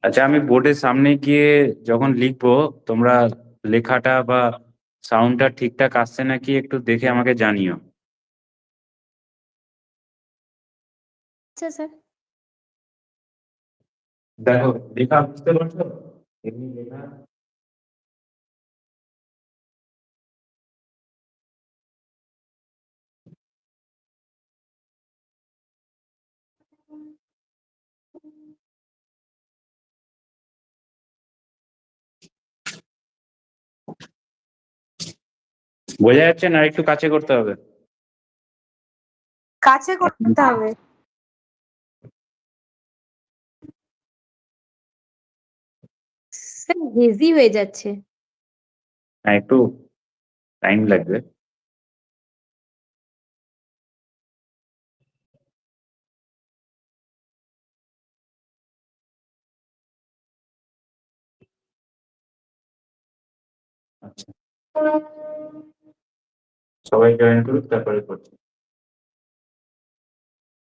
আচ্ছা, আমি বোর্ডের সামনে গিয়ে যখন লিখবো, তোমরা লেখাটা বা সাউন্ডটা ঠিকঠাক আসছে নাকি একটু দেখে আমাকে জানিও। আচ্ছা স্যার। দেখো, লেখা বুঝতে পারছো? এমনি লেখা। বোঝা যাচ্ছে না? একটু কাছে করতে হবে। কাছে করতে হবে। স্যার হেজি হয়ে যাচ্ছে। হ্যাঁ, একটু টাইম লাগবে। আচ্ছা, সবাই জয়েন করুক, তারপরে করছি।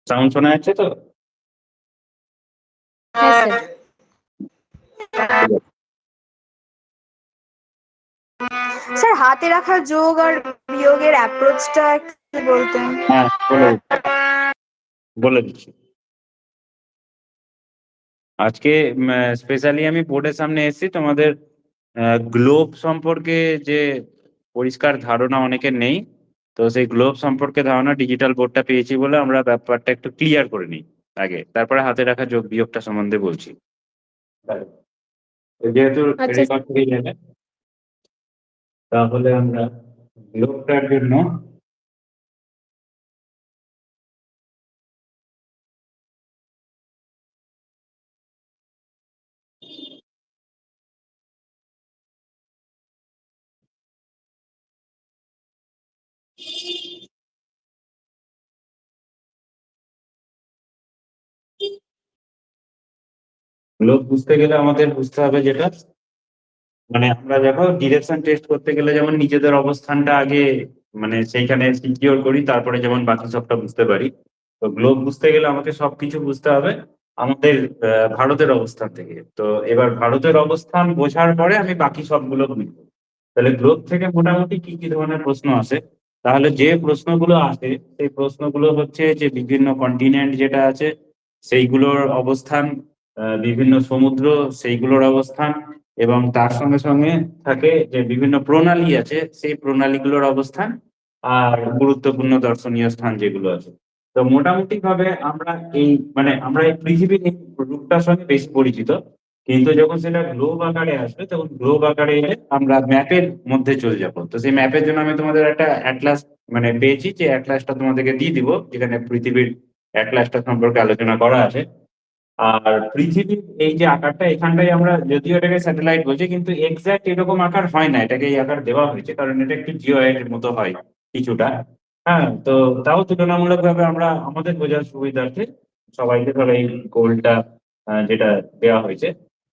সাউন্ড শোনা যাচ্ছে তো? হ্যাঁ স্যার। স্যার হাতে রাখা যোগ আর বিয়োগের অ্যাপ্রোচটা একটু বলতেন। হ্যাঁ, বলে দিচ্ছি। আজকে স্পেশালি আমি বোর্ডের সামনে এসেছি তোমাদের গ্লোব সম্পর্কে যে পরিষ্কার ধারণা অনেকের নেই। তো সেই গ্লোব সম্পর্কে ধারণা ডিজিটাল বোর্ডটা পেয়েছি বলে আমরা ব্যাপারটা একটু ক্লিয়ার করে নিই আগে, তারপরে হাতে রাখা যোগ বিয়োগটা সম্বন্ধে বলছি। যেহেতু আচ্ছা রেকর্ড হয়ে যাবে, তাহলে আমরা গ্লোবটার জন্য গ্লোব বুঝতে গেলে আমাদের বুঝতে হবে যেটা, মানে আমরা দেখো ডিরেকশন টেস্ট করতে গেলে যেমন নিজেদের অবস্থানটা আগে মানে সেইখানে সিকিওর করি, তারপরে যেমন বাকি সবটা বুঝতে পারি। তো গ্লোব বুঝতে গেলে আমাকে সবকিছু বুঝতে হবে আমাদের ভারতের অবস্থান থেকে। তো এবার ভারতের অবস্থান বোঝার পরে আমি বাকি সবগুলো বুঝবো। তাহলে গ্লোব থেকে মোটামুটি কি কি ধরনের প্রশ্ন আসে? তাহলে যে প্রশ্নগুলো আসে সেই প্রশ্নগুলো হচ্ছে যে বিভিন্ন কন্টিনেন্ট যেটা আছে সেইগুলোর অবস্থান, বিভিন্ন সমুদ্র সেইগুলোর অবস্থান, এবং তার সঙ্গে সঙ্গে থাকে যে বিভিন্ন প্রণালী আছে সেই প্রণালীগুলোর অবস্থান, আর গুরুত্বপূর্ণ দর্শনীয় স্থান যেগুলো আছে। তো মোটামুটি ভাবে আমরা এই মানে আমরা এই পৃথিবীর এই রূপটার সঙ্গে বেশি পরিচিত, কিন্তু যখন সেটা গ্লোব আকারে আসবে তখন গ্লোব আকারে এলে আমরা ম্যাপের মধ্যে চলে যাবো। তো সেই ম্যাপের জন্য আমি তোমাদের একটা অ্যাটলাস মানে পেয়েছি, যে অ্যাটলাসটা তোমাদেরকে দিয়ে দিব, যেখানে পৃথিবীর অ্যাটলাসটা সম্পর্কে আলোচনা করা আছে। আর পৃথিবীর এই যে আকারটা এখানটাই আমরা যদিও এটাকে স্যাটেলাইট বলছি, কিন্তু এক্সাক্ট এরকম আকার হয় না, এটাকে এই আকার দেওয়া হয়েছে কারণ এটা একটু জিওয়েড মতো হয় কিছুটা। হ্যাঁ, তো তাও তুলনামূলক ভাবে আমরা আমাদের বোঝার সুবিধার্থে সবাইকে ধরো এই গোলটা যেটা দেওয়া হয়েছে।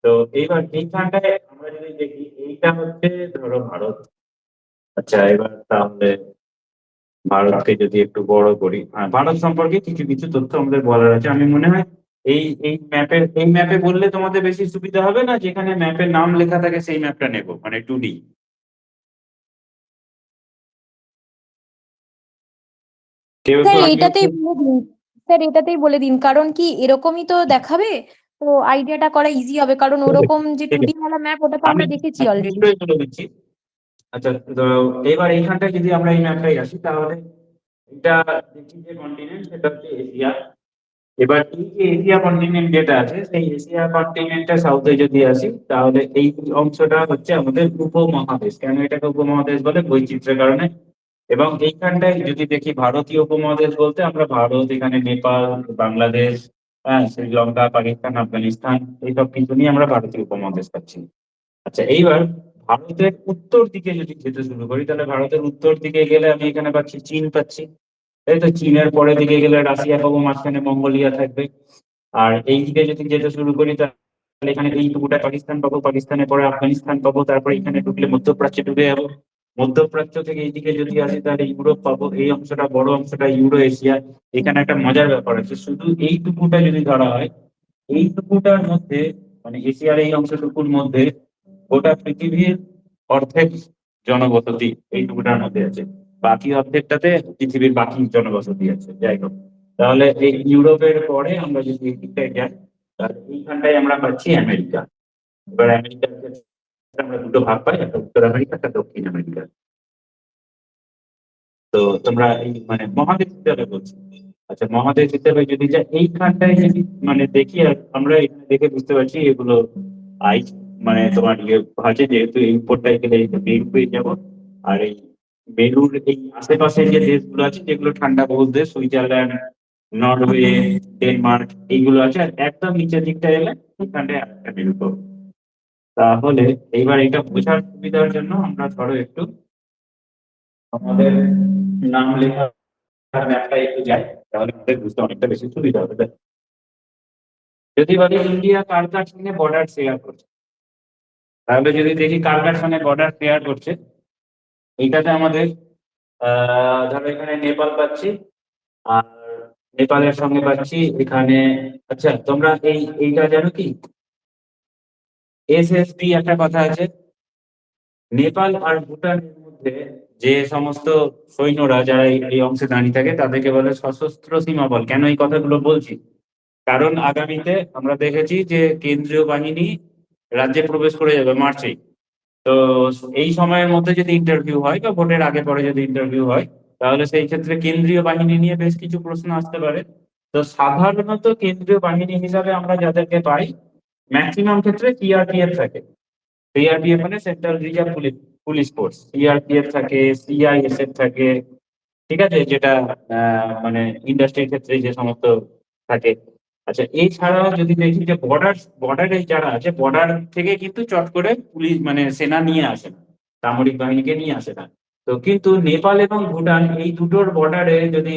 তো এইবার এইখানটায় আমরা যদি দেখি এইটা হচ্ছে ধরো ভারত। আচ্ছা, এবার তাহলে ভারতকে যদি একটু বড় করি, ভারত সম্পর্কে কিছু কিছু তথ্য আমাদের বলার আছে। আমি মনে হয় এই ম্যাপে বললে তোমাদের বেশি সুবিধা হবে, না যেখানে ম্যাপের নাম লেখা থাকে সেই ম্যাপটা নেবো, মানে 2D? কেউ একটু স্যার আইডিয়া। এটাতেই বলে দিন। স্যার এটাতেই বলে দিন, কারণ কি এরকমই তো দেখাবে, তো আইডিয়াটা করা ইজি হবে, কারণ ওরকম যে ঠিক 2D আছে, ওয়ালা ম্যাপ ওটা তো আমি আমরা দেখেছি আমি অলরেডি। নিশ্চয়ই বলে দিচ্ছি। আচ্ছা, তো এবার এইখানটায় যদি আমরা এই ম্যাপটাই আসি, তাহলে এটা দেখি যে কন্টিনেন্ট সেটা হচ্ছে এশিয়া। এবার এই যে এশিয়া কন্টিনেন্ট যেটা আছে সেই এশিয়া কন্টিনেন্টের সাউথে যদি আসি, তাহলে এই অংশটা হচ্ছে আমাদের উপমহাদেশ। কেন এটাকে উপমহাদেশ বলে? বৈচিত্র্যের কারণে। এবং এইখানটায় যদি দেখি ভারতীয় উপমহাদেশ বলতে আমরা ভারত, এখানে নেপাল, বাংলাদেশ, হ্যাঁ, শ্রীলঙ্কা, পাকিস্তান, আফগানিস্তান, এইসব কিন্তু নিয়ে আমরা ভারতীয় উপমহাদেশ পাচ্ছি। আচ্ছা, এইবার ভারতের উত্তর দিকে যদি যেতে শুরু করি, তাহলে ভারতের উত্তর দিকে গেলে আমি এখানে পাচ্ছি চীন পাচ্ছি। এই তো চীনের পরে দিকে গেলে রাশিয়া পাবো, মাঝখানে মঙ্গোলিয়া থাকবে। আর এই দিকে যদি যেতে শুরু করি, তাহলে এখানে এইটুকুটা পাকিস্তান পাবো, পাকিস্তানের পরে আফগানিস্তান পাবো, তারপরে এখানে ঢুকলে মধ্যপ্রাচ্যে ঢুকে যাবো। মধ্যপ্রাচ্য থেকে এইদিকে যদি আসি তাহলে ইউরোপ পাবো, এই অংশটা বড় অংশটা ইউরো এশিয়া। এখানে একটা মজার ব্যাপার আছে, শুধু এইটুকুটা যদি ধরা হয়, এইটুকুটার মধ্যে মানে এশিয়ার এই অংশটুকুর মধ্যে গোটা পৃথিবীর অর্ধেক জনবসতি এইটুকুটার মধ্যে আছে, বাকি অর্ধেকটাতে পৃথিবীর বাকি জনবসতি আছে। যাই হোক, তাহলে এই ইউরোপের পরে আমরা যদি এই দিকটায় যাই, তাহলে এইখানটায় আমরা পাচ্ছি আমেরিকা। এবার আমেরিকার ক্ষেত্রে আমরা দুটো ভাগ পাই, একটা উত্তর আমেরিকা, একটা দক্ষিণ আমেরিকা। তো তোমরা এই মানে মহাদেশ হিসাবে বলছি। আচ্ছা, মহাদেশ হিসাবে যদি যা এইখানটায় যদি মানে দেখি, আর আমরা এখানে দেখে বুঝতে পারছি এগুলো আইস, মানে তোমার ইয়ে আছে, যেহেতু এই উপরটায় গেলে এই মেরু পেয়ে যাবো। আর এই মেরুর এই আশেপাশে যে দেশগুলো আছে যেগুলো ঠান্ডা বহুল দেশ, সুইজারল্যান্ড, নরওয়ে, ডেনমার্ক, এইগুলো আছে। আর একদম নিচের দিকটা এলে এখানটায় একটা মেরু পাবো। তাহলে এইবার এটা বোঝার সুবিধার জন্য আমরা ধরো একটু আমাদের নাম লেখা ম্যাপটা একটু যাই, তাহলে আমাদের বুঝতে অনেকটা বেশি সুবিধা হবে। যদি বলি ইন্ডিয়া কার কার সঙ্গে বর্ডার শেয়ার করছে, তাহলে যদি দেখি কার কার সঙ্গে বর্ডার শেয়ার করছে, এইটাতে আমাদের ধরো এখানে নেপাল পাচ্ছি, আর নেপালের সঙ্গে পাচ্ছি এখানে। আচ্ছা, তোমরা এইটা জানো কি, এসএসবি একটা কথা আছে। নেপাল আর ভুটানের মধ্যে যে সমস্ত সৈন্যরা যারা এই অংশে দাঁড়িয়ে থাকে তাদেরকে বলে সশস্ত্র সীমা বল। কেন এই কথাগুলো বলছি, কারণ আগামীতে আমরা দেখেছি যে কেন্দ্রীয় বাহিনী রাজ্যে প্রবেশ করে যাবে মার্চেই। তো এই সময়ের মধ্যে যদি ইন্টারভিউ হয় বা ভোটের আগে পরে যদি ইন্টারভিউ হয়, তাহলে সেই ক্ষেত্রে কেন্দ্রীয় বাহিনী নিয়ে বেশ কিছু প্রশ্ন আসতে পারে। তো সাধারণত কেন্দ্রীয় বাহিনী হিসাবে আমরা যাদেরকে পাই, ম্যাক্সিমাম ক্ষেত্রে সিআরপিএফ থাকে। সিআরপিএফ মানে central reserve police police force, CRPF থাকে, সিআইএসএফ থাকে। ঠিক আছে, যেটা মানে ইন্ডাস্ট্রির ক্ষেত্রে যে সমস্ত থাকে। আচ্ছা, এছাড়াও যদি দেখি যে বর্ডারে যারা আছে, বর্ডার থেকে কিন্তু চট করে পুলিশ মানে সেনা নিয়ে আসে না, সামরিক বাহিনীকে নিয়ে আসে না। তো কিন্তু নেপাল এবং ভুটান এই দুটোর বর্ডারে যদি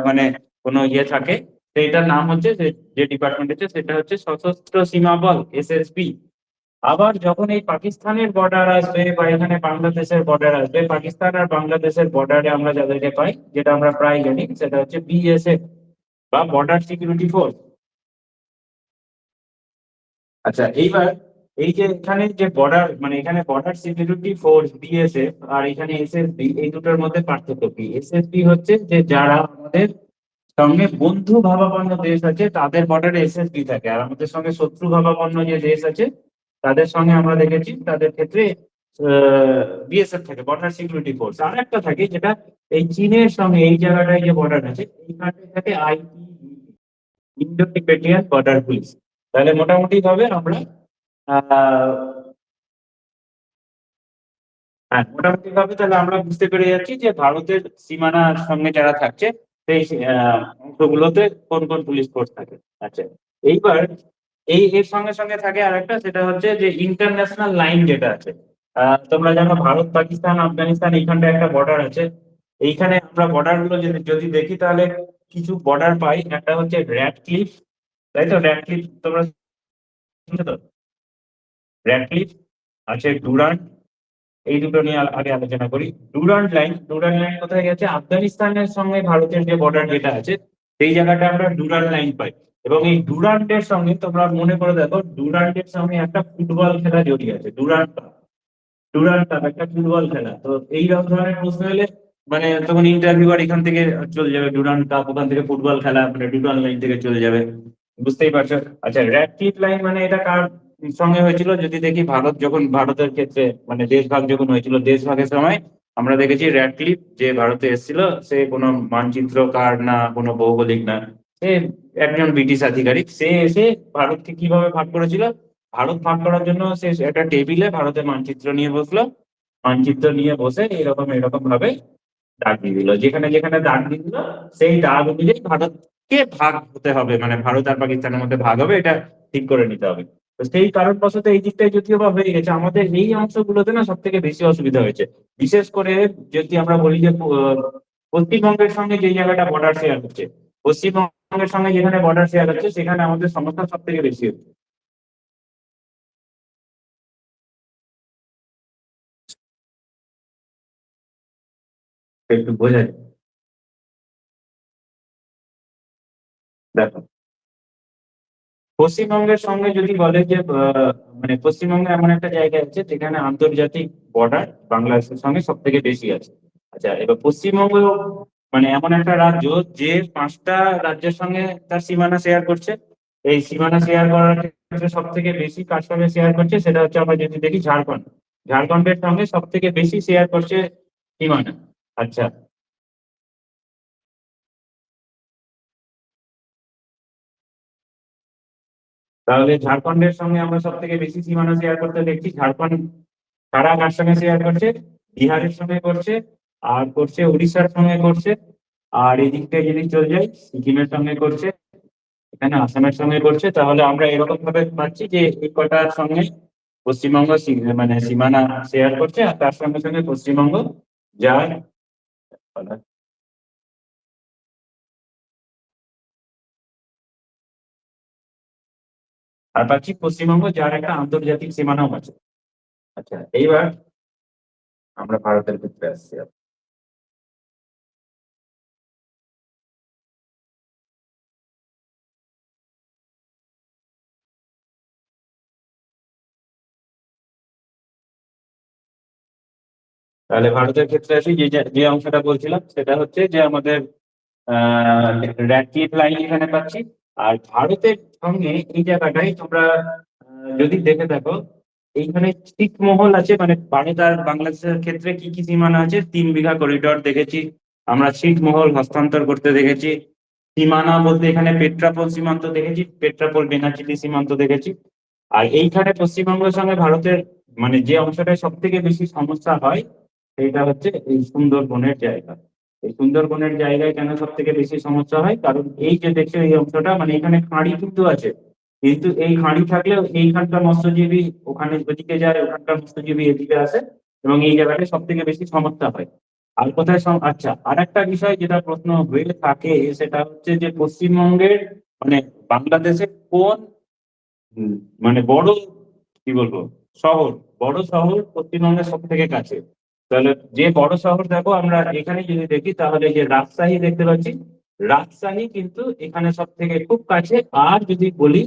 মানে কোনো ইয়ে থাকে, তো এটার নাম হচ্ছে যে ডিপার্টমেন্ট আছে সেটা হচ্ছে সশস্ত্র সীমা বল, এসএসবি। আবার যখন এই পাকিস্তানের বর্ডার আসবে বা এখানে বাংলাদেশের বর্ডার আসবে, পাকিস্তান আর বাংলাদেশের বর্ডারে আমরা যাদেরকে পাই, যেটা আমরা প্রায় জানি, সেটা হচ্ছে বিএসএফ বা বর্ডার সিকিউরিটি ফোর্স। আচ্ছা, এইবার এই যে এখানে যে বর্ডার মানে এখানে বর্ডার সিকিউরিটি ফোর্স বিএসএফ আর এখানে এসএসবি, এই দুটোর মধ্যে পার্থক্য কি? এসএসবি হচ্ছে যে যারা আমাদের সঙ্গে বন্ধু ভাবাপন্ন দেশ আছে তাদের বর্ডারে এসএসবি থাকে, আর আমাদের সঙ্গে শত্রু ভাবাপন্ন যে দেশ আছে তাদের সঙ্গে আমরা দেখেছি তাদের ক্ষেত্রে বিএসএফ থাকে, বর্ডার সিকিউরিটি ফোর্স। আর একটা থাকে যেটা এই চীনের সঙ্গে এই জায়গাটায় যে বর্ডার আছে এইখানটায় থাকে ITBP, Indo Tibetan border police. তাহলে মোটামুটি ভাবে আমরা আহ হ্যাঁ, মোটামুটি ভাবে তাহলে আমরা বুঝতে পেরে যাচ্ছি যে ভারতের সীমানার সঙ্গে যারা থাকছে সেই অংশগুলোতে কোন কোন পুলিশ ফোর্স থাকে। আচ্ছা, এইবার এর সঙ্গে সঙ্গে থাকে আরেকটা, সেটা হচ্ছে যে ইন্টারন্যাশনাল লাইন যেটা আছে। তোমরা জানো ভারত, পাকিস্তান, আফগানিস্তান এইখানটা একটা বর্ডার আছে। এইখানে আমরা বর্ডার গুলো যদি যদি দেখি তাহলে কিছু বর্ডার পাই। একটা হচ্ছে র্যাড ক্লিফ, তাই তো? র্যাড ক্লিফ তোমরা শুনছো তো? র্যাড ক্লিফ আছে, ডুরান্ড। এই দুটো নিয়ে আগে আলোচনা করি। ডুরান্ড লাইন কোথায় গেছে? আফগানিস্তানের সঙ্গে ভারতের যে বর্ডার যেটা আছে সেই জায়গাটা আমরা ডুরান্ড লাইন পাই। এবং এই ডুরান্ডের সঙ্গে তোমরা মনে করে দেখো, ডুরান্ডের সঙ্গে একটা ফুটবল খেলা জড়িয়ে আছে, ডুরান্ড কাপ একটা ফুটবল খেলা। তো এইরকম ধরনের প্রশ্ন এলে মানে তখন ইন্টারভিউয়ার এখান থেকে চলে যাবে ডুরান্ড কাপ, ওখান থেকে ফুটবল খেলা মানে ডুরান্ড লাইন থেকে চলে যাবে। বুঝতেই পারছো। আচ্ছা, র্যাড ক্লিফ লাইন মানে এটা কার সঙ্গে হয়েছিল? যদি দেখি ভারত যখন ভারতের ক্ষেত্রে মানে দেশভাগ যখন হয়েছিল, দেশভাগের সময় আমরা দেখেছি র্যাড ক্লিফ যে ভারতে এসেছিল, সে কোনো মানচিত্রকার না, কোনো ভৌগোলিক না, সে একজন ব্রিটিশ আধিকারিক। সে এসে ভারতকে কিভাবে ভাগ করেছিল, ভারত ভাগ করার জন্য সে একটা টেবিলে ভারতের মানচিত্র নিয়ে বসলো, মানচিত্র নিয়ে বসে এরকম এরকম ভাবে দাগ দিয়ে দিল, যেখানে যেখানে দাগ দিয়ে দিল সেই দাগ অনুযায়ী ভারতকে ভাগ হতে হবে, মানে ভারত আর পাকিস্তানের মধ্যে ভাগ হবে, এটা ঠিক করে নিতে হবে। তো সেই কারণবশত এই দিকটাই যদিও বা হয়ে গেছে, আমাদের এই অংশগুলোতে না সব থেকে বেশি অসুবিধা হয়েছে। বিশেষ করে যদি আমরা বলি যে পশ্চিমবঙ্গের সঙ্গে যে জায়গাটা বর্ডার শেয়ার হচ্ছে, পশ্চিমবঙ্গের সঙ্গে যেখানে বর্ডার শেয়ার হচ্ছে সেখানে আমাদের সমস্যা সব থেকে বেশি হচ্ছে। একটু বোঝা যায়। দেখো, পশ্চিমবঙ্গের সঙ্গে যদি বলে যে মানে পশ্চিমবঙ্গে এমন একটা জায়গা আছে যেখানে আন্তর্জাতিক বর্ডার বাংলাদেশের সঙ্গে সব থেকে বেশি আছে। আচ্ছা, এবার পশ্চিমবঙ্গ মানে এমন একটা রাজ্য যে 5টা রাজ্যের সঙ্গে তার সীমানা শেয়ার করছে। এই সীমানা শেয়ার করার ক্ষেত্রে সব থেকে বেশি কার সঙ্গে শেয়ার করছে সেটা হচ্ছে আমরা যদি দেখি ঝাড়খণ্ড। ঝাড়খণ্ডের সঙ্গে সব থেকে বেশি শেয়ার করছে সীমানা। আচ্ছা, তাহলে ঝাড়খণ্ডের সঙ্গে আমরা সব থেকে বেশি সীমানা শেয়ার করতে দেখছি। ঝাড়খণ্ড ছাড়া কার সঙ্গে শেয়ার করছে? বিহারের সঙ্গে করছে, আর করছে উড়িষ্যার সঙ্গে করছে, আর এদিক থেকে যদি চলে যাই সিকিমের সঙ্গে করছে, এখানে আসামের সঙ্গে করছে। তাহলে আমরা এরকম ভাবে পাচ্ছি যে এই কটার সঙ্গে পশ্চিমবঙ্গ মানে সীমানা শেয়ার করছে, আর তার সঙ্গে সঙ্গে পশ্চিমবঙ্গ যার আর পাচ্ছি পশ্চিমবঙ্গ যার একটা আন্তর্জাতিক সীমানাও আছে। আচ্ছা, এইবার আমরা ভারতের ক্ষেত্রে আসছি। তাহলে ভারতের ক্ষেত্রে আসি, যে যে অংশটা বলছিলাম সেটা হচ্ছে যে আমাদের র্যাডিয়েট লাইন এখানে পাচ্ছি। আর ভারতের সঙ্গে এই জায়গাটাই তোমরা যদি দেখে থাকো, এইখানে ছিটমহল আছে। মানে ভারত আর বাংলাদেশের ক্ষেত্রে কি কি সীমানা আছে? 3 বিঘা করিডোর দেখেছি আমরা, ছিটমহল হস্তান্তর করতে দেখেছি। সীমানা বলতে এখানে পেট্রাপোল সীমান্ত দেখেছি, পেট্রাপোল বেনাচিটি সীমান্ত দেখেছি। আর এইখানে পশ্চিমবঙ্গের সঙ্গে ভারতের মানে যে অংশটায় সব থেকে বেশি সমস্যা হয় সেটা হচ্ছে এই সুন্দরবনের জায়গা। এই সুন্দরবনের জায়গায় কেন সব থেকে বেশি সমস্যা হয়? কারণ এই যে দেখছো এই অংশটা, মানে এখানে খাঁড়ি কিন্তু আছে, কিন্তু এই খাঁড়ি থাকলেও এইখানকার মৎস্যজীবী ওখানে ওদিকে যায়, ওখানকার মৎস্যজীবী এদিকে আসে, এবং এই জায়গাটায় সব থেকে বেশি সমস্যা হয়। আর কোথায় আচ্ছা, আর একটা বিষয় যেটা প্রশ্ন হয়ে থাকে সেটা হচ্ছে যে পশ্চিমবঙ্গের মানে বাংলাদেশের কোন হুম, মানে বড় কি বলবো শহর, বড় শহর পশ্চিমবঙ্গের সব থেকে কাছে। তাহলে যে বড় শহর দেখো আমরা এখানে যদি দেখি তাহলে যে রাজশাহী দেখতে পাচ্ছি, রাজশাহী কিন্তু এখানে সব থেকে খুব কাছে। আর যদি বলি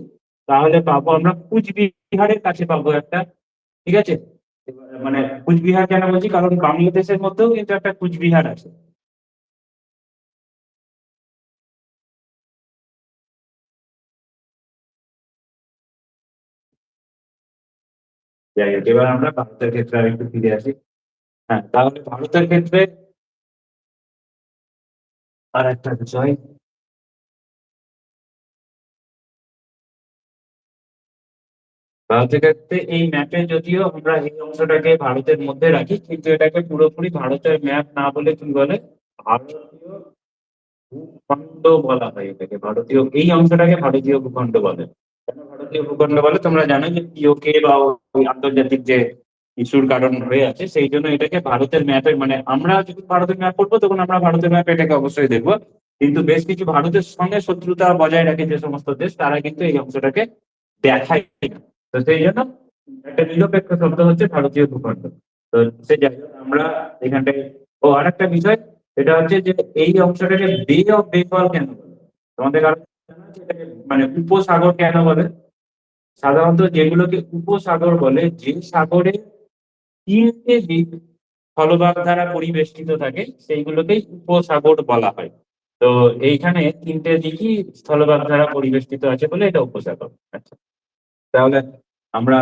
তাহলে পাবো আমরা কুচবিহারের কাছে পাবো একটা। ঠিক আছে, মানে কুচবিহার কেন বলছি, কারণ বাংলাদেশের মধ্যেও কিন্তু একটা কুচবিহার আছে। যাই হোক, এবার আমরা ভারতের ক্ষেত্রে আর একটু ফিরে আসি। হ্যাঁ, তাহলে ভারতের ক্ষেত্রে আর একটা বিষয়, ভারতের ক্ষেত্রে এই ম্যাপে যদিও আমরা এই অংশটাকে ভারতের মধ্যে রাখি, কিন্তু এটাকে পুরোপুরি ভারতের ম্যাপ না বলে কি বলে, ভারতীয় ভূখণ্ড বলা হয়। এটাকে ভারতীয়, এই অংশটাকে ভারতীয় ভূখণ্ড বলে। কেন ভারতীয় ভূখণ্ড বলে তোমরা জানো, যে পিওকে বা ওই আন্তর্জাতিক যে ইস্যুর কারণ হয়ে আছে, সেই জন্য এটাকে ভারতের ম্যাপের মানে আমরা যদি ভারতের ম্যাপ করবো তখন আমরা ভারতের ম্যাপে এটাকে অবশ্যই দেখবো। কিন্তু বেশ কিছু ভারতের সঙ্গে শত্রুতা বজায় রাখে যে সমস্ত দেশ, তারা কিন্তু এই অংশটাকে দেখায় না। তো সেই জন্য একটা নিরপেক্ষ শব্দ হচ্ছে ভারতীয় ভূখণ্ড। তো সে যাই হোক, আমরা এখানটায় ও আরেকটা বিষয়, এটা হচ্ছে যে এই অংশটাকে বে অফ বেঙ্গল কেন বলে? তোমাদের কারণ মানে উপসাগর কেন বলে? সাধারণত যেগুলোকে উপসাগর বলে, যে সাগরে 3টে দিক স্থলভাগ দ্বারা পরিবেষ্টিত থাকে সেইগুলোকেই উপসাগর বলা হয়। তো এইখানে 3টে দিকই স্থলভাগ দ্বারা পরিবেষ্টিত আছে বলে এটা উপসাগর। আচ্ছা, তাহলে আমরা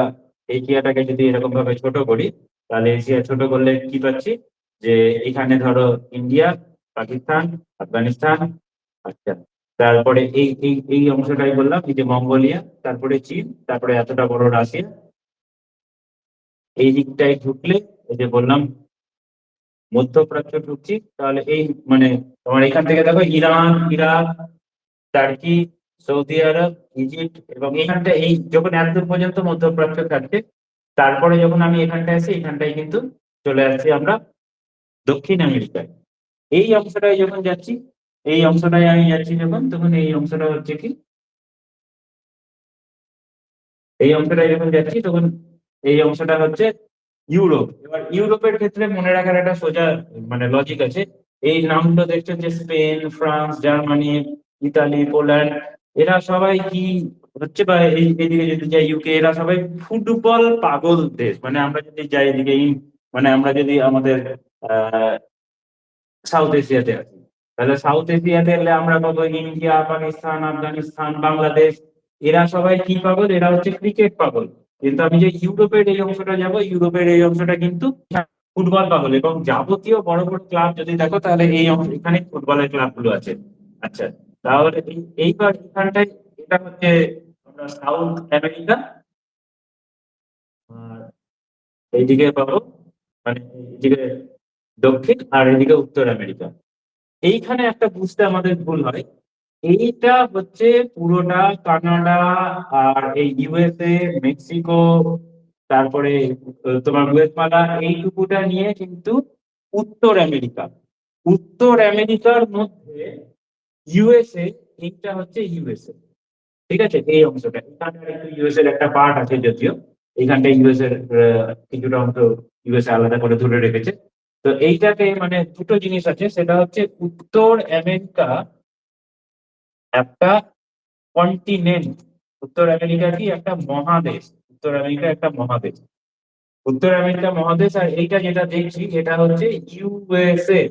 এশিয়াটাকে যদি এরকম ভাবে ছোট করি, তাহলে এশিয়া ছোট করলে কি পাচ্ছি, যে এখানে ধরো ইন্ডিয়া, পাকিস্তান, আফগানিস্তান। আচ্ছা, তারপরে এই অংশটাই বললাম, এই যে মঙ্গোলিয়া, তারপরে চীন, তারপরে এতটা বড় রাশিয়া। এই দিকটায় ঢুকলে এই যে বললাম মধ্যপ্রাচ্য ঢুকছি, তাহলে এই মানে তোমার এখান থেকে দেখো ইরান, ইরাক, টার্কি, সৌদি আরব, ইজিপ্ট, এবং এখানটা এই যখন এত দূর পর্যন্ত মধ্যপ্রাচ্য থাকছে, তারপরে যখন আমি এখানটায় আসি, এখানটায় কিন্তু চলে আসছি আমরা দক্ষিণ আমেরিকায়। এই অংশটায় যখন যাচ্ছি, এই অংশটায় আমি যাচ্ছি যখন, তখন এই অংশটা হচ্ছে কি, এই অংশটায় যখন যাচ্ছি তখন এই অংশটা হচ্ছে ইউরোপ। এবার ইউরোপের ক্ষেত্রে মনে রাখার একটা সোজা মানে লজিক আছে। এই নামগুলো দেখছো যে Spain, France, Germany, Italy, Poland, এরা সবাই কি হচ্ছে বা এইদিকে যদি যাই ইউকে, এরা সবাই ফুটবল পাগল দেশ। মানে আমরা যদি যাই এদিকে মানে আমরা যদি আমাদের আহ সাউথ এশিয়াতে আছি, তাহলে সাউথ এশিয়াতে এলে আমরা পাবো ইন্ডিয়া, পাকিস্তান, আফগানিস্তান, বাংলাদেশ। এরা সবাই কি পাগল? এরা হচ্ছে ক্রিকেট পাগল। কিন্তু আমি যে ইউরোপের এই অংশটা যাব, ইউরোপের এই অংশটা কিন্তু ফুটবল পাগল। এবং যাবতীয় বড় বড় ক্লাব যদি দেখো, তাহলে এই অংশ এখানে ফুটবলের ক্লাব গুলো আছে। আচ্ছা, তাহলে এইবার এখানটায় এটা হচ্ছে আমরা সাউথ আমেরিকা। আর এইদিকে পাবো মানে এইদিকে দক্ষিণ, আর এইদিকে উত্তর আমেরিকা। এইখানে একটা বুঝতে আমাদের ভুল হয়। এইটা হচ্ছে পুরোটা কানাডা, আর এই ইউএসএ, মেক্সিকো, তারপরে তোমার গুয়েতমালা, এইটুকুটা নিয়ে কিন্তু উত্তর আমেরিকা। উত্তর আমেরিকার মধ্যে ইউএসএ, এইটা হচ্ছে ইউএসএ। ঠিক আছে, এই অংশটা এখানে একটু ইউএস এর একটা পার্ট আছে যদিও। এইখানটা ইউএস এর কিছুটা অংশ ইউএসএ আলাদা করে ধরে রেখেছে। তো এইটাকে মানে দুটো জিনিস আছে, সেটা হচ্ছে উত্তর আমেরিকা একটা কন্টিনেন্ট। উত্তর আমেরিকা কি একটা মহাদেশ। উত্তর আমেরিকা একটা মহাদেশ। উত্তর আমেরিকা মহাদেশ। আর এইটা যেটা দেখছি এটা হচ্ছে ইউএসএ।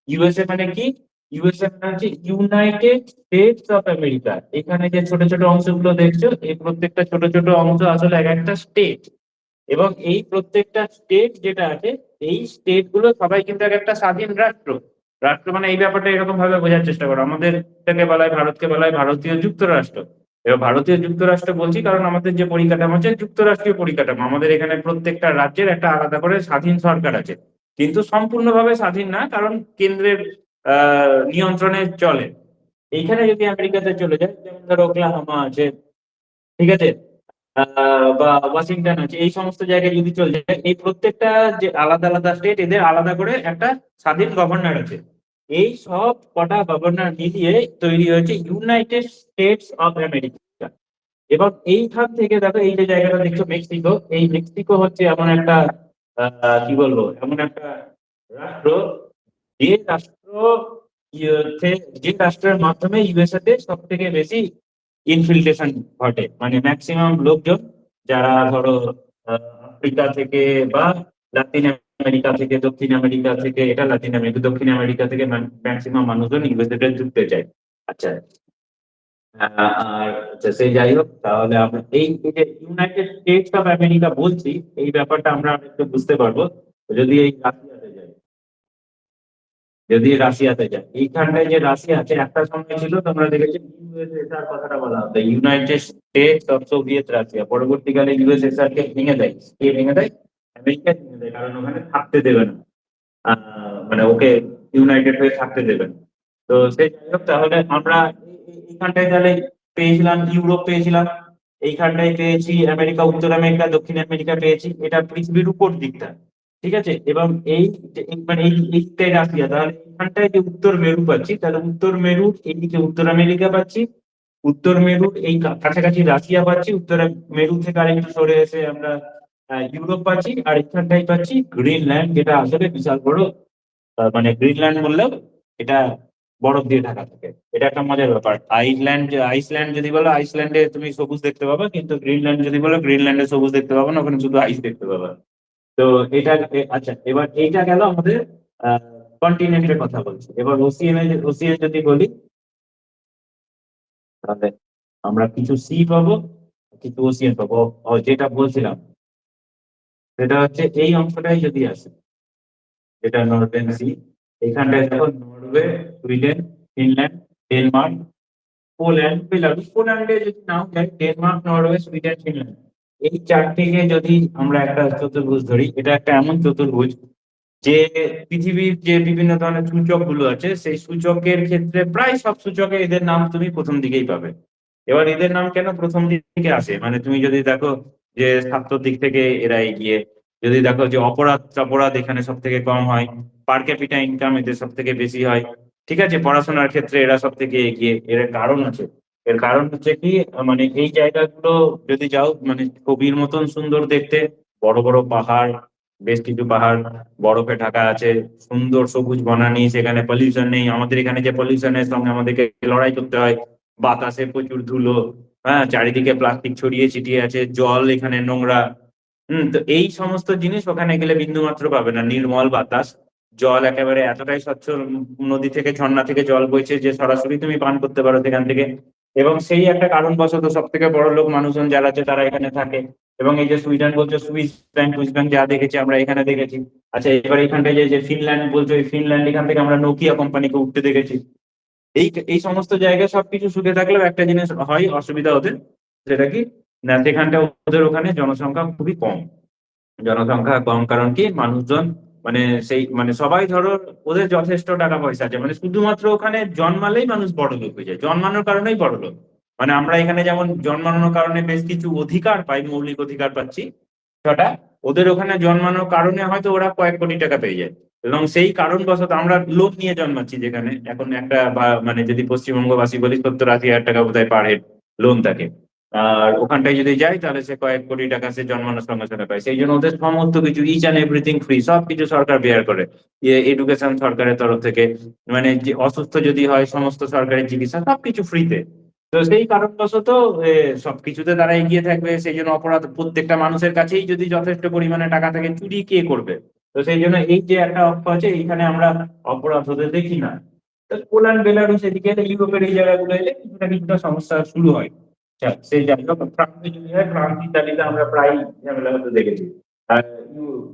ইউএসএ মানে কি? ইউএসএ মানে হচ্ছে ইউনাইটেড স্টেটস অফ আমেরিকা। এখানে যে ছোট ছোট অংশগুলো দেখছো, এই প্রত্যেকটা ছোট ছোট অংশ আসলে এক একটা স্টেট। এবং এই প্রত্যেকটা স্টেট যেটা আছে, এই স্টেট গুলো সবাই কিন্তু এক একটা স্বাধীন রাষ্ট্র। রাষ্ট্র মানে এই ব্যাপারটা এরকম ভাবে বোঝার চেষ্টা করো, আমাদের এটাকে বলা হয়, ভারতকে বলা হয় ভারতীয় যুক্তরাষ্ট্র। এবার ভারতীয় যুক্তরাষ্ট্র বলছি কারণ আমাদের যে পরিকাঠামো আছে যুক্তরাষ্ট্রীয় পরিকাঠামো। আমাদের এখানে প্রত্যেকটা রাজ্যের একটা আলাদা করে স্বাধীন সরকার আছে, কিন্তু সম্পূর্ণভাবে স্বাধীন না, কারণ কেন্দ্রের নিয়ন্ত্রণে চলে। এইখানে যদি আমেরিকাতে চলে যায়, যেমন ধরো ওকলাহোমা আছে, ঠিক আছে, বা ওয়াশিংটন আছে, এই সমস্ত জায়গায় যদি চলে যায়, এই প্রত্যেকটা যে আলাদা আলাদা স্টেট, এদের আলাদা করে একটা স্বাধীন গভর্নর আছে। এই সব কটা গভর্নর মিলিয়ে তৈরি হয়েছে ইউনাইটেড স্টেটস অফ আমেরিকা। এবং এইখান থেকে দেখো, এই যে জায়গাটা দেখছো মেক্সিকো, এই মেক্সিকো হচ্ছে এমন একটা কি বলবো, এমন একটা রাষ্ট্র, যে রাষ্ট্র যে রাষ্ট্রের মাধ্যমে ইউএসএ তে সব থেকে বেশি ইনফিল্ট্রেশন ঘটে। মানে ম্যাক্সিমাম লোকজন যারা ধরো আফ্রিকা থেকে বা লাতিন আমেরিকা থেকে, দক্ষিণ আমেরিকা থেকে, এটা লাতিন আমেরিকা, দক্ষিণ আমেরিকা থেকে ম্যাক্সিমাম মানুষজন ইউএসএ তে ঢুকতে চায়। আচ্ছা, আর আচ্ছা, সে যাই হোক, তাহলে আমরা এই যে ইউনাইটেড স্টেটস অফ আমেরিকা বলছি, এই ব্যাপারটা আমরা একটু বুঝতে পারবো যদি এই রাশিয়াতে যাই। যদি রাশিয়াতে যায়, এইখানটায় যে রাশিয়া আছে, একটা সময় ছিল তোমরা দেখেছো ইউএসএসআর কথাটা বলা হতো, United states of Soviet Russia. পরবর্তীকালে ইউএসএসআর কে ভেঙে দেয়। কে ভেঙে দেয়? আমেরিকা ভেঙে দেয়, কারণ ওখানে থাকতে দেবে না। মানে ওকে ইউনাইটেড হয়ে থাকতে দেবে না। তো সেই যাই হোক, তাহলে আমরা এইখানটায় তাহলে পেয়েছিলাম ইউরোপ, পেয়েছিলাম এইখানটায়, পেয়েছি আমেরিকা, উত্তর আমেরিকা, দক্ষিণ আমেরিকা পেয়েছি। এটা পৃথিবীর উপর দিকটা, ঠিক আছে। এবং মানে এইটাই রাশিয়া। তাহলে এখানটায় যে উত্তর মেরু পাচ্ছি, তাহলে উত্তর মেরুর এইদিকে উত্তর আমেরিকা পাচ্ছি, উত্তর মেরুর এই কাছাকাছি রাশিয়া পাচ্ছি, উত্তর মেরু থেকে আরেকটু সরে এসে আমরা ইউরোপ পাচ্ছি, আর এখানটাই পাচ্ছি গ্রিনল্যান্ড, যেটা আসলে বিশাল বড়। মানে গ্রিনল্যান্ড বললেও এটা বরফ দিয়ে ঢাকা থাকে। এটা একটা মজার ব্যাপার। আইসল্যান্ড যদি বলো, আইসল্যান্ডে তুমি সবুজ দেখতে পাবা, কিন্তু গ্রিনল্যান্ড যদি বলো, গ্রিনল্যান্ডে সবুজ দেখতে পাবো না, ওখানে শুধু আইস দেখতে পাবা। তো এটা আচ্ছা, এবার এইটা গেল আমাদের কন্টিনেন্টের কথা বলছি। এবার ওসিএন যদি বলি, তাহলে আমরা কিছু সি পাবো, কিছু ওসিএন পাবো। যেটা বলছিলাম সেটা হচ্ছে এই অংশটাই যদি আসে, যেটা নর্থেন সি, এইখানটায় দেখো Norway, Sweden, Finland, Denmark, Poland, Belarus. পোল্যান্ডে যদি নাও যায়, ডেনমার্ক, নরওয়ে, সুইডেন, ফিনল্যান্ড, এই চারটিকে যদি আমরা একটা চতুর্ভুজ ধরি, এটা একটা এমন চতুর্ভুজ যে পৃথিবীর যে বিভিন্ন ধরনের সূচক গুলো আছে, সেই সূচকের ক্ষেত্রে প্রায় সব সূচকে এদের নাম তুমি প্রথম দিকেই পাবে। এবার এদের নাম কেন প্রথম দিকে আসে, মানে তুমি যদি দেখো যে স্বাস্থ্যর দিক থেকে এরা এগিয়ে, যদি দেখো যে অপরাধ অপরাধ এখানে সব থেকে কম হয়, পার ক্যাপিটা ইনকাম এদের সব থেকে বেশি হয়, ঠিক আছে, পড়াশোনার ক্ষেত্রে এরা সব থেকে এগিয়ে। এর কারণ আছে। এর কারণ হচ্ছে কি, মানে এই জায়গাগুলো যদি যাও, মানে ছবির মতন সুন্দর দেখতে, বড় বড় পাহাড়, বেশ কিছু পাহাড় বরফে ঢাকা আছে, সুন্দর সবুজ বনানী, সেখানে পলিউশন নেই। আমাদের এখানে যে পলিউশনের সঙ্গে আমাদেরকে লড়াই করতে হয়, বাতাসে প্রচুর ধুলো, হ্যাঁ, চারিদিকে প্লাস্টিক ছড়িয়ে ছিটিয়ে আছে, জল এখানে নোংরা। তো এই সমস্ত জিনিস ওখানে গেলে বিন্দু মাত্র পাবে না। নির্মল বাতাস, জল একেবারে এতটাই স্বচ্ছ, নদী থেকে ঝর্ণা থেকে জল বইছে যে সরাসরি তুমি পান করতে পারো সেখান থেকে। এবং সেই একটা কারণবশত সব থেকে বড় লোক মানুষজন যারা আছে তারা এখানে থাকে। এবং এই যে সুইডেন বলছো, সুইস ব্যাংক যা দেখেছি আমরা এখানে দেখেছি। আচ্ছা, এবার এখানটায় যে যে ফিনল্যান্ড বলছো, এই ফিনল্যান্ড এখান থেকে আমরা নোকিয়া কোম্পানিকে উঠতে দেখেছি। এই এই সমস্ত জায়গায় সবকিছু সুখে থাকলেও একটা জিনিস হয় অসুবিধা ওদের, যেটা কি না, সেখানটা ওদের ওখানে জনসংখ্যা খুবই কম। জনসংখ্যা কম কারণ কি, মানুষজন মানে সেই মানে সবাই ধরো, ওদের যথেষ্ট টাকা পয়সা আছে, মানে শুধুমাত্র ওখানে জন্মালেই মানুষ বড় লোক হয়ে যায়, জন্মানোর কারণেই বড় লোক। মানে আমরা এখানে যেমন জন্মানোর কারণে বেশ কিছু অধিকার পাই, মৌলিক অধিকার পাচ্ছি ছটা, ওদের ওখানে জন্মানোর কারণে হয়তো ওরা কয়েক কোটি টাকা পেয়ে যায়। এবং সেই কারণবশত আমরা লোন নিয়ে জন্মাচ্ছি, যেখানে এখন একটা মানে যদি পশ্চিমবঙ্গবাসী বলি 70-80 হাজার টাকা বোধহয় পার হেড লোন থাকে। আর ওখানটায় যদি যাই তাহলে সে কয়েক কোটি টাকা সে জন্মানোর সঙ্গে সঙ্গে পায়। সেই জন্য ওদের সমস্ত কিছু ইচ অ্যান্ড এভরিথিং ফ্রি, সবকিছু সরকার বেয়ার করে। এডুকেশন সরকারের তরফ থেকে, মানে যে অসুস্থ যদি হয় সমস্ত সরকারি চিকিৎসা সবকিছু ফ্রিতে। তো সেই কারণবশত সবকিছুতে তারা এগিয়ে থাকবে। সেই জন্য অপরাধ প্রত্যেকটা মানুষের কাছেই যদি যথেষ্ট পরিমাণে টাকা থাকে, চুরি কে করবে? তো সেই জন্য এই যে একটা অর্থ আছে, এইখানে আমরা অপরাধ হতে দেখি না। তো পোল্যান্ড, বেলারুস এদিকে এলে, ইউরোপের এই জায়গাগুলো এলে কিছুটা কিছুটা সমস্যা শুরু হয়। আচ্ছা, সেই যাই হোক, ফ্রান্সে যদি হয়, ফ্রান্স ইতালিতে আমরা প্রায় ঝামেলা হতে দেখেছি। আর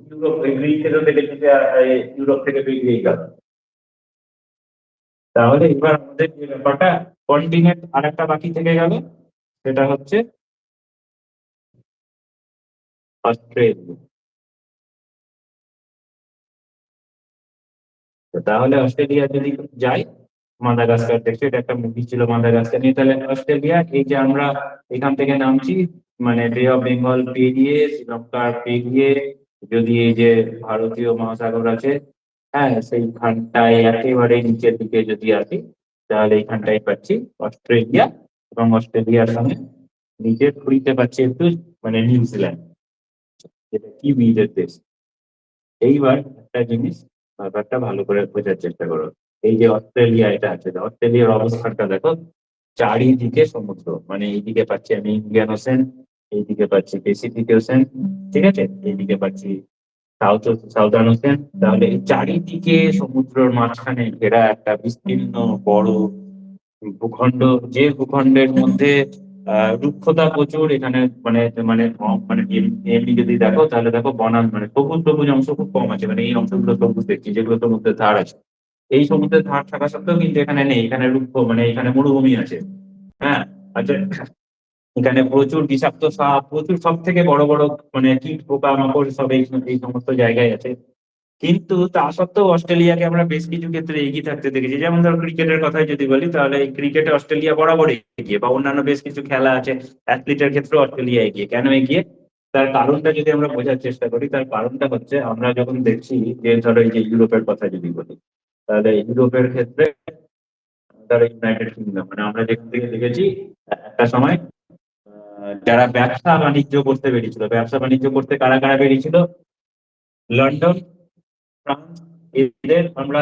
ইউরোপ, গ্রিসেরও দেখেছি যে ইউরোপ থেকে বেরিয়ে গেল। তাহলে এবার আমাদের যে ব্যাপারটা, কন্টিনেন্ট আর একটা বাকি থেকে গেল, সেটা হচ্ছে অস্ট্রেলিয়া। তো তাহলে অস্ট্রেলিয়া যদি যাই, মাদাগাস্কার দেখছো, এটা একটা মুভি ছিল মাদাগাস্কার নিয়ে। তাহলে অস্ট্রেলিয়া, এই যে আমরা এখান থেকে নামছি, মানে বে অফ বেঙ্গল পেরিয়ে, শ্রীলঙ্কা পেরিয়ে, যদি এই যে ভারতীয় মহাসাগর আছে, হ্যাঁ, সেইখানটায় একেবারে নিচের দিকে যদি আসি, তাহলে এইখানটায় পাচ্ছি অস্ট্রেলিয়া। এবং অস্ট্রেলিয়ার সঙ্গে নিচের খুঁড়িতে পাচ্ছি একটু মানে নিউজিল্যান্ড, যেটা কি বীজের দেশ। এইবার একটা জিনিস, ব্যাপারটা ভালো করে বোঝার চেষ্টা করো। এই যে অস্ট্রেলিয়া এটা আছে, অস্ট্রেলিয়ার অবস্থানটা দেখো, চারিদিকে সমুদ্র, মানে এইদিকে পাচ্ছি আমি ইন্ডিয়ান ওশেন, এইদিকে পাচ্ছি প্যাসিফিক ওশেন, ঠিক আছে, এইদিকে পাচ্ছি সাউথ সাউদার্ন ওশেন। তাহলে এই চারিদিকে সমুদ্রের মাঝখানে ঘেরা একটা বিস্তীর্ণ বড় ভূখণ্ড, যে ভূখণ্ডের মধ্যে রুক্ষতা প্রচুর এখানে, মানে মানে মানে এমনি যদি দেখো তাহলে দেখো বনাম মানে সবুজ সবুজ অংশ খুব কম আছে, মানে এই অংশগুলো সবুজ দেখছি যেগুলো সমুদ্রের ধার আছে। এই সমুদ্রের ধার থাকা সত্ত্বেও কিন্তু এখানে নেই, এখানে রুক্ষ, মানে এখানে মরুভূমি আছে। হ্যাঁ, আচ্ছা, এখানে প্রচুর বিষাক্ত সাপ, প্রচুর সব থেকে বড় বড় মানে কীট পোকা মাকড় সব এই সমস্ত জায়গায় আছে। কিন্তু তা সত্ত্বেও অস্ট্রেলিয়াকে আমরা বেশ কিছু ক্ষেত্রে এগিয়ে থাকতে দেখেছি। যেমন ধর ক্রিকেটের কথাই যদি বলি, তাহলে এই ক্রিকেটে অস্ট্রেলিয়া বরাবরই এগিয়ে, বা অন্যান্য বেশ কিছু খেলা আছে অ্যাথলিটের ক্ষেত্রে অস্ট্রেলিয়া এগিয়ে। কেন এগিয়ে? তার কারণটা যদি আমরা বোঝার চেষ্টা করি, তার কারণটা হচ্ছে আমরা যখন দেখছি যে ধরো এই যে ইউরোপের কথা যদি বলি, তাহলে ইউরোপের ক্ষেত্রে ধরো ইউনাইটেড কিংডম, মানে আমরা যেখান থেকে দেখেছি একটা সময় যারা ব্যবসা বাণিজ্য করতে বেরিয়েছিল, ব্যবসা বাণিজ্য করতে কারা কারা বেরিয়েছিল? লন্ডন, ফ্রান্স, এদের আমরা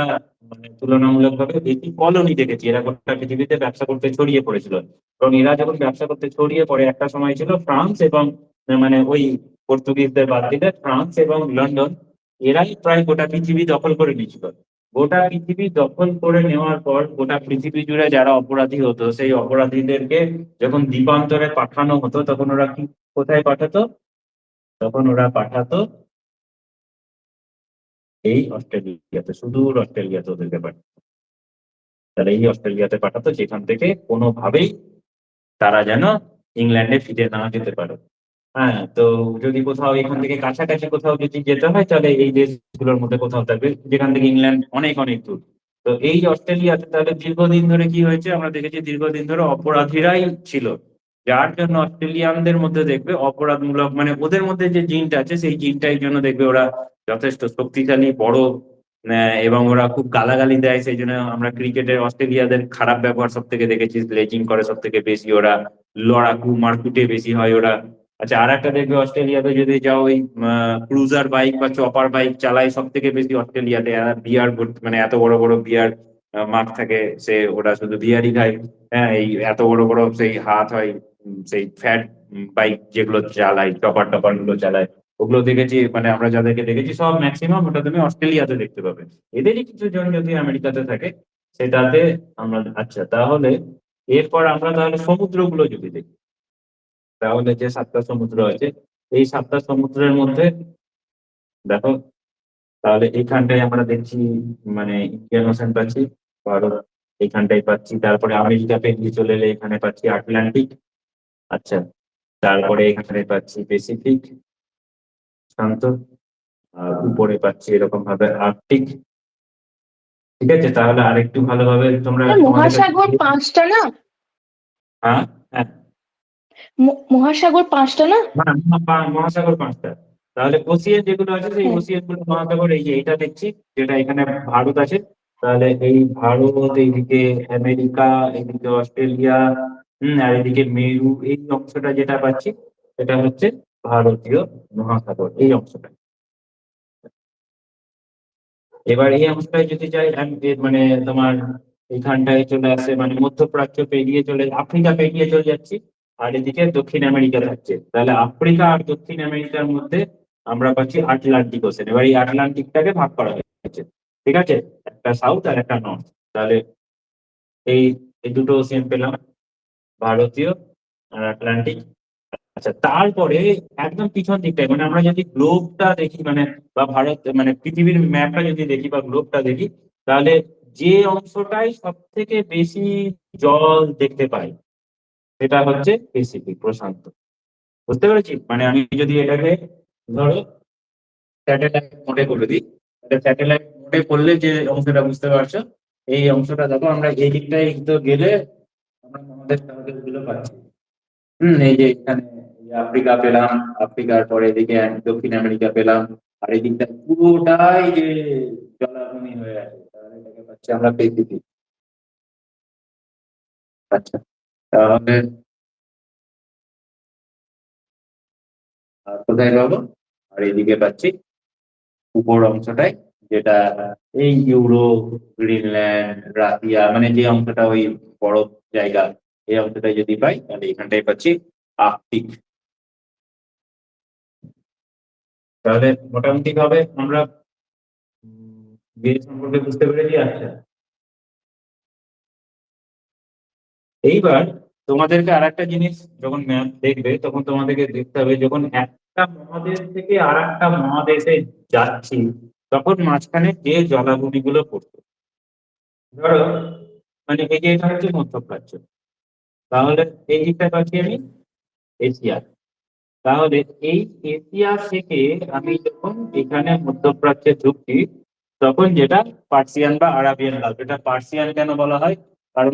মানে তুলনামূলকভাবে বেশি কলোনি দেখেছি। এরা গোটা পৃথিবীতে ব্যবসা করতে ছড়িয়ে পড়েছিল। এবং এরা যখন ব্যবসা করতে ছড়িয়ে পড়ে, একটা সময় ছিল ফ্রান্স এবং মানে ওই পর্তুগিজদের বাদ দিলে ফ্রান্স এবং লন্ডন, এরাই প্রায় গোটা পৃথিবী দখল করে নিয়েছিল। গোটা পৃথিবী দখল করে নেওয়ার পর গোটা পৃথিবী জুড়ে যারা অপরাধী হতো, সেই অপরাধীদেরকে যখন দ্বীপান্তরে পাঠানো হতো, তখন ওরা কি কোথায় পাঠাতো? তখন ওরা পাঠাতো এই অস্ট্রেলিয়াতে, সুদূর অস্ট্রেলিয়াতে ওদেরকে পাঠাতো। তারা এই অস্ট্রেলিয়াতে পাঠাতো, যেখান থেকে কোনোভাবেই তারা যেন ইংল্যান্ডে ফিরে না যেতে পারে। হ্যাঁ, তো যদি কোথাও এখান থেকে কাছাকাছি কোথাও যদি যেতে হয়, তাহলে এই দেশগুলোর মধ্যে কোথাও থাকবে, যেখান থেকে ইংল্যান্ড অনেক অনেক দূর। তো এই অস্ট্রেলিয়াতে তাহলে দীর্ঘদিন ধরে কি হয়েছে, আমরা দেখেছি দীর্ঘদিন ধরে অপরাধীরাই ছিল। যার জন্য অস্ট্রেলিয়ানদের মধ্যে দেখবে অপরাধমূলক, মানে ওদের মধ্যে যে জিনটা আছে, সেই জিনটাই জন্য দেখবে ওরা যথেষ্ট শক্তিশালী, বড়, এবং ওরা খুব গালাগালি দেয়। সেই জন্য আমরা ক্রিকেটের অস্ট্রেলিয়াদের খারাপ ব্যবহার সব থেকে দেখেছি, স্লেজিং করে সব থেকে বেশি ওরা, লড়াকু মারকুটে বেশি হয় ওরা। আচ্ছা, আর একটা দেখবে অস্ট্রেলিয়াতে যদি যাও, ওই ক্রুজার বাইক বা চপার বাইক চালায় সব থেকে বেশি অস্ট্রেলিয়াতে। বিয়ার, মানে এত বড় বড় বিয়ার মাঠ থাকে, সে ওরা শুধু বিয়ারই খায়। হ্যাঁ, এই এত বড় বড় সেই হাত হয়, সেই ফ্যাট বাইক যেগুলো চালায়, টপার টপার গুলো চালায়, ওগুলো দেখেছি, মানে আমরা যাদেরকে দেখেছি সব ম্যাক্সিমাম ওটা তুমি অস্ট্রেলিয়াতে দেখতে পাবে। এদেরই কিছু জন যদি আমেরিকাতে থাকে সেটাতে আমরা। আচ্ছা, তাহলে এরপর আমরা তাহলে সমুদ্রগুলো যদি দেখি, তাহলে যে 7টা সমুদ্র আছে, এই 7টা সমুদ্রের মধ্যে দেখো, তাহলে এইখানটায় আমরা দেখছি মানে ইন্ডিয়ান ওশান পাচ্ছি, ভারত এইখানটায় পাচ্ছি, তারপরে আমেরিকা পেরিয়ে চলে এলে এখানে পাচ্ছি আটলান্টিক। আচ্ছা, তারপরে এখানে পাচ্ছি প্যাসিফিক শান্ত, আর উপরে পাচ্ছি এরকম ভাবে আর্কটিক। ঠিক আছে, তাহলে আরেকটু ভালোভাবে তোমরা তোমাদের কাছে। মহাসাগর পাঁচটা না? হ্যাঁ, হ্যাঁ, মহাসাগর পাঁচটা না? মহাসাগর 5টা। তাহলে ওসিয়ান যেগুলো আছে সেই হ্যাঁ। ওসিয়ান গুলো মহাসাগর, এই যে এটা দেখছি যেটা এখানে ভারত আছে, তাহলে এই ভারত, এইদিকে আমেরিকা, এইদিকে অস্ট্রেলিয়া, আর এদিকে মেরু, এই অংশটা যেটা পাচ্ছি সেটা হচ্ছে ভারতীয় মহাসাগর, এই অংশটা। এবার এই অংশটায় যদি যাই মানে তোমার এইখানটায় চলে আসে, মানে মধ্যপ্রাচ্য পেরিয়ে চলে, আফ্রিকা পেরিয়ে চলে যাচ্ছি, আর এদিকে দক্ষিণ আমেরিকা থাকছে। তাহলে আফ্রিকা আর দক্ষিণ আমেরিকার মধ্যে আমরা পাচ্ছি আটলান্টিক ওশেন। এবার এই আটলান্টিকটাকে ভাগ করা হয়েছে, ঠিক আছে, একটা সাউথ আর একটা নর্থ। তাহলে এই এই দুটো ওশেন পেলাম, ভারতীয় আর আটলান্টিক। আচ্ছা, তারপরে একদম পিছন দিকটায়, মানে আমরা যদি গ্লোবটা দেখি, মানে বা ভারত মানে পৃথিবীর ম্যাপটা যদি দেখি বা গ্লোবটা দেখি, তাহলে যে অংশটাই সব থেকে বেশি জল দেখতে পাই সেটা হচ্ছে প্যাসিফিক, প্রশান্ত। বুঝতে পেরেছি? মানে আমি যদি এটাকে ধরো স্যাটেলাইট মোডে করে দিই, স্যাটেলাইট মোডে করলে যে অংশটা বুঝতে পারছো, এই অংশটা দেখো, আমরা এই দিকটায় তো গেলে আমরা আমাদের গুলো পাচ্ছি। এই যে এখানে এই আফ্রিকা পেলাম, আফ্রিকার পরে এদিকে দক্ষিণ আমেরিকা পেলাম, আর এই দিকটা পুরোটাই যে জলাভূমি হয়ে আছে, তাহলে এটাকে পাচ্ছি আমরা পৃথিবী। আচ্ছা, তাহলে কোথায় পাবো? আর এইদিকে পাচ্ছি উপর অংশটায়, যেটা এই ইউরোপ, গ্রিনল্যান্ড, রাশিয়া, মানে যে অংশটা ওই বরফ জায়গা, এই অংশটায় যদি পাই তাহলে এখানটায় পাচ্ছি আর্কটিক। তাহলে মোটামুটি ভাবে আমরা বিয়ে সম্পর্কে বুঝতে পেরেছি। আচ্ছা, এইবার তোমাদেরকে আর একটা জিনিস, যখন ম্যাপ দেখবে তখন তোমাদেরকে দেখতে হবে, যখন একটা মহাদেশ থেকে আর একটা মহাদেশে যাচ্ছি তখন মাঝখানে যে জলাভূমিগুলো পড়ছে, ধরো মানে এই যে এটা হচ্ছে মধ্যপ্রাচ্য, তাহলে এই দিকটা পাচ্ছি আমি এশিয়া। তাহলে এই এশিয়া থেকে আমি যখন এখানে মধ্যপ্রাচ্যে ঢুকছি, তখন যেটা পার্সিয়ান বা আরাবিয়ান গালফ, এটা পার্সিয়ান কেন বলা হয়? কারণ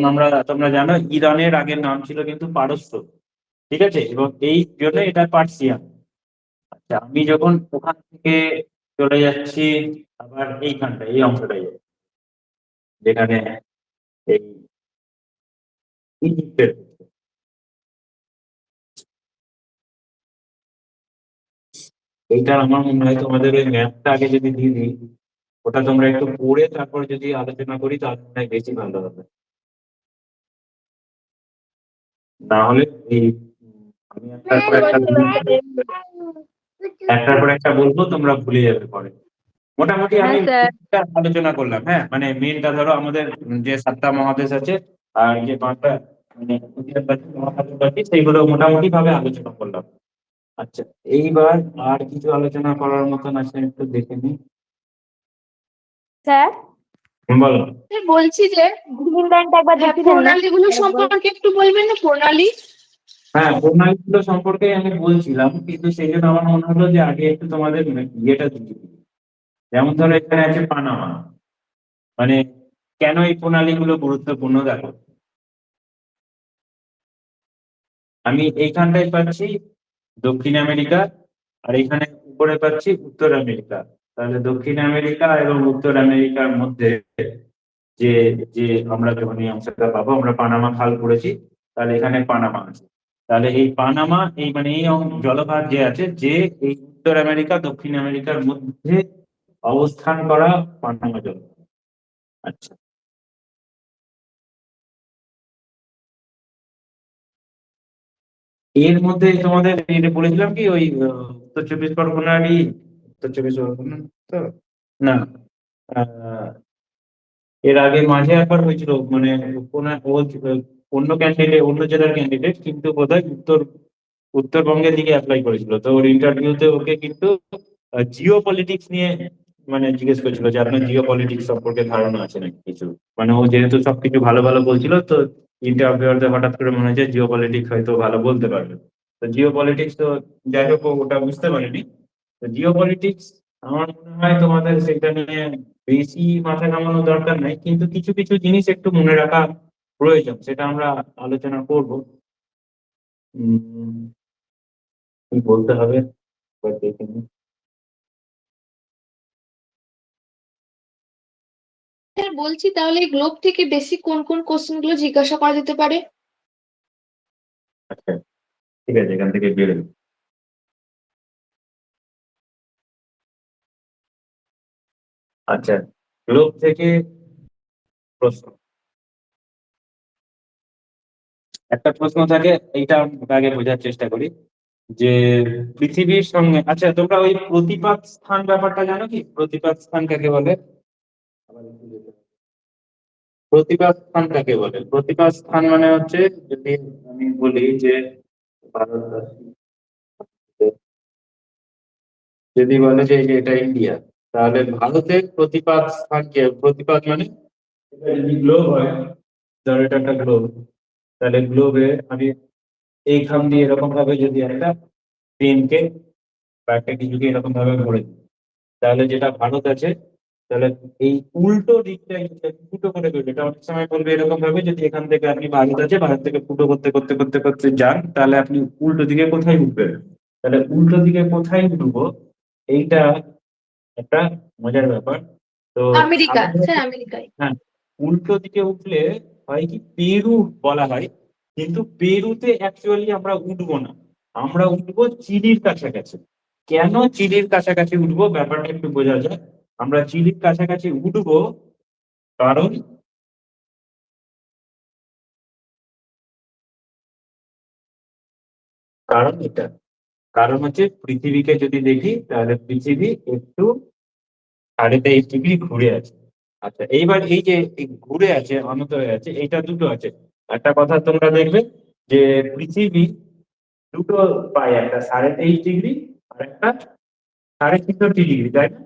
তোমরা জানো ইরানের আগের নাম ছিল কিন্তু পারস্য, ঠিক আছে, এবং এই জন্য এটা পার্সিয়ান। আচ্ছা, আমি যখন ওখান থেকে চলে যাচ্ছি আবার এইখানটা, এই অংশটাই যেখানে এই ইজিপ্টের, এইটা আমার মনে হয় তোমাদের ওই ম্যাপটা আগে যদি দিয়ে দিই, ওটা তোমরা একটু পড়ে তারপর যদি আলোচনা করি তাহলে মনে হয় বেশি ভালো হবে। না হলে এই আমি একটার পর একটা বলবো, তোমরা ভুলে যাবে পরে। মোটামুটি আমি হ্যাঁ স্যার। আলোচনা করলাম, হ্যাঁ, মানে মেনটা ধরো আমাদের যে 7টা মহাদেশ আছে আর যে 5টা মানে মহাসাগর আছে সেইগুলো মোটামুটি ভাবে আলোচনা করলাম। আচ্ছা, এইবার আর কিছু আলোচনা করার মতন আছে একটু দেখে নিই। স্যার, বলো। বলছি যে গ্রিনল্যান্ড একবার দেখিয়ে দেন না। প্রণালী গুলো সম্পর্কে একটু বলবেন না, প্রণালী? হ্যাঁ, প্রণালীগুলো সম্পর্কে আমি বলছিলাম, কিন্তু সেই জন্য আমার মনে হলো যে আগে একটু তোমাদের ইয়েটা দিই। যেমন ধরো এখানে আছে পানামা, মানে কেন এই প্রণালীগুলো গুরুত্বপূর্ণ দেখো, আমি এইখানটায় পাচ্ছি দক্ষিণ আমেরিকা, আর এখানে উপরে পাচ্ছি উত্তর আমেরিকা। তাহলে দক্ষিণ আমেরিকা এবং উত্তর আমেরিকার মধ্যে যে যে আমরা যখন এই অংশটা পাবো, আমরা পানামা খাল করেছি, তাহলে এখানে পানামা আছে। তাহলে এই পানামা, এই মানে এই জলভাগ যে আছে, যে এই উত্তর আমেরিকা দক্ষিণ আমেরিকার মধ্যে অবস্থান করা পানামা জল। আচ্ছা, এর মধ্যে তোমাদের এটা বলেছিলাম কি ওই উত্তর চব্বিশ পরগনারই, উত্তর চব্বিশ পরগনা তো না, আহ, এর আগে মাঝে একবার হয়েছিল, মানে অন্য ক্যান্ডিডেট, অন্য জেলার ক্যান্ডিডেট, কিন্তু বোধহয় উত্তরবঙ্গের দিকে অ্যাপ্লাই করেছিল। তো ওর ইন্টারভিউতে ওকে কিন্তু জিও পলিটিক্স নিয়ে মানে জিজ্ঞেস করেছিল যে আপনার জিও পলিটিক্স সম্পর্কে ধারণা আছে নাকি কিছু। মানে ও যেহেতু সবকিছু ভালো ভালো বলছিল, তো ইন্টারভিউয়ারদের হঠাৎ করে মনে হয়েছে জিও পলিটিক্স হয়তো ভালো বলতে পারবে। তো জিও পলিটিক্স তো যাই হোক ও ওটা বুঝতে পারেনি। তো জিও পলিটিক্স আমার মনে হয় তোমাদের সেটা নিয়ে বেশি মাথা ঘামানো দরকার নাই, কিন্তু কিছু কিছু জিনিস একটু মনে রাখা প্রয়োজন, সেটা আমরা আলোচনা করব। কি বলতে হবে একবার দেখে নিই। স্যার বলছি তাহলে গ্লোব থেকে বেশি কোন কোন কোশ্চেন গুলো জিজ্ঞাসা করা যেতে পারে? আচ্ছা, ঠিক আছে, এখান থেকে বেরোই। আচ্ছা, গ্লোব থেকে প্রশ্ন, একটা প্রশ্ন থাকে, এইটা আগে বোঝার চেষ্টা করি যে পৃথিবীর সঙ্গে, আচ্ছা তোমরা ওই প্রতিপাত স্থান ব্যাপারটা জানো কি? প্রতিপাত স্থান কাকে বলে? প্রতিপাত স্থান কাকে বলে? প্রতিপাত স্থান মানে হচ্ছে, যদি আমি বলি যে ভারতবর্ষ, যদি বলে যে এই যে এটা ইন্ডিয়া, তাহলে ভারতের প্রতিপাত স্থান কে? প্রতিপাত মানে এটা যদি গ্লোব হয়, ধর এটা একটা গ্লোব, তাহলে গ্লোবে আমি এইখান দিয়ে এরকম ভাবে যদি একটা পেনকে বা একটা কিছুকে এরকম ভাবে ভরে দিই, তাহলে যেটা ভারত আছে, তাহলে এই উল্টো দিকটা ফুটো করে দেবে। এটা অনেক সময় বলবে এরকম ভাবে, যদি এখান থেকে আপনি ভারত আছে, ভারত থেকে ফুটো করতে করতে করতে করতে যান, তাহলে আপনি উল্টো দিকে কোথায় উঠবেন? তাহলে উল্টো দিকে কোথায় উঠবো, এইটা একটা মজার ব্যাপার। তো আমেরিকা, সাধারণত, স্যার আমেরিকায়। হ্যাঁ, উল্টো দিকে উঠলে হয় কি, পেরু বলা হয়, কিন্তু পেরুতে অ্যাকচুয়ালি আমরা উঠবো না, আমরা উঠবো চিলির কাছাকাছি। কেন চিলির কাছাকাছি উঠবো ব্যাপারটা একটু বোঝা যায়। আমরা চিলির কাছাকাছি উঠবো কারণ, এটা কারণ হচ্ছে পৃথিবীকে যদি দেখি, তাহলে পৃথিবী একটু 23.5 ডিগ্রি ঘুরে আছে। আচ্ছা, এইবার এই যে এই ঘুরে আছে, অনত হয়ে আছে, এইটা দুটো আছে। একটা কথা তোমরা দেখবে যে পৃথিবী দুটো পায়, একটা 23.5 ডিগ্রি আর একটা 63.5 ডিগ্রি, তাই না?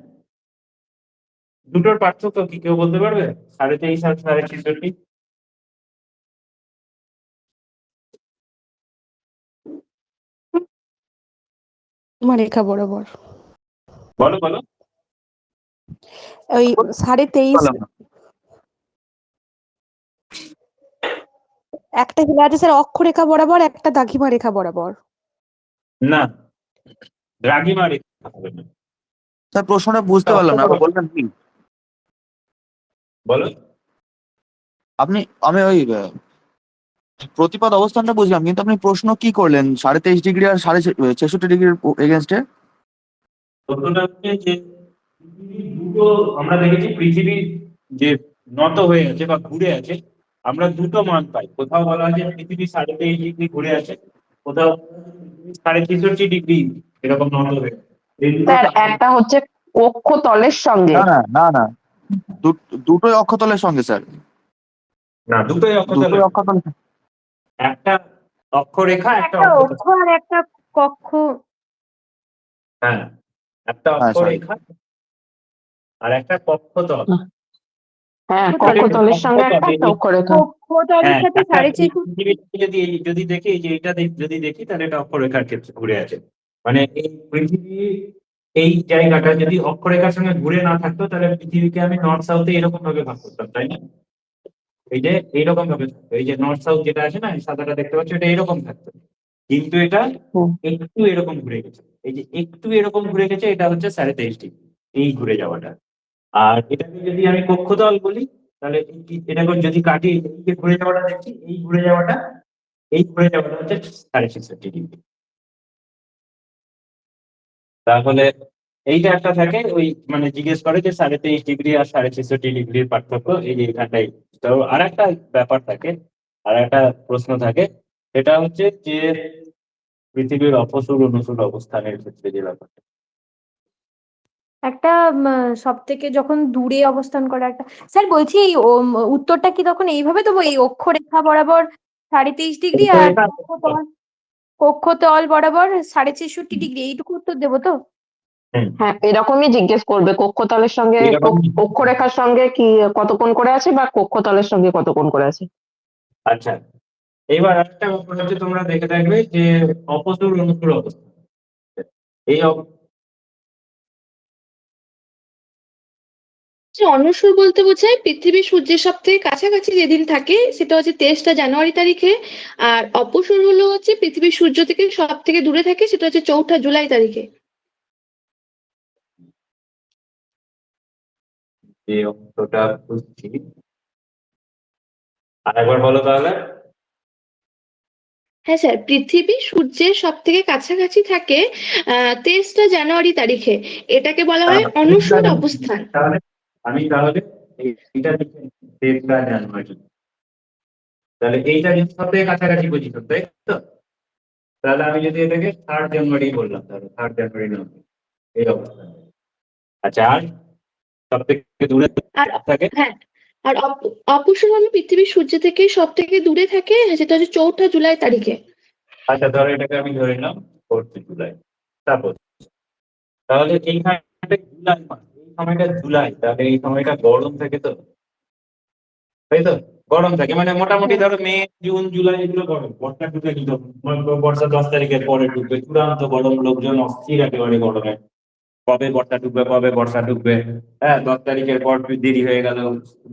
দুটোর পার্থক্য কি কেউ বলতে পারবে? 23.5 আর 63। রেখা বরাবর বলো বলো। ওই 23.5 বলো না। একটা হিলা আছে স্যার, অক্ষরেখা বরাবর, একটা দ্রাঘিমা রেখা বরাবর। না, দ্রাঘিমা রেখা হবে না। স্যার প্রশ্নটা বুঝতে পারলাম না, আবার বলবেন কি? বলো। আমি ওই প্রতিপাদ অবস্থানটা বুঝলাম, কিন্তু আপনি প্রশ্ন কি করলেন 23.5 ডিগ্রি আর 66.5 ডিগ্রির এগেনস্টে? প্রশ্নটা হচ্ছে যে পৃথিবী দুটো, আমরা দেখেছি পৃথিবী যে নত হয়ে আছে বা ঘুরে আছে, আমরা দুটো মান পাই। কোথাও বলা আছে পৃথিবী 23.5 ডিগ্রি ঘুরে আছে, কোথাও 63.5 ডিগ্রি এরকম নত হয়ে আছে। এই দুটো স্যার একটা হচ্ছে অক্ষতলের সঙ্গে। না না না না, দুটোই অক্ষতলের সঙ্গে স্যার, না, দুটোই অক্ষতল। দুটোই অক্ষতল। একটা অক্ষরেখা, একটা একটা অক্ষতল। অক্ষ আর একটা কক্ষ। হ্যাঁ, একটা হ্যাঁ সরি, অক্ষরেখা আর একটা কক্ষতল। হ্যাঁ, কক্ষতল। কক্ষতলের সঙ্গে একটা অক্ষরেখা। কক্ষতলের হ্যাঁ, সাথে একটা এই 63.5। পৃথিবীটাকে যদি দেখি, এই যে এটা যদি দেখি, তাহলে এটা অক্ষরেখার ক্ষেত্রে ঘুরে আছে। মানে এই পৃথিবী, এই জায়গাটা যদি অক্ষরেখার সঙ্গে ঘুরে না থাকতো, তাহলে পৃথিবীকে আমি নর্থ সাউথে এরকম ভাবে ভাগ করতাম, তাই না? এই যে এইরকম ভাবে থাকতো, এই যে নর্থ সাউথ যেটা আছে না, এই সাদাটা দেখতে পাচ্ছ, এটা এরকম থাকতো। কিন্তু এটা হুম। একটু এরকম ঘুরে গেছে। এই যে একটু এরকম ঘুরে গেছে, এটা হচ্ছে 23.5 ডিগ্রি, এই ঘুরে যাওয়াটা। আর এটাকে যদি আমি কক্ষতল বলি, তাহলে এটাকে যদি কাটি, এই যে ঘুরে যাওয়াটা দেখছি, এই ঘুরে যাওয়াটা হচ্ছে 63.5 ডিগ্রি। তাহলে এইটা একটা থাকে, ওই মানে জিজ্ঞেস করে যে 23.5 ডিগ্রি আর 63.5 ডিগ্রির পার্থক্য এই যে এখানটাই। তো আর একটা ব্যাপার থাকে, আর একটা প্রশ্ন থাকে, সেটা হচ্ছে যে পৃথিবীর অপসূর অনুসূর অবস্থানের ক্ষেত্রে যে ব্যাপারটা। একটা সব থেকে যখন দূরে অবস্থান করা একটা, স্যার বলছি এই উত্তরটা কি তখন এইভাবে দেবো, এই অক্ষরেখা বরাবর 23.5 ডিগ্রি আর কক্ষতল বরাবর 63.5 ডিগ্রি, এইটুকু উত্তর দেবো তো? হ্যাঁ, এরকমই জিজ্ঞেস করবে কক্ষতলের সঙ্গে এরকম অক্ষরেখার সঙ্গে কি কত কোণ করে আছে বা কক্ষতলের সঙ্গে কত কোণ করে আছে। আচ্ছা, এবার একটা ব্যাপার হচ্ছে তোমরা দেখে থাকবে যে অপসূর অনুসূর অবস্থা, এই যে অনুসূর বলতে বোঝায় পৃথিবী সূর্যের সব থেকে কাছাকাছি যেদিন থাকে সেটা হচ্ছে 23 জানুয়ারি তারিখে। আর অপসূর হলো হচ্ছে পৃথিবী সূর্য থেকে সব থেকে দূরে থাকে, সেটা হচ্ছে 4 জুলাই তারিখে। যে অংশটা বুঝছি, আরেকবার বলো তাহলে। হ্যাঁ স্যার, পৃথিবী সূর্যের সব থেকে কাছাকাছি থাকে 23 জানুয়ারি তারিখে, এটাকে বলা হয় অনুসূর অবস্থান। তাহলে আমি তাহলে এইটা লিখে নিচ্ছি, 23 জানুয়ারি। তাহলে এইটা যদি সব থেকে কাছাকাছি পজিশন, তাই তো? তাহলে আমি যদি এটাকে 3 জানুয়ারি বললাম, তাহলে 3 জানুয়ারি নয় এই অবস্থান। আচ্ছা, আর সব থেকে দূরে আর থাকে? হ্যাঁ, আর অপসূর হলো পৃথিবী সূর্য থেকে সব থেকে দূরে থাকে, সেটা হচ্ছে 4 জুলাই তারিখে। আচ্ছা, ধরো এটাকে আমি ধরে নিলাম 4 জুলাই। তারপর তাহলে এইখানে জুলাই মাস, এই সময়টা জুলাই, তাহলে এই সময়টা গরম থাকে তো, তাই তো? গরম থাকে মানে মোটামুটি ধরো মে জুন জুলাই এগুলো গরম, বর্ষা ঢুকে দিত, বর্ষা 10 তারিখের পরে ঢুকবে, চূড়ান্ত গরম, লোকজন অস্থির একেবারে গরমে, কবে বর্ষা ঢুকবে কবে বর্ষা ঢুকবে। হ্যাঁ, 10 তারিখের পর দেরি হয়ে গেল,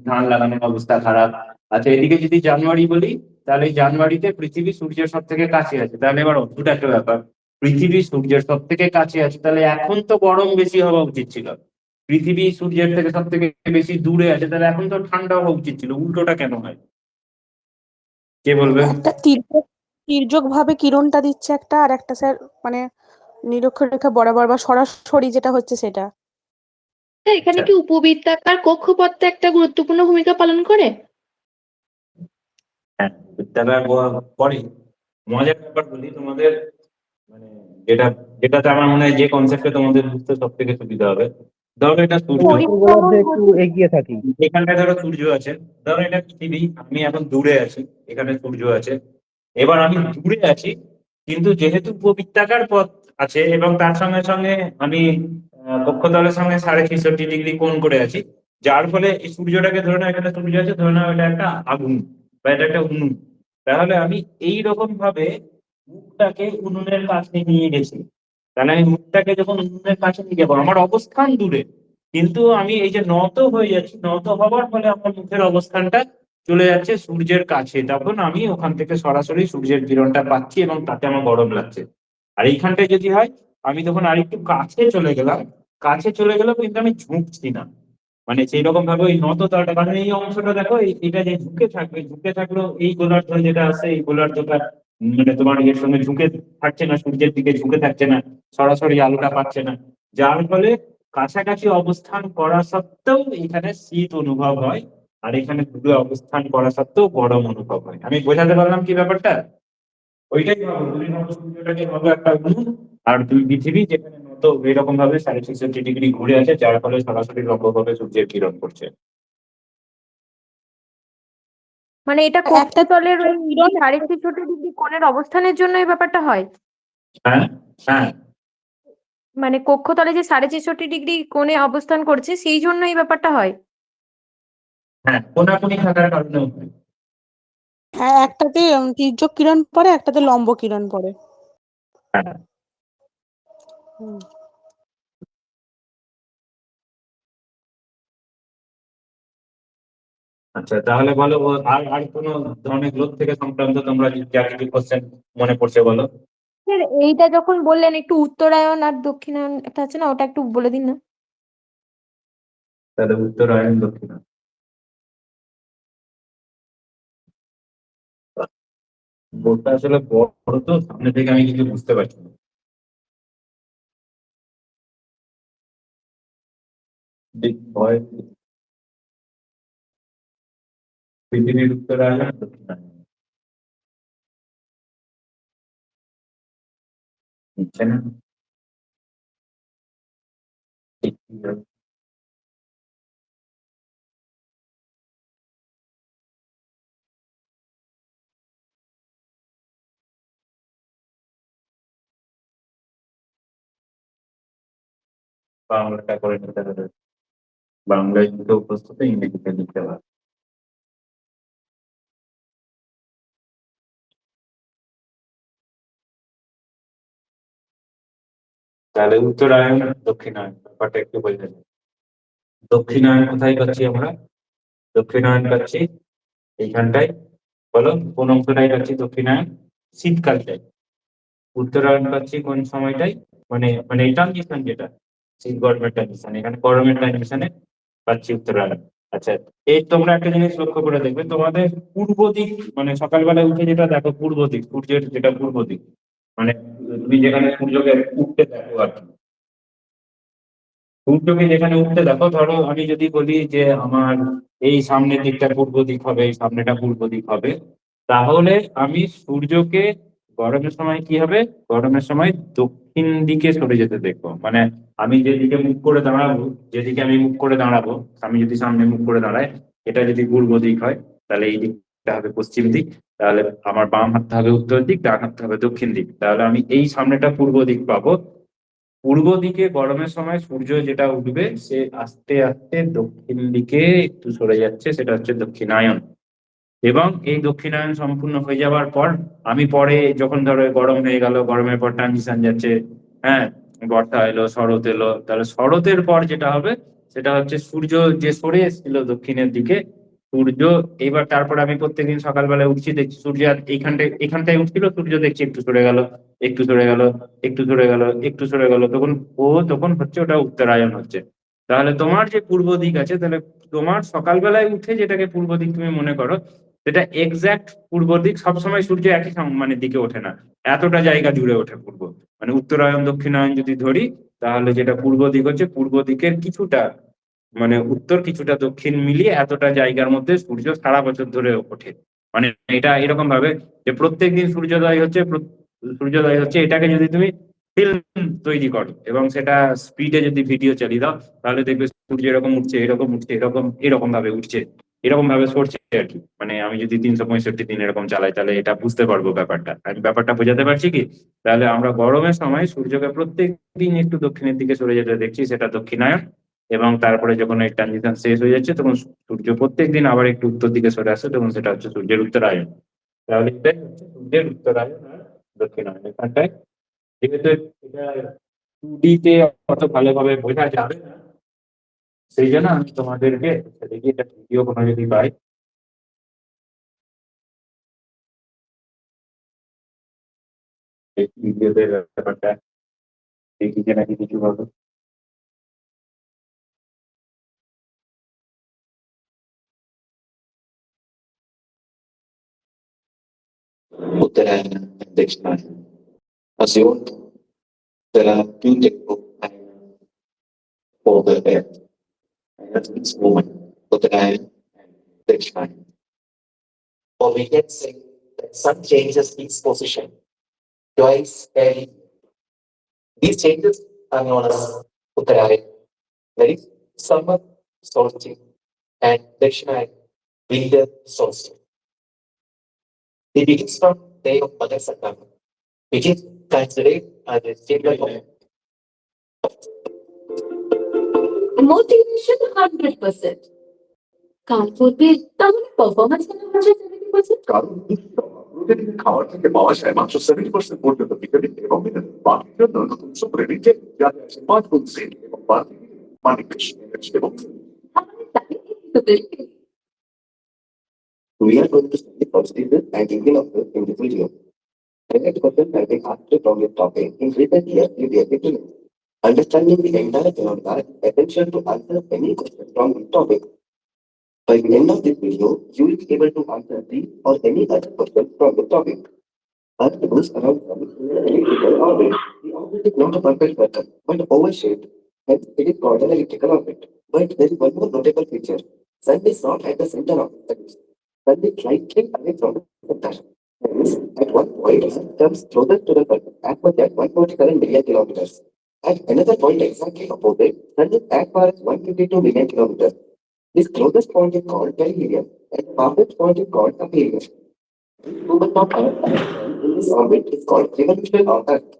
ধান লাগানোর অবস্থা খারাপ। আচ্ছা, এদিকে যদি জানুয়ারি বলি, তাহলে এই জানুয়ারিতে পৃথিবী সূর্যের সব থেকে কাছে আছে, তাহলে এবার অদ্ভুত একটা ব্যাপার, পৃথিবী সূর্যের সব থেকে কাছে আছে, তাহলে এখন তো গরম বেশি হওয়া উচিত ছিল। পৃথিবী সূর্যের থেকে সব থেকে বেশি দূরে আছে, তাহলে এখন তো ঠান্ডা হওয়া উচিত ছিল, উল্টোটা কেন হয়? কে বলবে? একটা তির্যক ভাবে কিরণটা দিচ্ছে একটা, আর একটা স্যার মানে নিরক্ষরেখা বরাবর বা সরাসরি যেটা হচ্ছে সেটা। হ্যাঁ, এখানে আচ্ছা, কি উপবৃত্তাকার কক্ষপথটা একটা গুরুত্বপূর্ণ ভূমিকা পালন করে? হ্যাঁ, বিদ্যালয় পরে মজার ব্যাপার বলি তোমাদের, মানে যেটা যেটাতে আমার মনে হয় যে কনসেপ্টে তোমাদের বুঝতে সব থেকে সুবিধা হবে। ধরো এটা সূর্য, পরিভ্রমণ একটু গতি। এগিয়ে থাকি। এখানটা ধরো সূর্য আছে, ধরো এটা পৃথিবী, আমি এখন দূরে আছি, এখানে সূর্য আছে, এবার আমি দূরে আছি, কিন্তু যেহেতু উপবৃত্তাকার পথ আছে এবং তার সঙ্গে সঙ্গে আমি কক্ষতলের সঙ্গে 63.5 ডিগ্রি কোণ করে আছি, যার ফলে এই সূর্যটাকে ধরে নাও, এখানে সূর্য আছে, ধরে নাও এটা একটা আগুন বা এটা একটা উনুন, তাহলে আমি এই রকম ভাবে মুখটাকে উনুনের কাছে নিয়ে গেছি। তাহলে আমি মুখটাকে যখন উনুনের কাছে নিয়ে যাবো, আমার অবস্থান দূরে, কিন্তু আমি এই যে নত হয়ে যাচ্ছি, নত হওয়ার ফলে আমার মুখের অবস্থানটা চলে যাচ্ছে সূর্যের কাছে, তখন আমি ওখান থেকে সরাসরি সূর্যের কিরণটা পাচ্ছি এবং তাতে আমার গরম লাগছে। আর এইখানটায় যদি হয়, আমি তখন আরেকটু কাছে চলে গেলাম, কাছে চলে গেলাম কিন্তু আমি ঝুঁকছি না, মানে সেই রকম ভাবে ওই নত তলটা, কারণ এই অংশটা দেখো, এটা যে ঝুঁকে থাকবে, ঝুঁকে থাকলেও এই গোলার্ধ যেটা আছে, এই গোলার্ধটা মানে তোমার এর সঙ্গে ঝুঁকে থাকছে না, সূর্যের দিকে ঝুঁকে থাকছে না, সরাসরি আলোটা পাচ্ছে না, যার ফলে কাছাকাছি অবস্থান করা সত্ত্বেও এখানে শীত অনুভব হয়, আর এখানে দূরে অবস্থান করা সত্ত্বেও গরম অনুভব হয়। আমি বোঝাতে পারলাম কি ব্যাপারটা? ওইটাই ভাবো, তুমি ভাবো সূর্যটাকে ভাবো একটা উনুন, আর দুই পৃথিবী যেখানে নত এরকম ভাবে 63.5 ডিগ্রি ঘুরে আছে, যার ফলে সরাসরি লম্বভাবে সূর্যের কিরণ পড়ছে। মানে এটা একটা কক্ষতলের ওই 63.5 ডিগ্রি কোণের অবস্থানের জন্য এই ব্যাপারটা হয়? হ্যাঁ, হ্যাঁ, মানে কক্ষতলে যে 63.5 ডিগ্রি কোণে অবস্থান করছে সেই জন্য এই ব্যাপারটা হয়? হ্যাঁ, কোনাকুনি থাকার কারণেও হয়। হ্যাঁ, একটাতে তির্যক কিরণ পড়ে, একটাতে লম্ব কিরণ পড়ে। হ্যাঁ, হুম। আচ্ছা, তাহলে বলো আর আর কোনো ধরনের গ্রোথ থেকে সংক্রান্ত তোমরা যা কিছু কোশ্চেন মনে পড়ছে বলো। স্যার এইটা যখন বললেন একটু উত্তরায়ণ আর দক্ষিণায়ন একটা আছে না, ওটা একটু বলে দিন না। তাহলে উত্তরায়ণ দক্ষিণায়ন, বোর্ডটা আসলে বড় তো, সামনে থেকে আমি কিছু বুঝতে পারছি না। ভয়, পৃথিবীর উত্তরায়ণ আর দক্ষিণায়ন। নিচ্ছে না। বাংলাটা করে নিতে হবে, বাংলায় দুটো প্রস্তুত, ইংরেজিতে লিখতে হবে। তাহলে উত্তরায়ণ আর দক্ষিণায়ন ব্যাপারটা একটু বোঝা যায়। দক্ষিণায়ন কোথায় পাচ্ছি আমরা? দক্ষিণায়ন পাচ্ছি এইখানটায়। বলো কোন অংশটাই পাচ্ছি দক্ষিণায়ন? শীতকালটাই। উত্তরায়ণ পাচ্ছি কোন সময়টাই? মানে মানে এই ট্রানজিশন যেটা, শীত গরমের ট্রানজিশন, এখানে গরমের ট্রানজিশনে পাচ্ছি উত্তরায়ণ। আচ্ছা, এই তোমরা একটা জিনিস লক্ষ্য করে দেখবে, তোমাদের পূর্ব দিক মানে সকালবেলায় উঠে যেটা দেখো পূর্ব দিক, সূর্যের যেটা পূর্ব দিক, মানে তুমি যেখানে সূর্যকে উঠতে দেখো আর কি, সূর্যকে যেখানে উঠতে দেখো, ধরো আমি যদি বলি যে আমার এই সামনের দিকটা পূর্ব দিক হবে, এই সামনেটা পূর্ব দিক হবে, তাহলে আমি সূর্যকে গরমের সময় কি হবে, গরমের সময় দক্ষিণ দিকে সরে যেতে দেখবো। মানে আমি যেদিকে মুখ করে দাঁড়াবো, যেদিকে আমি মুখ করে দাঁড়াবো, আমি যদি সামনে মুখ করে দাঁড়াই, এটা যদি পূর্ব দিক হয় তাহলে এই দিকটা হবে পশ্চিম দিক, তাহলে আমার বাম হাতটা হবে উত্তর দিক, ডান হাতটা হবে দক্ষিণ দিক, তাহলে আমি এই সামনেটা পূর্ব দিক পাবো। পূর্ব দিকে গরমের সময় সূর্য যেটা উঠবে সে আস্তে আস্তে দক্ষিণ দিকে একটু সরে যাচ্ছে, সেটা হচ্ছে দক্ষিণায়ন। এবং এই দক্ষিণায়ন সম্পূর্ণ হয়ে যাওয়ার পর আমি পরে যখন ধরো গরম হয়ে গেল, গরমের পর ট্রানজিশন যাচ্ছে, হ্যাঁ, বর্ষা এলো, শরৎ এলো, তাহলে শরতের পর যেটা হবে সেটা হচ্ছে সূর্য যে সরে এসেছিল দক্ষিণের দিকে, সূর্য এইবার তারপর আমি প্রত্যেকদিন সকালবেলায় উঠছি, দেখছি সূর্য আর এখানটায় উঠছিল, সূর্য দেখছি একটু সরে গেল, একটু সরে গেল, একটু সরে গেল, একটু সরে গেল, তখন হচ্ছে ওটা উত্তরায়ণ হচ্ছে। তাহলে তোমার যে পূর্ব দিক আছে, তাহলে তোমার সকালবেলায় উঠে যেটাকে পূর্ব দিক তুমি মনে করো, সেটা এক্সাক্ট পূর্ব দিক। সবসময় সূর্য একই মানে দিকে ওঠে না, এতটা জায়গা জুড়ে ওঠে পূর্ব, মানে উত্তরায়ণ দক্ষিণায়ন যদি ধরি, তাহলে যেটা পূর্ব দিক হচ্ছে পূর্ব দিকের কিছুটা, মানে উত্তর কিছুটা দক্ষিণ মিলিয়ে এতটা জায়গার মধ্যে সূর্য সারা বছর ধরে ওঠে। মানে এটা এরকম ভাবে যে প্রত্যেকদিন সূর্যোদয় হচ্ছে, এটাকে যদি তুমি ফিল্ম তৈরি করো এবং সেটা স্পিডে যদি ভিডিও চালিয়ে দাও, তাহলে দেখবে সূর্য এরকম উঠছে, এরকম উঠছে, এরকম এরকম ভাবে উঠছে, এরকম ভাবে সরছে আর কি। মানে আমি যদি 365 দিন এরকম চালাই, তাহলে এটা বুঝতে পারবো ব্যাপারটা। আমি ব্যাপারটা বোঝাতে পারছি কি? তাহলে আমরা গরমের সময় সূর্যকে প্রত্যেক দিন একটু দক্ষিণের দিকে সরে যেতে দেখছি, সেটা দক্ষিণায়ন। এবং তারপরে যখন এই ট্রানজিশন শেষ হয়ে যাচ্ছে, তখন সূর্য প্রত্যেকদিন আবার একটু উত্তর দিকে সরে আসছে, তখন সেটা হচ্ছে সূর্যের উত্তরায়ণ। তাহলে এটাই হচ্ছে সূর্যের উত্তরায়ণ আর দক্ষিণায়ন। এখানটায় যেহেতু এটা 2D তে অত ভালোভাবে বোঝা যাবে না, সেই জন্য আমি তোমাদেরকে দেখি এটা ভিডিও কোনো যদি পাই। এই ভিডিওতে ব্যাপারটা দেখি যে নাকি কিছু ভাবে। Uttarayan and Dakshinayana. Assume there are two textbooks for the earth. And that's its movement, Uttarayan and Dakshinayana. Or we can say that sun changes its position twice every year. These changes are known as Uttarayan, that is summer solstice, and Dakshinayana, winter solstice. It begins from day of Mother Sankama, which is considered as a symbol of motivation 100%. Kanpur তাহলে performance কেন হচ্ছে 70%? কারণ প্রতিদিন খাওয়ার থেকে পাওয়া যায় মাত্র 70% পর্যন্ত ভিটামিন এবং মিনারেল। বাকির জন্য নতুন সুপার রিচে যাতে আছে 5 গুণ জিঙ্ক এবং বাকি পানি বেশি এবং তাহলে তাকে একটু বেশি। we are going to study positive and thinking of this in this video. Select questions that they asked from this topic in written here in the beginning. Understanding the entire phenomena is essential to answer any question from this topic. By the end of this video, you will be able to answer these or any other questions from the topic. Earth moves around sun in an elliptical orbit. The orbit is not a perfect circle, but oval-shaped, hence it is called an elliptical orbit. But there is one more notable feature. Sun is not at the center of the ellipse. Sun is slightly away from the center. Hence, at one point, Earth comes closer to the Sun as much as 147 million kilometers. At another point exactly opposite, Sun is as far as 152 million kilometers. This closest point is called perihelion, and the farthest point is called aphelion. This movement of Earth and Sun in this orbit is called revolution of Earth.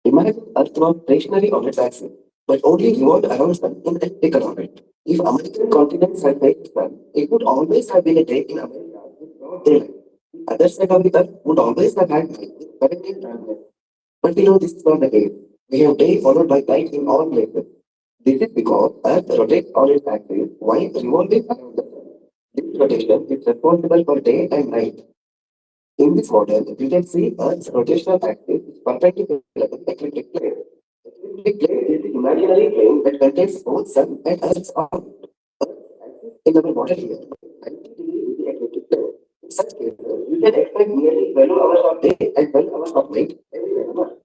Imagine Earth was stationary on its axis, but only revolved around Sun in elliptical orbit. If American continents had faced Sun, it would always have been a day in America with broad daylight. The other side of the Earth would always have had night with permanent darkness. But we know this is not the case. We have day followed by night in all places. This is because Earth rotates on its axis while revolving around the Sun. This rotation is responsible for day and night. In this model, we can see Earth's rotational axis is perpendicular to the ecliptic plane. Ecliptic plane is the imaginary plane that contains both Sun and Earth's orbit. Earth's axis in our model here is 90 degrees with the ecliptic plane. In such cases, we can expect nearly 12 hours of day and 12 hours of night every 9 months.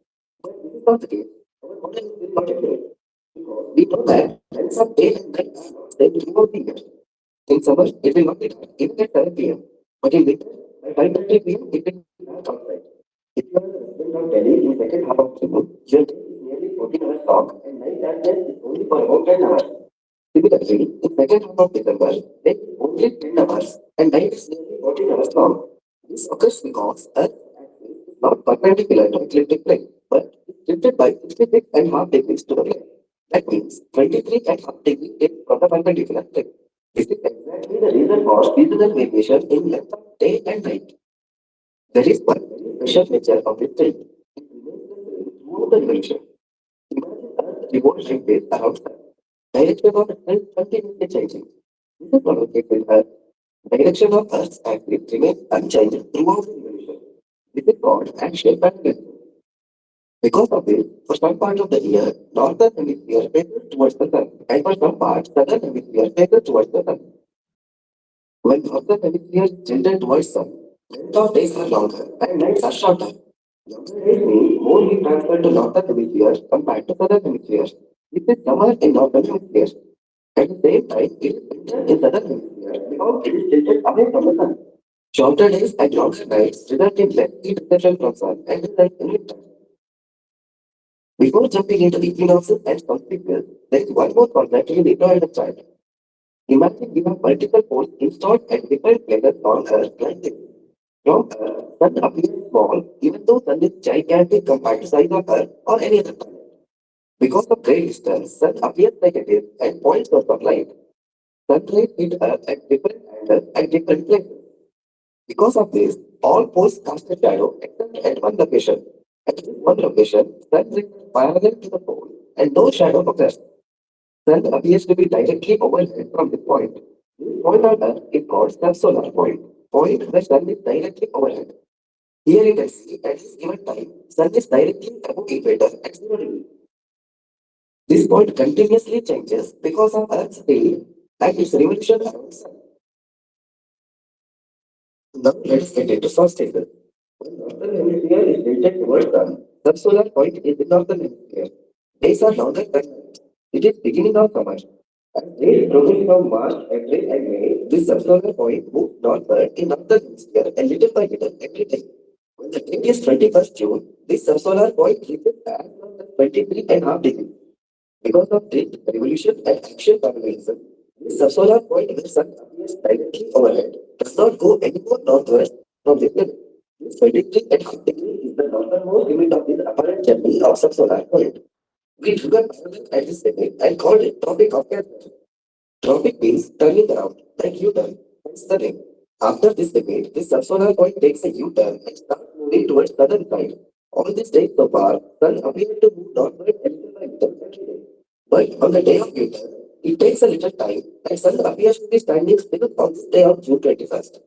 But this is not the case. Our model is still not accurate because we know that lengths of day and night are not same throughout the year. In summer, it will not be dark even at 7 p.m. But in winter, by 5:30 p.m., it will be dark outside. If you are a resident of Delhi in the second half of June, your day is nearly 14 hours long and night darkness is only for about 10 hours. Similarly, in second half of December, day is only 10 hours and night is nearly 14 hours long. This occurs because Earth's axis is not perpendicular to ecliptic plane, but is tilted by 66.5 degrees to the plane. That means 23.5 degrees from the perpendicular plane. This is exactly the reason for seasonal variation in length of day and night. There is one very special feature of this state. It remains the same throughout the duration. Imagine Earth revolves like this around Sun. Direction of its sun continuously changing. This is not okay with Earth. Direction of Earth's axis remains unchanged throughout the duration. This is called axial parallelism. Because of this, for some part of the year, northern hemisphere faces towards the sun, and for some part, southern hemisphere faces towards the sun. When northern hemisphere is tilted towards sun, length of days are longer and nights are shorter. Longer days mean more heat transferred to northern hemisphere compared to southern hemisphere. This is summer in northern hemisphere. At the same time, it is winter in southern hemisphere because it is tilted away from the sun. Shorter days and longer nights result in less heat reception from sun and result in winter. Before jumping into the equinoxes and solstices, there is one more concept you need to understand. Imagine you have multiple poles installed at different places on Earth like this. From Earth, Sun appears small, even though Sun is gigantic compared to size of Earth or any other planet. Because of great distance, Sun appears negative and points source of light. Sunlight hit Earth at different angles at different places. Because of this, all poles cast a shadow except at one location. At this one location, Sun remains parallel to the pole and no shadow occurs. Sun appears to be directly overhead from this point. This point on Earth is called subsolar point where Sun is directly overhead. Here you can see at this given time, Sun is directly above equator at 0 degree. This point continuously changes because of Earth's tail and its revolution around Sun. Now let us get into solstices. When northern hemisphere is tilted towards Sun, subsolar point is in northern hemisphere. Days are longer than nights. It is beginning of summer. As days progress from March, April, and May, this subsolar point moves northward in northern hemisphere and little by little every day. When the date is 21st June, this subsolar point reaches as long as 23.5 degrees. Because of this revolution and axial parallelism, this subsolar point where Sun appears directly overhead does not go any more northward from this limit. This 23.5 degrees is the northernmost limit of this apparent journey of subsolar point. We drew a parallel at this limit and called it Tropic of Cancer. Tropic means turning around, like U-turn, hence the name. After this limit, this subsolar point takes a U-turn and starts moving towards southern side. All this days so far, Sun appeared to move northward a little by little every day. But on the day of U-turn, it takes a little time and Sun appears to be standing still on this day of June 21st.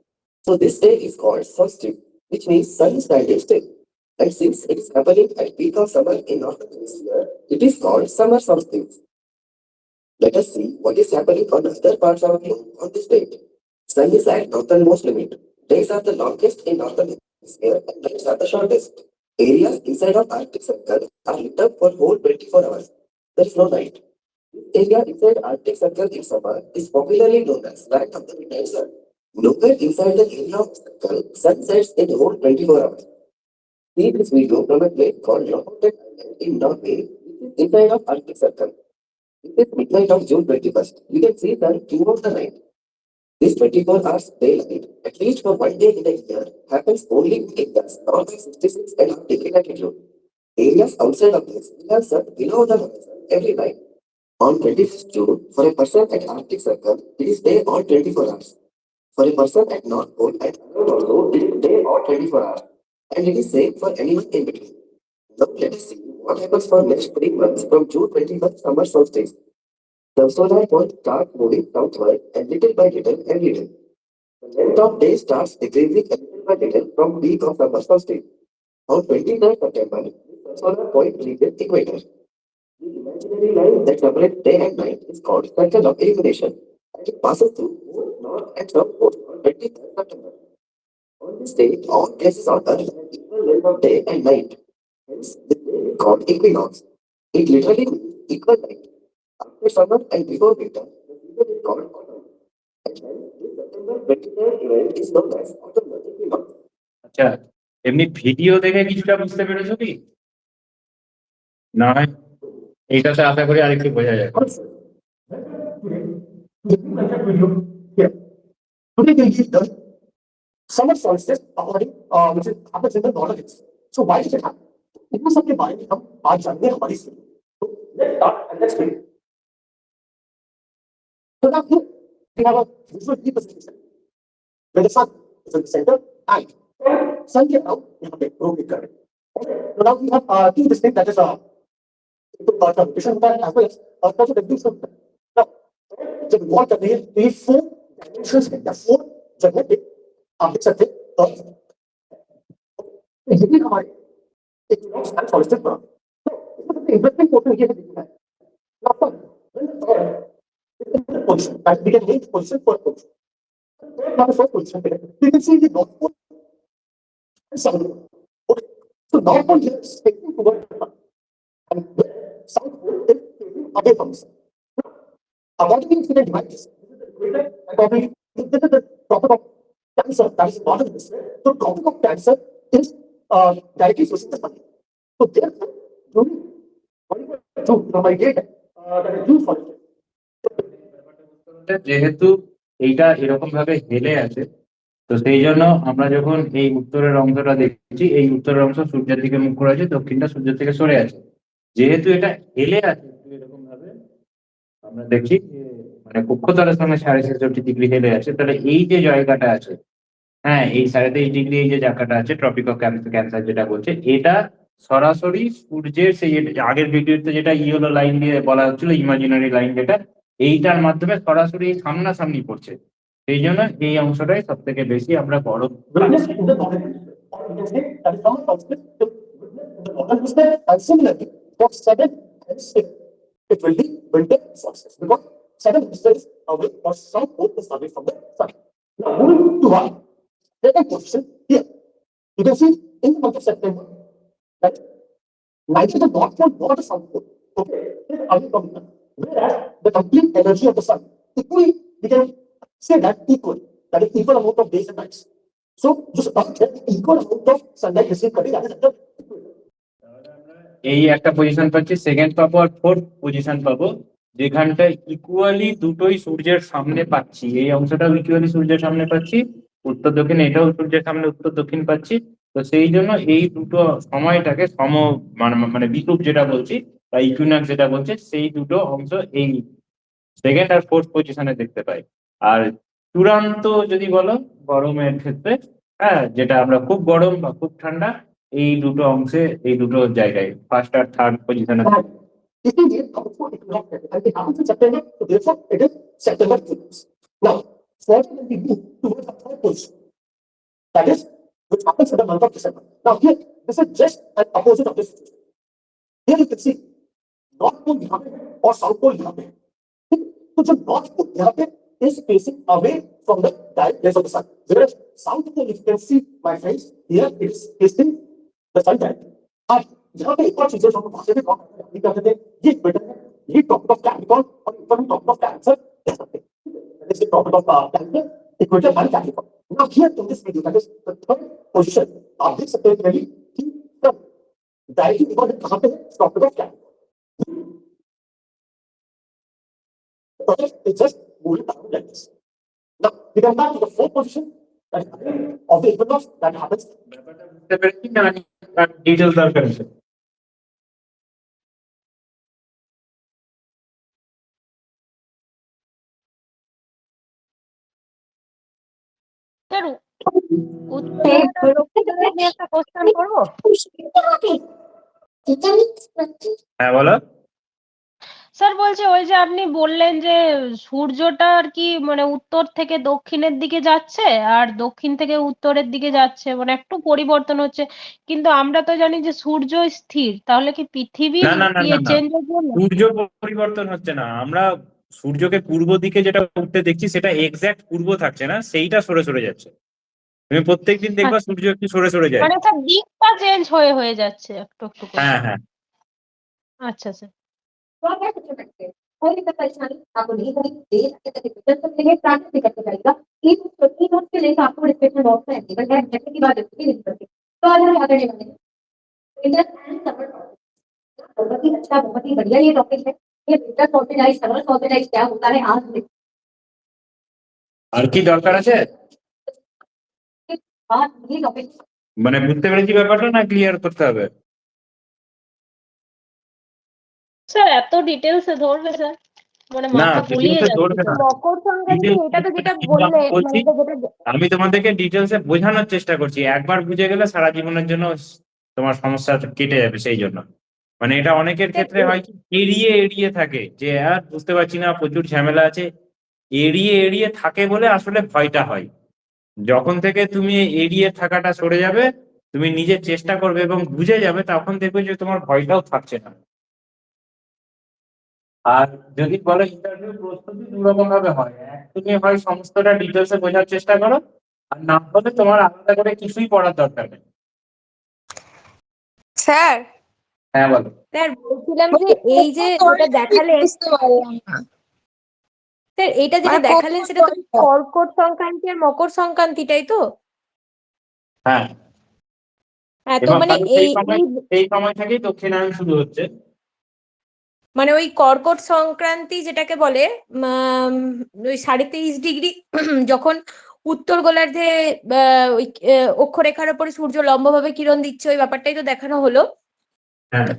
So this day is called solstice, which means Sun standing still. And since it is happening at peak of summer in northern hemisphere, it is called summer solstice. Let us see what is happening on other parts of the globe on this date. Sun is at northernmost limit. Days are the longest in northern hemisphere and nights are the shortest. Areas inside of Arctic Circle are lit up for whole 24 hours. There is no night. This area inside Arctic Circle in summer is popularly known as land of the midnight sun. Nowhere inside the area of circle, sun sets in whole 24 hours. See this video from a place called Lofoten Island in Norway, which is inside of Arctic Circle. It is midnight of June 21st. You can see sun throughout the night. This 24 hours daylight, at least for 1 day in a year, happens only in areas north of 66.5 degree latitude. Areas outside of this will have sun below the horizon every night. On 21st June, for a person at Arctic Circle, it is day or 24 hours. For a person at North Pole at also, it is day or 24 hours. And it is same for anyone in between. Now let us see what happens for next 3 months from June 21st summer solstice. The solar point starts moving southward and little by little every day. The length of day starts decreasing a little by little from peak of summer solstice. On 29th September, the solar point reaches equator. The imaginary line that separates day and night is called circle of illumination, and it passes through both north and south poles on 23rd September. On this day, all places on Earth have equal length of day and night. Hence, this day is called equinox. It literally means equal night. After summer and before winter, the season is called autumn. And hence, this September 23rd event is known as autumnal equinox. আচ্ছা, এমনি video দেখে কিছুটা বুঝতে পেরেছো কি? না হয় এইটাতে আশা করি আরেকটু বোঝা যায়। Today will be the summer solstice according which is happens in the northern hemisphere. So why does it happen? इनको सबके बारे में हम आज जानेंगे हमारी story. So let's start and let's begin. So now here we have a visual representation where the sun is in the center and sun के around यहाँ पे rotate कर रहे हैं. Okay. So now we have two distinct that is Earth का rotation होता है as well as Earth का जो revolution होता है. Now जब वॉल करते हैं तो ये 4 dimensions हैं या 4 जगह पे आप देख सकते हैं Earth. ये भी हमारे equinox and solstice पर आते हैं. तो इसमें सबसे इंटरेस्टिंग फोटो ये दिखता है. Now when the Earth is in the position that we can name the position for position. Now the first position पे you can see the north pole and south pole. Okay. So north pole here is facing toward the sun and the south pole is facing away from the sun. According to the devices, this is the equator and probably this is the tropic of Cancer that is northern hemisphere. So tropic of Cancer is directly facing the sun. So therefore, during 21st June, my date that is June 1st. যেহেতু এইটা এরকম ভাবে হেলে আছে, তো সেই জন্য আমরা যখন এই উত্তরের অংশটা দেখছি, এই উত্তরের অংশ সূর্যের দিকে মুখ করে আছে, দক্ষিণটা সূর্যের থেকে সরে আছে। যেহেতু এটা হেলে আছে এরকম ভাবে আমরা দেখছি যে মানে কক্ষতলের সঙ্গে 66.5 ডিগ্রি হেলে আছে, তাহলে এই যে জায়গাটা আছে, হ্যাঁ এই 23.5 ডিগ্রি এই যে জায়গাটা আছে ট্রপিক অফ ক্যান্সার যেটা বলছে, এটা সরাসরি সূর্যের সেই আগের ভিডিওতে যেটা ইয়েলো লাইন দিয়ে বলা হচ্ছিল ইমাজিনারি লাইন, যেটা এইটার মাধ্যমে সরাসরি সামনাসামনি পড়ছে। সেই জন্য এই অংশটাই সব থেকে বেশি আমরা গরম Witness in the northern hemisphere, or we can say that is summer solstice to witness in the northern hemisphere, and similarly for southern hemisphere it will be winter solstice because southern hemisphere is away or south pole is away from the sun. Now moving to our second position here, you can see in the month of September that neither the north pole nor the south pole, okay, is away from the sun, whereas the complete energy of the sun equally, we can say that equal, that is equal amount of days and nights. So just equal amount of sunlight received per day, that is at the equator. এই একটা position পাচ্ছি, second পাবো আর fourth position পাবো, যেখানটায় equally দুটোই সূর্যের সামনে পাচ্ছি। এই অংশটাও ইকুয়ালি সূর্যের সামনে পাচ্ছি, উত্তর দক্ষিণ এটাও সূর্যের সামনে উত্তর দক্ষিণ পাচ্ছি। তো সেই জন্য এই দুটো সময়টাকে মানে বিষুব যেটা বলছি বা ইকুইনক্স যেটা বলছে, সেই দুটো অংশ এই সেকেন্ড আর ফোর্থ পজিশনে দেখতে পাই। আর চূড়ান্ত যদি বলো গরমের ক্ষেত্রে, হ্যাঁ যেটা আমরা খুব গরম বা খুব ঠান্ডা, এই দুটো অংশে এই দুটো জায়গায় ফার্স্ট আর থার্ড পজিশনে। It is the output equinox and it happens in September, so therefore it is September equinox. Now, further when we move towards the third position, that is which happens in the month of December. Now here, this is just an opposite of this situation. Here you can see north pole यहाँ पे और south pole यहाँ पे. तो जो north pole यहाँ पे is facing away from the direct rays of the sun, whereas south pole, if you can see my friends, here it is facing the sun directly. अब यहाँ पे एक और चीजें जो हम भाषा में नहीं करते थे, ये इक्वेटर है, ये टॉपिक ऑफ कैप्रिकॉर्न और ऊपर हम टॉपिक ऑफ कैंसर कह सकते हैं। That is the topic of Cancer equator by Capricorn. Now here in this video, that is the third position of this very key term. Directly because it कहाँ पे है? Tropic of Capricorn. The project is just moving around like this. Now we come back to the fourth position that is of the equinox that happens. বুঝতে পেরেছি না? Details দরকার আছে। Sir উত্তর দক্ষিণ নিয়ে একটা কোশ্চেন করবো। হ্যাঁ বলো। স্যার বলছে ওই যে আপনি বললেন যে সূর্যটা আর কি মানে উত্তর থেকে দক্ষিণের দিকে যাচ্ছে আর দক্ষিণ থেকে উত্তরের দিকে যাচ্ছে, মানে একটু পরিবর্তন হচ্ছে, কিন্তু আমরা তো জানি যে সূর্য স্থির, তাহলে কি পৃথিবীর না না না না না, চেঞ্জের জন্য? সূর্য পরিবর্তন হচ্ছে না, আমরা সূর্যকে পূর্ব দিকে যেটা উঠতে দেখছি সেটা এক্সাক্ট পূর্ব থাকছে না, সেইটা সরে সরে যাচ্ছে। তুমি প্রত্যেকদিন দেখবা সূর্য একটু সরে সরে যায়। মানে স্যার দিকটা চেঞ্জ হয়ে যাচ্ছে একটু একটু করে। হ্যাঁ হ্যাঁ। আচ্ছা স্যার। तो आप क्या सोच सकते हैं कोई भी परेशानी आपको नहीं होगी देर तक रिक्वेस्ट करते हैं प्राप्त भी करते जाएगा एक छोटी नोट के लेकर आपको रिक्वेस्ट में बॉक्स है बट है जैसे की बात होती है करते तो आज हम क्या करने वाले हैं इंटर एंड समर बहुत ही अच्छा बहुत ही बढ़िया ये टॉपिक है ये विंटर सॉल्टिजाइज समर सॉल्टिजाइज क्या होता है आज আর কি দরকার আছে? बात ये टॉपिक মানে বুঝতে পেরেছি ব্যাপারটা না ক্লিয়ার করতে হবে? স্যার এত ডিটেলসে ধরবে স্যার, মানে না মাথা গুলিয়ে ডিটেলসে যাচ্ছে। ধরবে না। মকর সংক্রান্তি Details এটা তো যেটা কি বললে বলছি? মানে যেটা আমি তোমাদেরকে ডিটেলসে বোঝানোর চেষ্টা করছি, একবার বুঝে গেলে সারা জীবনের জন্য তোমার সমস্যা কেটে যাবে। সেই জন্য মানে এটা অনেকের ক্ষেত্রে হয় কি এড়িয়ে এড়িয়ে থাকে যে আর বুঝতে পারছি না, প্রচুর ঝামেলা আছে, এড়িয়ে এড়িয়ে থাকে বলে আসলে ভয়টা হয়। যখন থেকে তুমি এড়িয়ে থাকাটা সরে যাবে, তুমি নিজে চেষ্টা করবে এবং বুঝে যাবে, তখন দেখবে যে তোমার ভয়টাও থাকছে না। আর যদি বলো ইন্টারভিউ প্রস্তুতি দু রকম ভাবে হয়, এক তুমি হয় সমস্তটা ডিটেলসে বোঝার চেষ্টা করো, আর না হলে তোমার আলাদা করে কিছুই পড়ার দরকার নেই। স্যার হ্যাঁ বলো। স্যার বলছিলাম যে এই যে যেটা দেখালেন স্যার, এইটা যেটা দেখালেন সেটা তো কর্কট সংক্রান্তি আর মকর সংক্রান্তিটাই তো? হ্যাঁ হ্যাঁ তো এবং মানে সেই সময় থেকেই দক্ষিণায়ন শুরু হচ্ছে। মানে ওই কর্কট সংক্রান্তি যেটাকে বলে ওই 23.5 ডিগ্রি যখন উত্তর গোলার্ধে ওই অক্ষরেখার উপরে সূর্য লম্বভাবে কিরণ দিচ্ছে, ওই ব্যাপারটাই তো দেখানো হলো। হ্যাঁ তো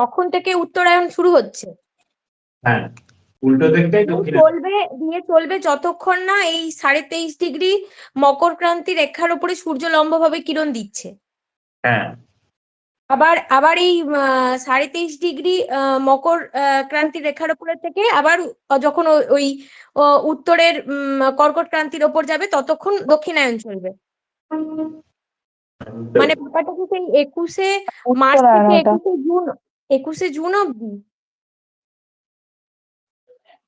তখন থেকে উত্তরায়ণ শুরু হচ্ছে। হ্যাঁ, উল্টো দিকটাই দক্ষিণায়ন। চলবে যতক্ষণ না এই 23.5 ডিগ্রি মকর ক্রান্তি রেখার উপরে সূর্য লম্বভাবে কিরণ দিচ্ছে। হ্যাঁ আবার এই 23.5 ডিগ্রি মকর ক্রান্তি রেখার উপরে থেকে আবার যখন ওই উত্তরের কর্কট ক্রান্তির ওপর যাবে ততক্ষণ দক্ষিণায়ন চলবে। মানে ব্যাপারটা কি সেই 21শে মার্চ থেকে 21শে জুন অব্দি?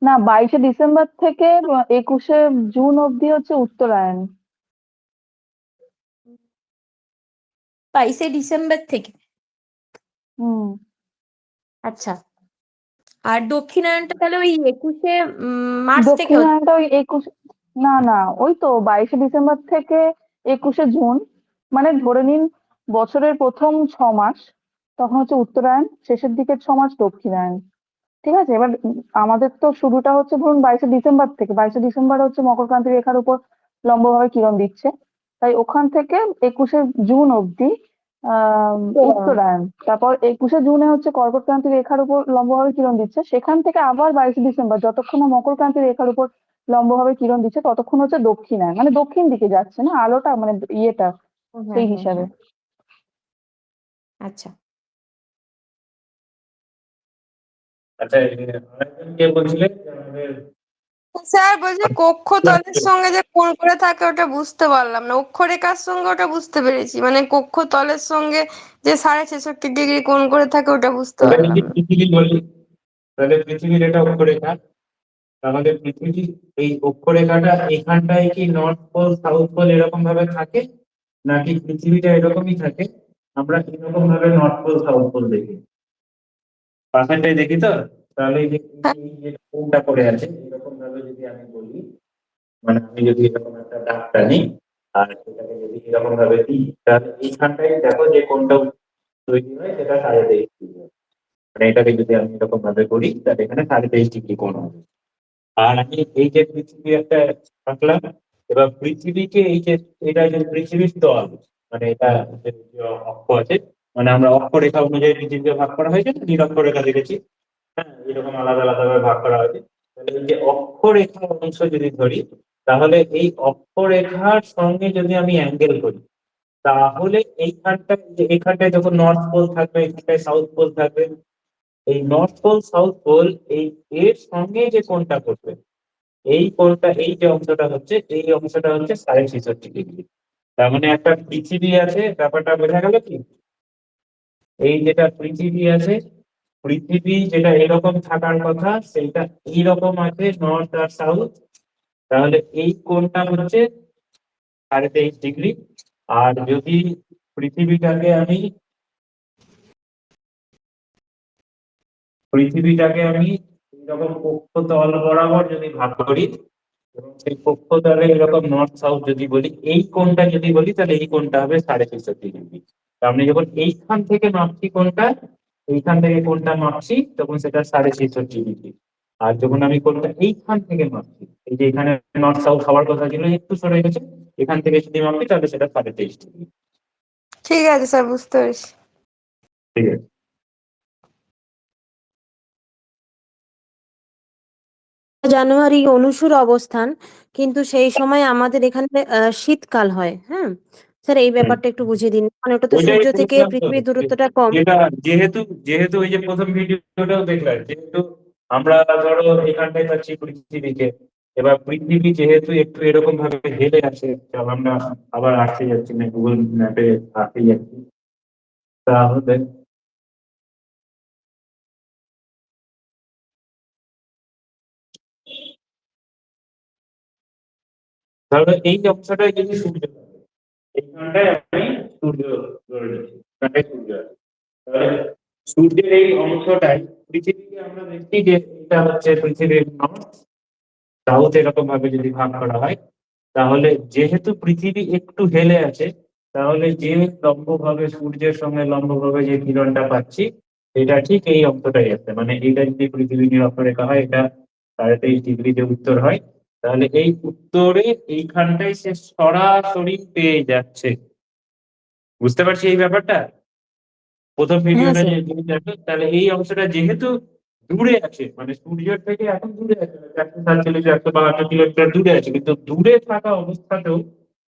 না 22শে ডিসেম্বর থেকে 21শে জুন অব্দি হচ্ছে উত্তরায়ণ। 22শে ডিসেম্বর থেকে? আচ্ছা, আর দক্ষিণায়নটা তাহলে ওই 21শে মার্চ থেকে হচ্ছে? দক্ষিণায়নটা ওই 21 না না ওই তো 22শে ডিসেম্বর থেকে 21শে জুন, মানে ধরে নিন বছরের প্রথম 6 মাস তখন হচ্ছে উত্তরায়ণ, শেষের দিকের 6 মাস দক্ষিণায়ন। ঠিক আছে, এবার আমাদের তো শুরুটা হচ্ছে ধরুন 22শে ডিসেম্বর থেকে। 22শে ডিসেম্বর হচ্ছে মকর ক্রান্তি রেখার উপর লম্বভাবে কিরণ দিচ্ছে, তাই ওখান থেকে 21শে জুন অব্দি উত্তরায়ণ। তারপর 21শে জুনে হচ্ছে কর্কট ক্রান্তি রেখার উপর লম্বভাবে কিরণ দিচ্ছে, সেখান থেকে আবার 22শে ডিসেম্বর যতক্ষণ না মকর ক্রান্তি রেখার উপর লম্বভাবে কিরণ দিচ্ছে ততক্ষণ হচ্ছে দক্ষিণায়ন, মানে দক্ষিণ দিকে যাচ্ছে না আলোটা, মানে ইয়েটা সেই হিসাবে। আচ্ছা আচ্ছা আরেকজন কে বলছিলেন যে আমাদের স্যার বলছে কক্ষতলের সঙ্গে যে কোণ করে থাকে ওটা বুঝতে পারলাম না, অক্ষরেখার সঙ্গে ওটা বুঝতে পেরেছি, মানে কক্ষতলের সঙ্গে যে 66.5 ডিগ্রি কোণ করে থাকে ওটা বুঝতে ওটা পারলাম যদি না। পৃথিবী বলি, তাহলে পৃথিবীর এটা অক্ষরেখা। আমাদের পৃথিবী এই অক্ষরেখাটা এখানটায় কি নর্থ পোল সাউথ পোল এরকম ভাবে থাকে, নাকি পৃথিবীটা এরকমই থাকে? আমরা এরকম ভাবে নর্থ পোল সাউথ পোল দেখি, পাশেরটাই দেখি তো। তাহলে এই যে কোনটা করে আছে এরকম ভাবে যদি আমি বলি, মানে আমি যদি এরকম একটা দাগ টানি আর সেটাকে যদি এরকম ভাবে দিই, তাহলে এইখানটাই দেখো যে কোনটা তৈরি হয় সেটা 23.5 ডিগ্রি। মানে এটাকে যদি আমি এরকম ভাবে করি তাহলে এখানে 23.5 ডিগ্রি কোণ হবে। আর আমি এই যে পৃথিবী একটা আঁকলাম, এবার পৃথিবীকে এই যে এটা যে পৃথিবীর তল, মানে এটা যে অক্ষ আছে, মানে আমরা অক্ষরেখা অনুযায়ী পৃথিবীকে ভাগ করা হয়েছে না, নিরক্ষরেখা দেখেছি, হ্যাঁ এরকম আলাদা আলাদা ভাবে ভাগ করা হয়েছে। তাহলে এই যে অক্ষরেখা অংশ যদি ধরি, তাহলে এই অক্ষরেখার সঙ্গে যদি আমি অ্যাঙ্গেল করি, তাহলে এইখানটায় যখন নর্থ পোল থাকবে, এখানটায় সাউথ পোল থাকবে, এই নর্থ পোল সাউথ পোল এই এর সঙ্গে যে কোণটা করবে, এই কোণটা, এই যে অংশটা হচ্ছে, এই অংশটা হচ্ছে 66.5 ডিগ্রি। তার মানে একটা পৃথিবী আছে, ব্যাপারটা বোঝা গেল কি? এই যেটা পৃথিবী আছে, পৃথিবী যেটা এরকম থাকার কথা সেইটা এইরকম আছে নর্থ আর সাউথ, তাহলে এই কোণটা হচ্ছে 23.5 ডিগ্রি। আর যদি পৃথিবীটাকে আমি এরকম কক্ষতল বরাবর যদি ভাগ করি, এবং সেই কক্ষতলে এরকম নর্থ সাউথ যদি বলি, এই কোণটা যদি বলি, তাহলে এই কোণটা হবে 66.5 ডিগ্রি। আপনি যখন এইখান থেকে মাপছি কোণটা, এইখান থেকে কোণটা মাপছি, তখন সেটা 66.5 ডিগ্রি। আর যখন আমি কোণটা এইখান থেকে মাপছি, এই যে এখানে নর্থ সাউথ হওয়ার কথা ছিল, একটু সরে গেছে, এখান থেকে যদি মাপি তাহলে সেটা 23.5 ডিগ্রি। ঠিক আছে স্যার, বুঝতে পেরেছি। ঠিক আছে। জানুয়ারি অনুসুর অবস্থান, কিন্তু সেই সময় আমাদের এখানে শীতকাল হয়। হ্যাঁ স্যার, এই ব্যাপারটা একটু বুঝিয়ে দিন, মানে ওটা তো ওইটাই সূর্য থেকে বলছিলাম তো, পৃথিবীর দূরত্বটা কম। যেটা যেহেতু যেহেতু ওই যে প্রথম ভিডিওটাও দেখলাম, যেহেতু আমরা ধরো এখানটায় পাচ্ছি পৃথিবীকে, এবার পৃথিবী যেহেতু একটু এরকম ভাবে হেলে আছে, চল আমরা আবার আসতে যাচ্ছি না, গুগল ম্যাপে আসতে যাচ্ছি, তাহলে তাহলে এই অংশটাই যদি সূর্য থাকে, এইখানটায় আমি সূর্য ধরে নিচ্ছি, এখানটায় সূর্য আছে, তাহলে সূর্যের এই অংশটাই পৃথিবীকে আমরা দেখছি যে এটা হচ্ছে পৃথিবীর নর্থ সাউথ, এরকম ভাবে যদি ভাগ করা হয়, তাহলে যেহেতু পৃথিবী একটু হেলে আছে, তাহলে যে লম্বভাবে সূর্যের সঙ্গে লম্বভাবে যে কিরণটা পাচ্ছি, এটা ঠিক এই অংশটাই আছে। মানে এটা যদি পৃথিবী নিরক্ষরেখা হয়, এটা 23.5 ডিগ্রি যে উত্তর হয়, তাহলে এই উত্তরে এইখানটাই সে সরাসরি পেয়ে যাচ্ছে। বুঝতে পারছি এই ব্যাপারটা? প্রথম হ্যাঁ ভিডিওটা স্যার। যে তুমি দেখো, তাহলে এই অংশটা যেহেতু দূরে আছে, মানে সূর্যের থেকে এখন দূরে আছে, 147-152 কিলোমিটার দূরে আছে, কিন্তু দূরে থাকা অবস্থাতেও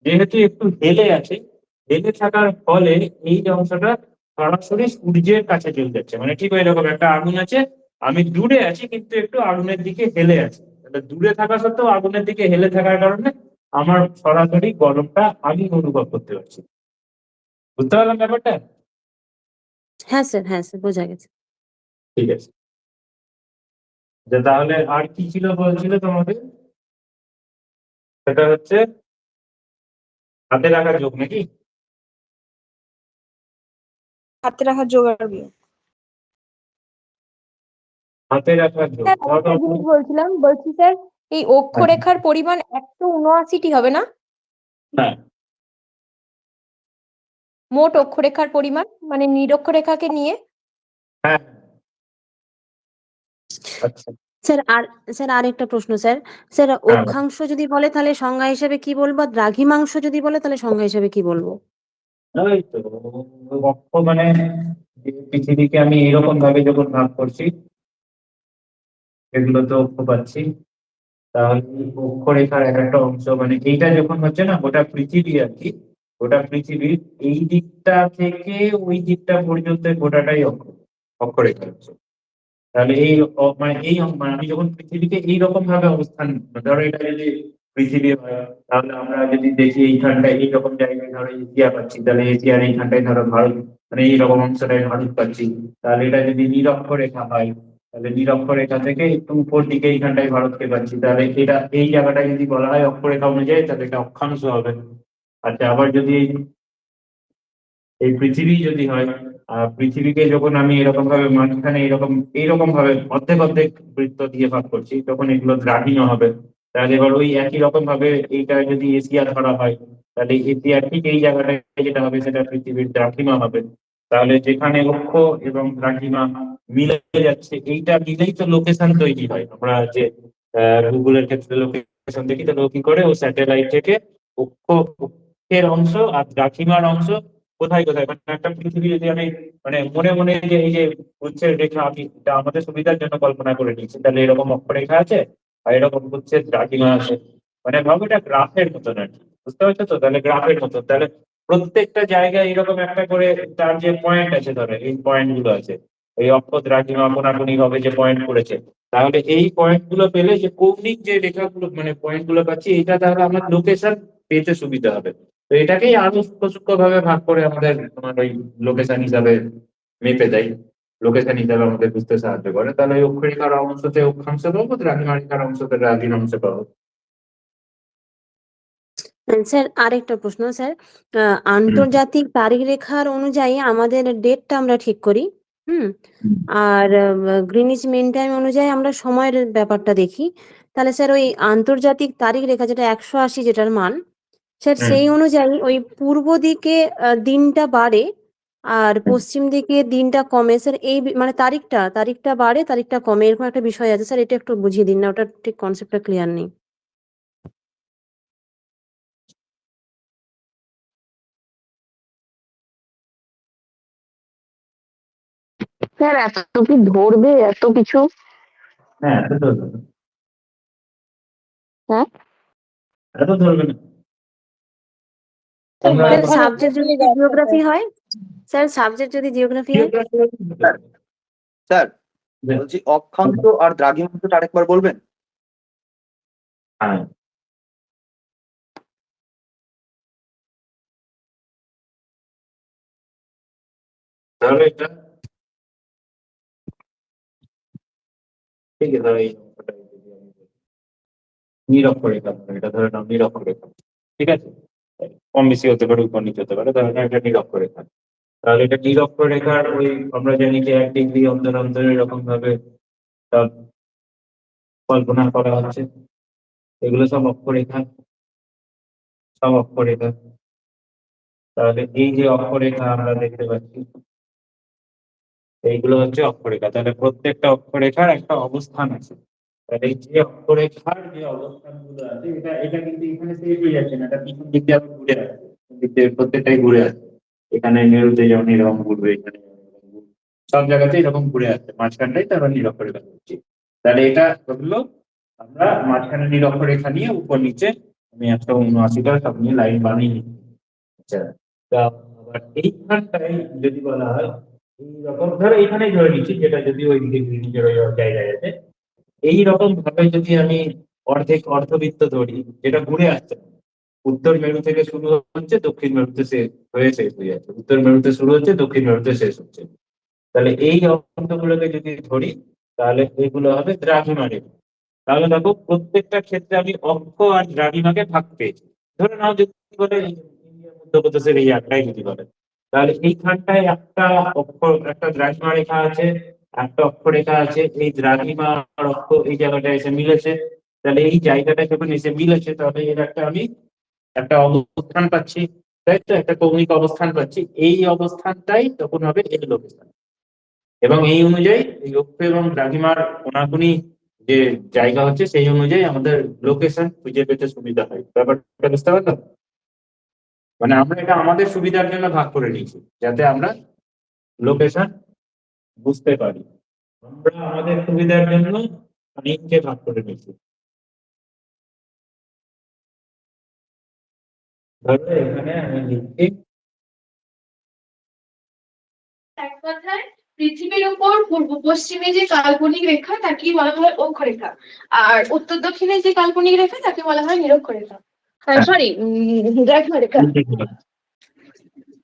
যেহেতু একটু হেলে আছে, হেলে থাকার ফলে এই যে অংশটা সরাসরি সূর্যের কাছে চলে যাচ্ছে। মানে ঠিক এরকম একটা আগুন আছে, আমি দূরে আছি কিন্তু একটু আগুনের দিকে হেলে আছি, তাহলে দূরে থাকা সত্ত্বেও আগুনের দিকে হেলে থাকার কারণে আমার সরাসরি গরমটা আমি অনুভব করতে পারছি। বুঝতে পারলাম ব্যাপারটা? হ্যাঁ স্যার, হ্যাঁ স্যার, বোঝা গেছে। ঠিক আছে। তাহলে আর কি ছিল বলছিল তোমাদের? সেটা হচ্ছে হাতে রাখা যোগ নাকি? হাতে রাখা জোগাড় বিয়োগ। হাতে রাখা যোগ, স্যার একটা জিনিস বলছিলাম, বলছি স্যার এই অক্ষরেখার পরিমাণ 179টি হবে না? হ্যাঁ মোট অক্ষরেখার পরিমাণ, মানে নিরক্ষরেখাকে নিয়ে। হ্যাঁ। আচ্ছা স্যার আরেকটা প্রশ্ন স্যার। স্যার হ্যাঁ, অক্ষাংশ যদি বলে তাহলে সংজ্ঞা হিসেবে কি বলবো, আর দ্রাঘিমাংশ যদি বলে তাহলে সংজ্ঞা হিসেবে কি বলবো? ওই তো অক্ষ মানে যে পৃথিবীকে আমি এরকম ভাবে যখন ভাগ করছি, এগুলো তো অক্ষ পাচ্ছি, তাহলে এই অক্ষরেখার এক একটা অংশ, মানে এইটা যখন হচ্ছে না গোটা পৃথিবী আর কি, গোটা পৃথিবীর এই দিকটা থেকে ওই দিকটা পর্যন্ত গোটাটাই অক্ষরেখা হচ্ছে। তাহলে মানে মানে আমি যখন পৃথিবীকে এইরকম ভাবে অবস্থান, ধরো এটা যদি পৃথিবী হয়, তাহলে আমরা যদি দেখি এইখানটায় এইরকম জায়গায় ধরো এশিয়া পাচ্ছি, তাহলে এশিয়ার এইখানটায় ধরো ভারত, মানে এইরকম অংশটায় ভারত পাচ্ছি। তাহলে এটা যদি নিরক্ষরেখা হয়, তাহলে নিরক্ষরেখা থেকে একটু উপর দিকে এইখানটায় ভারতকে পাচ্ছি, তাহলে এটা এই জায়গাটায় যদি বলা হয় অক্ষরেখা অনুযায়ী, তাহলে এটা অক্ষাংশ হবে। আচ্ছা, আবার যদি এই পৃথিবী যদি হয়, পৃথিবীকে যখন আমি এরকম ভাবে মাঝখানে এইরকম ভাবে অর্ধেক অর্ধেক বৃত্ত দিয়ে ভাগ করছি, তখন এগুলো দ্রাঘিমা হবে। তাহলে এবার ওই একই রকম ভাবে এইটা যদি এশিয়ার ধরা হয়, তাহলে এশিয়ার ঠিক এই জায়গাটায় যেটা হবে সেটা পৃথিবীর দ্রাঘিমা হবে। তাহলে যেখানে অক্ষ এবং দ্রাঘিমা মিলে যাচ্ছে, এইটা মিলেই তো লোকেশন তৈরি হয়। আমরা যে গুগলের ক্ষেত্রে লোকেশন দেখি, তাহলে ও কি করে, ও স্যাটেলাইট থেকে অক্ষের অংশ আর দ্রাঘিমার অংশ কোথায় কোথায়, মানে একটা পৃথিবী যদি আমি মানে মনে মনে যে এই যে উচ্ছের রেখা, আমি এটা আমাদের সুবিধার জন্য কল্পনা করে নিচ্ছি, তাহলে এরকম অক্ষরেখা আছে আর এরকম উচ্ছের দ্রাঘিমা আছে, মানে ভাবো এটা গ্রাফের মতন আর কি। বুঝতে পারছো তো? তাহলে গ্রাফের মতন, তাহলে প্রত্যেকটা জায়গায় এরকম একটা করে তার যে পয়েন্ট আছে, ধরে এই পয়েন্ট গুলো আছে, এই অক্ষ দ্রাঘিমা কোনাকুনি ভাবে যে পয়েন্ট করেছে, তাহলে এই পয়েন্ট গুলো পেলে যে কৌণিক যে রেখাগুলো মানে পয়েন্ট গুলো পাচ্ছি, এটা তাহলে আমার লোকেশন পেতে সুবিধা হবে। তো এটাকেই আরো সূক্ষ্ম সূক্ষ্ম ভাবে ভাগ করে আমাদের তোমার ওই লোকেশন হিসাবে মেপে দেয়, লোকেশন হিসাবে আমাদের বুঝতে সাহায্য করে। তাহলে ওই অক্ষরেখার অংশতে অক্ষাংশ পাবো, দ্রাঘিমা রেখার অংশতে দ্রাঘিমাংশ পাবো। স্যার আরেকটা প্রশ্ন স্যার, আন্তর্জাতিক তারিখ রেখার অনুযায়ী আমাদের ডেটটা আমরা ঠিক করি, হুম, আর গ্রিনিচ মিন টাইম অনুযায়ী আমরা সময়ের ব্যাপারটা দেখি। তাহলে স্যার ওই আন্তর্জাতিক তারিখ রেখা যেটা 180 যেটার মান, স্যার হুম। সেই অনুযায়ী ওই পূর্ব দিকে দিনটা বাড়ে আর পশ্চিম দিকে দিনটা কমে স্যার, এই মানে তারিখটা বাড়ে তারিখটা কমে, এরকম একটা বিষয় আছে স্যার, এটা একটু বুঝিয়ে দিন না, ওটা ঠিক কনসেপ্টটা ক্লিয়ার নেই। স্যার এত কি ধরবে এত কিছু? হ্যাঁ, এত ধরবে না। হ্যাঁ এত ধরবে না। স্যার আমরা স্যার মাঝখানে সাবজেক্ট যদি পেরিয়ে যাচ্ছে জিওগ্রাফি স্যার। হয়, স্যার সাবজেক্ট যদি জিওগ্রাফি হয়, স্যার বলছি অক্ষাংশ আর দ্রাঘিমাংশটা আরেকবার বলবেন? হ্যাঁ, তাহলে এটা ঠিক আছে, ধরো এই অঙ্কটাই যদি আমি বলি, নিরক্ষরেখা, এটা ধরে নাও নিরক্ষরেখা, ঠিক আছে, কম বেশি হতে পারে, উপর নিচে হতে পারে, ধরে নাও এটা নিরক্ষরেখা। তাহলে এটা নিরক্ষরেখার ওই আমরা জানি যে 1 ডিগ্রি অন্তর অন্তর এরকম ভাবে সব কল্পনা করা হচ্ছে, এগুলো সব অক্ষরেখা, সব অক্ষরেখা। তাহলে এই যে অক্ষরেখা আমরা দেখতে পাচ্ছি, এইগুলো হচ্ছে অক্ষরেখা। তাহলে প্রত্যেকটা অক্ষরেখার একটা অবস্থান আছে। তাহলে এই যে অক্ষরেখার যে অবস্থানগুলো আছে, এটা এটা কিন্তু এখানে শেষ হয়ে যাচ্ছে না, এটা পিছন দিক দিয়ে আবার ঘুরে আসছে, পিছন দিক দিয়ে প্রত্যেকটাই ঘুরে আসছে। এখানে মেরুতে যেমন এরকম ঘুরবে, এখানে যেমন এরকম ঘুরবে। সব জায়গাতে এরকম ঘুরে আসছে, মাঝখানটাই তারপর নিরক্ষরেখা করছি। তাহলে এটা হলো আমরা মাঝখানে নিরক্ষরেখা নিয়ে উপর নিচে আমি 179টা সব নিয়ে লাইন বানিয়ে নিচ্ছি। আচ্ছা, তা আবার এইখানটাই যদি বলা হয়, এইরকম ধরো এখানেই ধরে নিচ্ছি, যেটা যদি ওই দিকে নিজের ওই জায়গায় আছে, এইরকম ভাবে যদি আমি অর্ধবৃত্ত ধরি, যেটা ঘুরে আসছে, উত্তর মেরু থেকে শুরু হচ্ছে, দক্ষিণ মেরুতে শেষ হয়ে যাচ্ছে, উত্তর মেরুতে শুরু হচ্ছে, দক্ষিণ মেরুতে শেষ হচ্ছে। তাহলে এই অংশগুলোকে যদি ধরি, তাহলে এগুলো হবে দ্রাঘিমা রেখা। তাহলে দেখো প্রত্যেকটা ক্ষেত্রে আমি অক্ষ আর দ্রাঘিমাকে ভাগ পেয়েছি। ধরে নাও যদি বলে ইন্ডিয়া মধ্যপ্রদেশের এই একটাই যদি বলে, তাহলে এইখানটায় একটা একটা দ্রাঘিমা রেখা আছে, একটা অক্ষরেখা আছে, এই দ্রাঘিমা আর অক্ষ এই জায়গাটা এসে মিলেছে। তাহলে এই জায়গাটা যখন এসে মিলেছে, তাহলে এর একটা আমি একটা অবস্থান পাচ্ছি, তাই তো, একটা কৌণিক অবস্থান পাচ্ছি। এই অবস্থানটাই তখন হবে এর লোকেশন, এবং এই অনুযায়ী এই অক্ষ এবং দ্রাঘিমার কোনাকুনি যে জায়গা হচ্ছে, সেই অনুযায়ী আমাদের লোকেশন খুঁজে পেতে সুবিধা হয়। ব্যাপারটা বুঝতে পারলাম? মানে আমরা এটা আমাদের সুবিধার জন্য ভাগ করে নিয়েছি, যাতে আমরা লোকেশন বুঝতে পারি। আমরা আমাদের সুবিধার জন্য অনেককে ভাগ করে নিয়েছি। ধরো এখানে আমি লিখছি, এক কথায় পৃথিবীর উপর পূর্ব পশ্চিমে যে কাল্পনিক রেখা তাকে বলা হয় অক্ষরেখা, আর উত্তর দক্ষিণে যে কাল্পনিক রেখা তাকে বলা হয় নিরক্ষরেখা, সরি দ্রাঘিমা রেখা।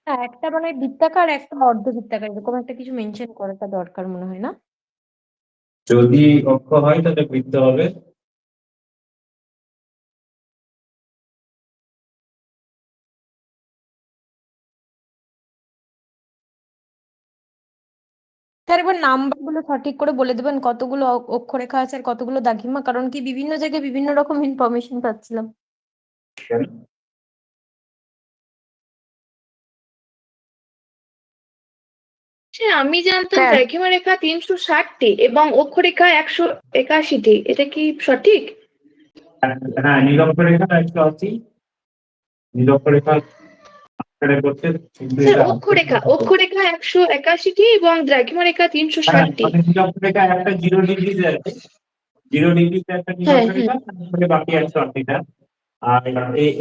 হ্যাঁ, একটা মানে বৃত্তাকার একটা অর্ধবৃত্তাকার এরকম একটা কিছু মেনশন করাটা দরকার মনে হয় না? যদি অক্ষ হয় তাহলে বৃত্ত হবে, স্যার এবার নাম্বার গুলো সঠিক করে বলে দেবেন কতগুলো অক্ষরেখা আছে আর কতগুলো দাগিমা, কারণ কি বিভিন্ন জায়গায় বিভিন্ন রকম ইনফরমেশন পাচ্ছিলাম। কেন? সে আমি জানতাম স্যার দ্রাঘিমা রেখা 360টি এবং অক্ষরেখা 181টি, এটা কি সঠিক? হ্যাঁ, নিরক্ষরেখা 180, নিরক্ষরেখা আকারে করছে, কিন্তু স্যার এটা অক্ষরেখা 181টি এবং দ্রাঘিমা রেখা হ্যাঁ, 360টি। মানে নিরক্ষরেখা একটা 0 ডিগ্রিতে আছে, 0 ডিগ্রিতে একটা হ্যাঁ, নিরক্ষরেখা, তারপরে বাকি 180টা। আর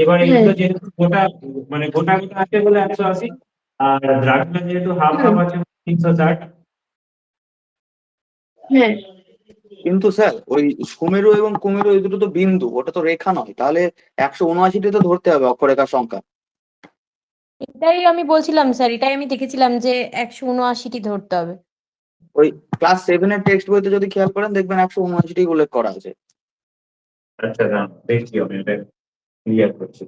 এবার হ্যাঁ, এইগুলো যেহেতু গোটা, মানে গোটা গোটা আছে বলে 180, আর দ্রাঘিমা যেহেতু হাফ হুম, হাফ আছে 360। হ্যাঁ। কিন্তু স্যার ওই সুমেরু এবং কুমেরু এই দুটো তো বিন্দু, ওটা তো রেখা নয়, তাহলে 179টি তো ধরতে হবে অক্ষরেখার সংখ্যা। এটাই আমি বলছিলাম স্যার, এটাই আমি দেখেছিলাম যে 179টি ধরতে হবে। ওই ক্লাস 7-এর টেক্সট বইতে যদি খেয়াল করেন দেখবেন 179টি উল্লেখ করা আছে। আচ্ছা, না দেখছি, আমি এটা ক্লিয়ার করছি।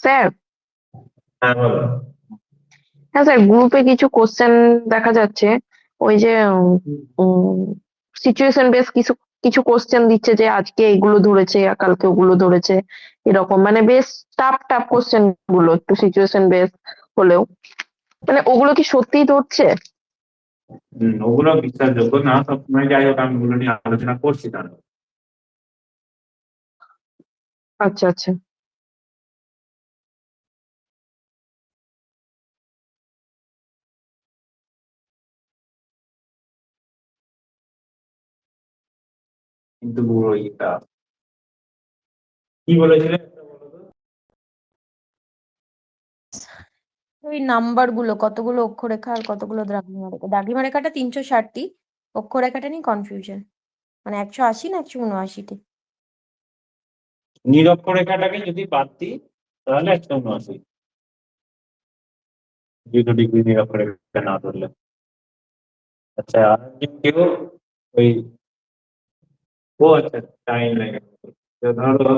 স্যার হ্যাঁ, বলো। হ্যাঁ স্যার, গ্রুপে কিছু কোশ্চেন দেখা যাচ্ছে, ওই যে সিচুয়েশন বেস কিছু কিছু কোশ্চেন দিচ্ছে যে আজকে এগুলো ধরেছে আর কালকে ওগুলো ধরেছে, এরকম মানে বেশ টাফ টাফ কোশ্চেন গুলো, একটু সিচুয়েশন বেস হলেও, মানে ওগুলো কি সত্যিই ধরছে? ওগুলো বিশ্বাসযোগ্য না সবসময়, যাই হোক আমি ওগুলো নিয়ে আলোচনা করছি তাহলে। আচ্ছা আচ্ছা। কিন্তু ওইটা কি বলেছিলে একটা বলো তো? ওই নাম্বার গুলো কতগুলো অক্ষরেখা আর কতগুলো দ্রাঘিমা রেখা, দ্রাঘিমা রেখাটা 360টি, অক্ষরেখাটা নিয়ে কনফিউশন, মানে 180 না 179টি। নিরক্ষরেখাটাকে যদি বাদ দিই তাহলে 179, 0 ডিগ্রি নিরক্ষরেখা না ধরলে। আচ্ছা, আর কেউ ওই, ও আচ্ছা, টাইম লাগে। তো ধরো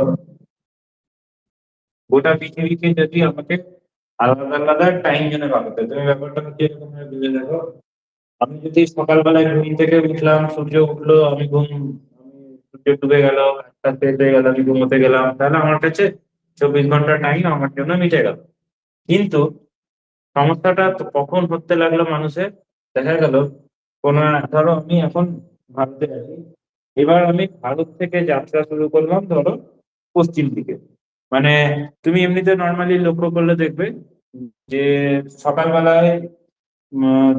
গোটা পৃথিবীকে যদি আমাকে আলাদা আলাদা টাইম জোনে ভাবতে, তুমি ব্যাপারটা হচ্ছে এরকম ভাবে বুঝে দেখো। আমি যদি সকালবেলায় ঘুম থেকে উঠলাম, সূর্য উঠলো, সূর্য ডুবে গেল, একটা শেষ হয়ে গেল, আমি ঘুমোতে গেলাম, তাহলে আমার কাছে 24 ঘন্টা টাইম আমার জন্য মিটে গেল। কিন্তু সমস্যাটা তো কখন হতে লাগলো মানুষের, দেখা গেল কোন, ধরো আমি এখন ভারতে আছি, এবার আমি ভারত থেকে যাত্রা শুরু করলাম ধরো পশ্চিম দিকে। মানে তুমি এমনিতে নর্মালি লক্ষ্য করলে দেখবে যে সকালবেলায়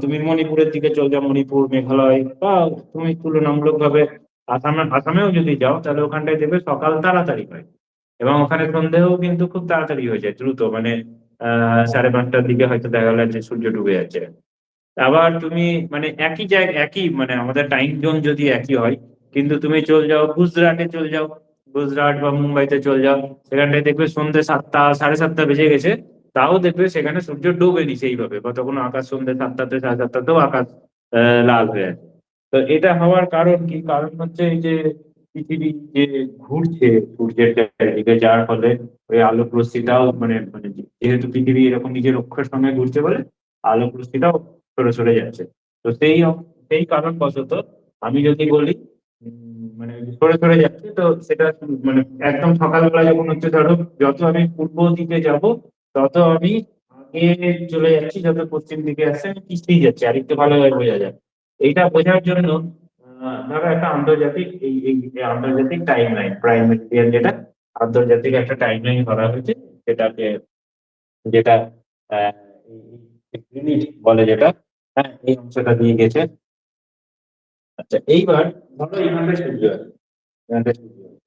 তুমি মণিপুরের দিকে চলে যাও, মণিপুর, মেঘালয়, বা তুমি তুলনামূলকভাবে আসামেও যদি যাও, তাহলে ওখানটায় দেখবে সকাল তাড়াতাড়ি হয় এবং ওখানে সন্ধেও কিন্তু খুব তাড়াতাড়ি হয়ে যায়, দ্রুত, মানে 5:30টার দিকে হয়তো দেখা গেল যে সূর্য ডুবে যাচ্ছে। আবার তুমি মানে একই জায়গা, একই মানে আমাদের টাইম জোন যদি একই হয়, কিন্তু তুমি চল যাও গুজরাটে, চল যাও গুজরাট বা মুম্বাইতে চল যাও, সেখানটায় দেখবে সন্ধ্যে 7টা 7:30 বেজে গেছে, তাও দেখবে সেখানে সূর্য ডোবেনি সেইভাবে, বা তখন আকাশ সন্ধ্যে 7টাতে 7:30টাতেও আকাশ লাল হয়ে আছে। তো এটা হওয়ার কারণ কি? কারণ হচ্ছে এই যে পৃথিবী যে ঘুরছে সূর্যের চারিদিকে, যার ফলে ওই আলোক রশ্মিটাও মানে মানে যেহেতু পৃথিবী এরকম নিজের অক্ষের সঙ্গে ঘুরছে বলে আলোক রশ্মিটাও সরে সরে যাচ্ছে। তো সেই কারণবশত আমি যদি বলি মানে সরে সরে যাচ্ছে, তো সেটা মানে একদম সকালবেলা যখন হচ্ছে, ধরো যত আমি পূর্ব দিকে যাব তত আমি আগে চলে যাচ্ছি, যত পশ্চিম দিকে আসছে আমি পিছিয়ে যাচ্ছি, আরেকটু ভালোভাবে বোঝা যায়। এইটা বোঝার জন্য ধরো একটা আন্তর্জাতিক এই আন্তর্জাতিক টাইম লাইন, প্রাইমেরিয়ান যেটা আন্তর্জাতিক একটা টাইম লাইন করা হয়েছে, সেটাকে যেটা আহ, গ্রিনিচ বলে যেটা, হ্যাঁ এই অংশটা দিয়ে গেছে। আচ্ছা, এইবার ধরো এখানটা সূর্য আছে, এখানটা সূর্য আছে।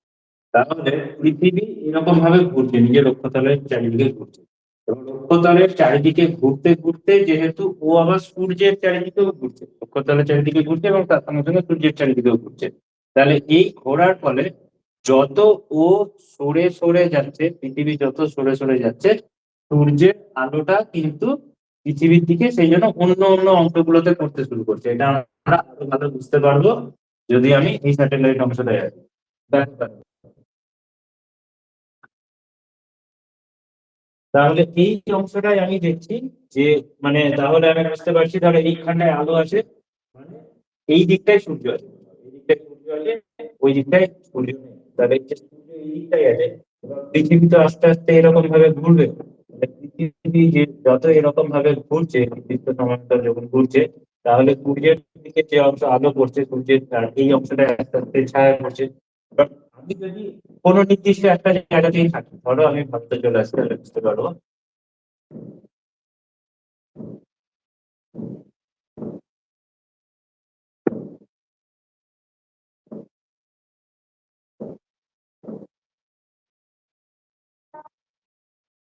তাহলে পৃথিবী এরকম ভাবে ঘুরছে, নিজের অক্ষতলের চারিদিকে ঘুরছে, এবং অক্ষতলের চারিদিকে ঘুরতে ঘুরতে যেহেতু ও আবার সূর্যের চারিদিকেও ঘুরছে, অক্ষতলের চারিদিকে ঘুরছে এবং তার সঙ্গে সঙ্গে সূর্যের চারিদিকেও ঘুরছে, তাহলে এই ঘোরার ফলে যত ও সরে সরে যাচ্ছে, পৃথিবী যত সরে সরে যাচ্ছে, সূর্যের আলোটা কিন্তু পৃথিবীর দিকে সেই জন্য অন্য অন্য অংশগুলোতে পড়তে শুরু করছে। এটা আমরা আরো ভালো বুঝতে পারবো যদি আমি এই স্যাটেলাইট অংশটায় আছি। দেখো তাহলে এই অংশটাই আমি দেখছি যে মানে তাহলে আমি বুঝতে পারছি তাহলে এইখানটায় আলো আছে, মানে এই দিকটায় সূর্য আছে, এই দিকটায় সূর্য আছে, ওই দিকটায় সূর্য নেই। তাহলে এই যে সূর্য এই দিকটাই আছে, এবার পৃথিবী তো আস্তে আস্তে এরকম ভাবে ঘুরবে। তাহলে পৃথিবী যে যত এরকম ভাবে ঘুরছে, নির্দিষ্ট সমান্তরাল যখন ঘুরছে, তাহলে সূর্যের দিকে যে অংশ আলো পড়ছে, সূর্যের তার এই অংশটা আস্তে আস্তে ছায়া পড়ছে। এবার আমি যদি কোনো নির্দিষ্ট একটা জায়গাতেই থাকি, ধরো আমি ভারতে চলে আসছি, তাহলে বুঝতে পারবো।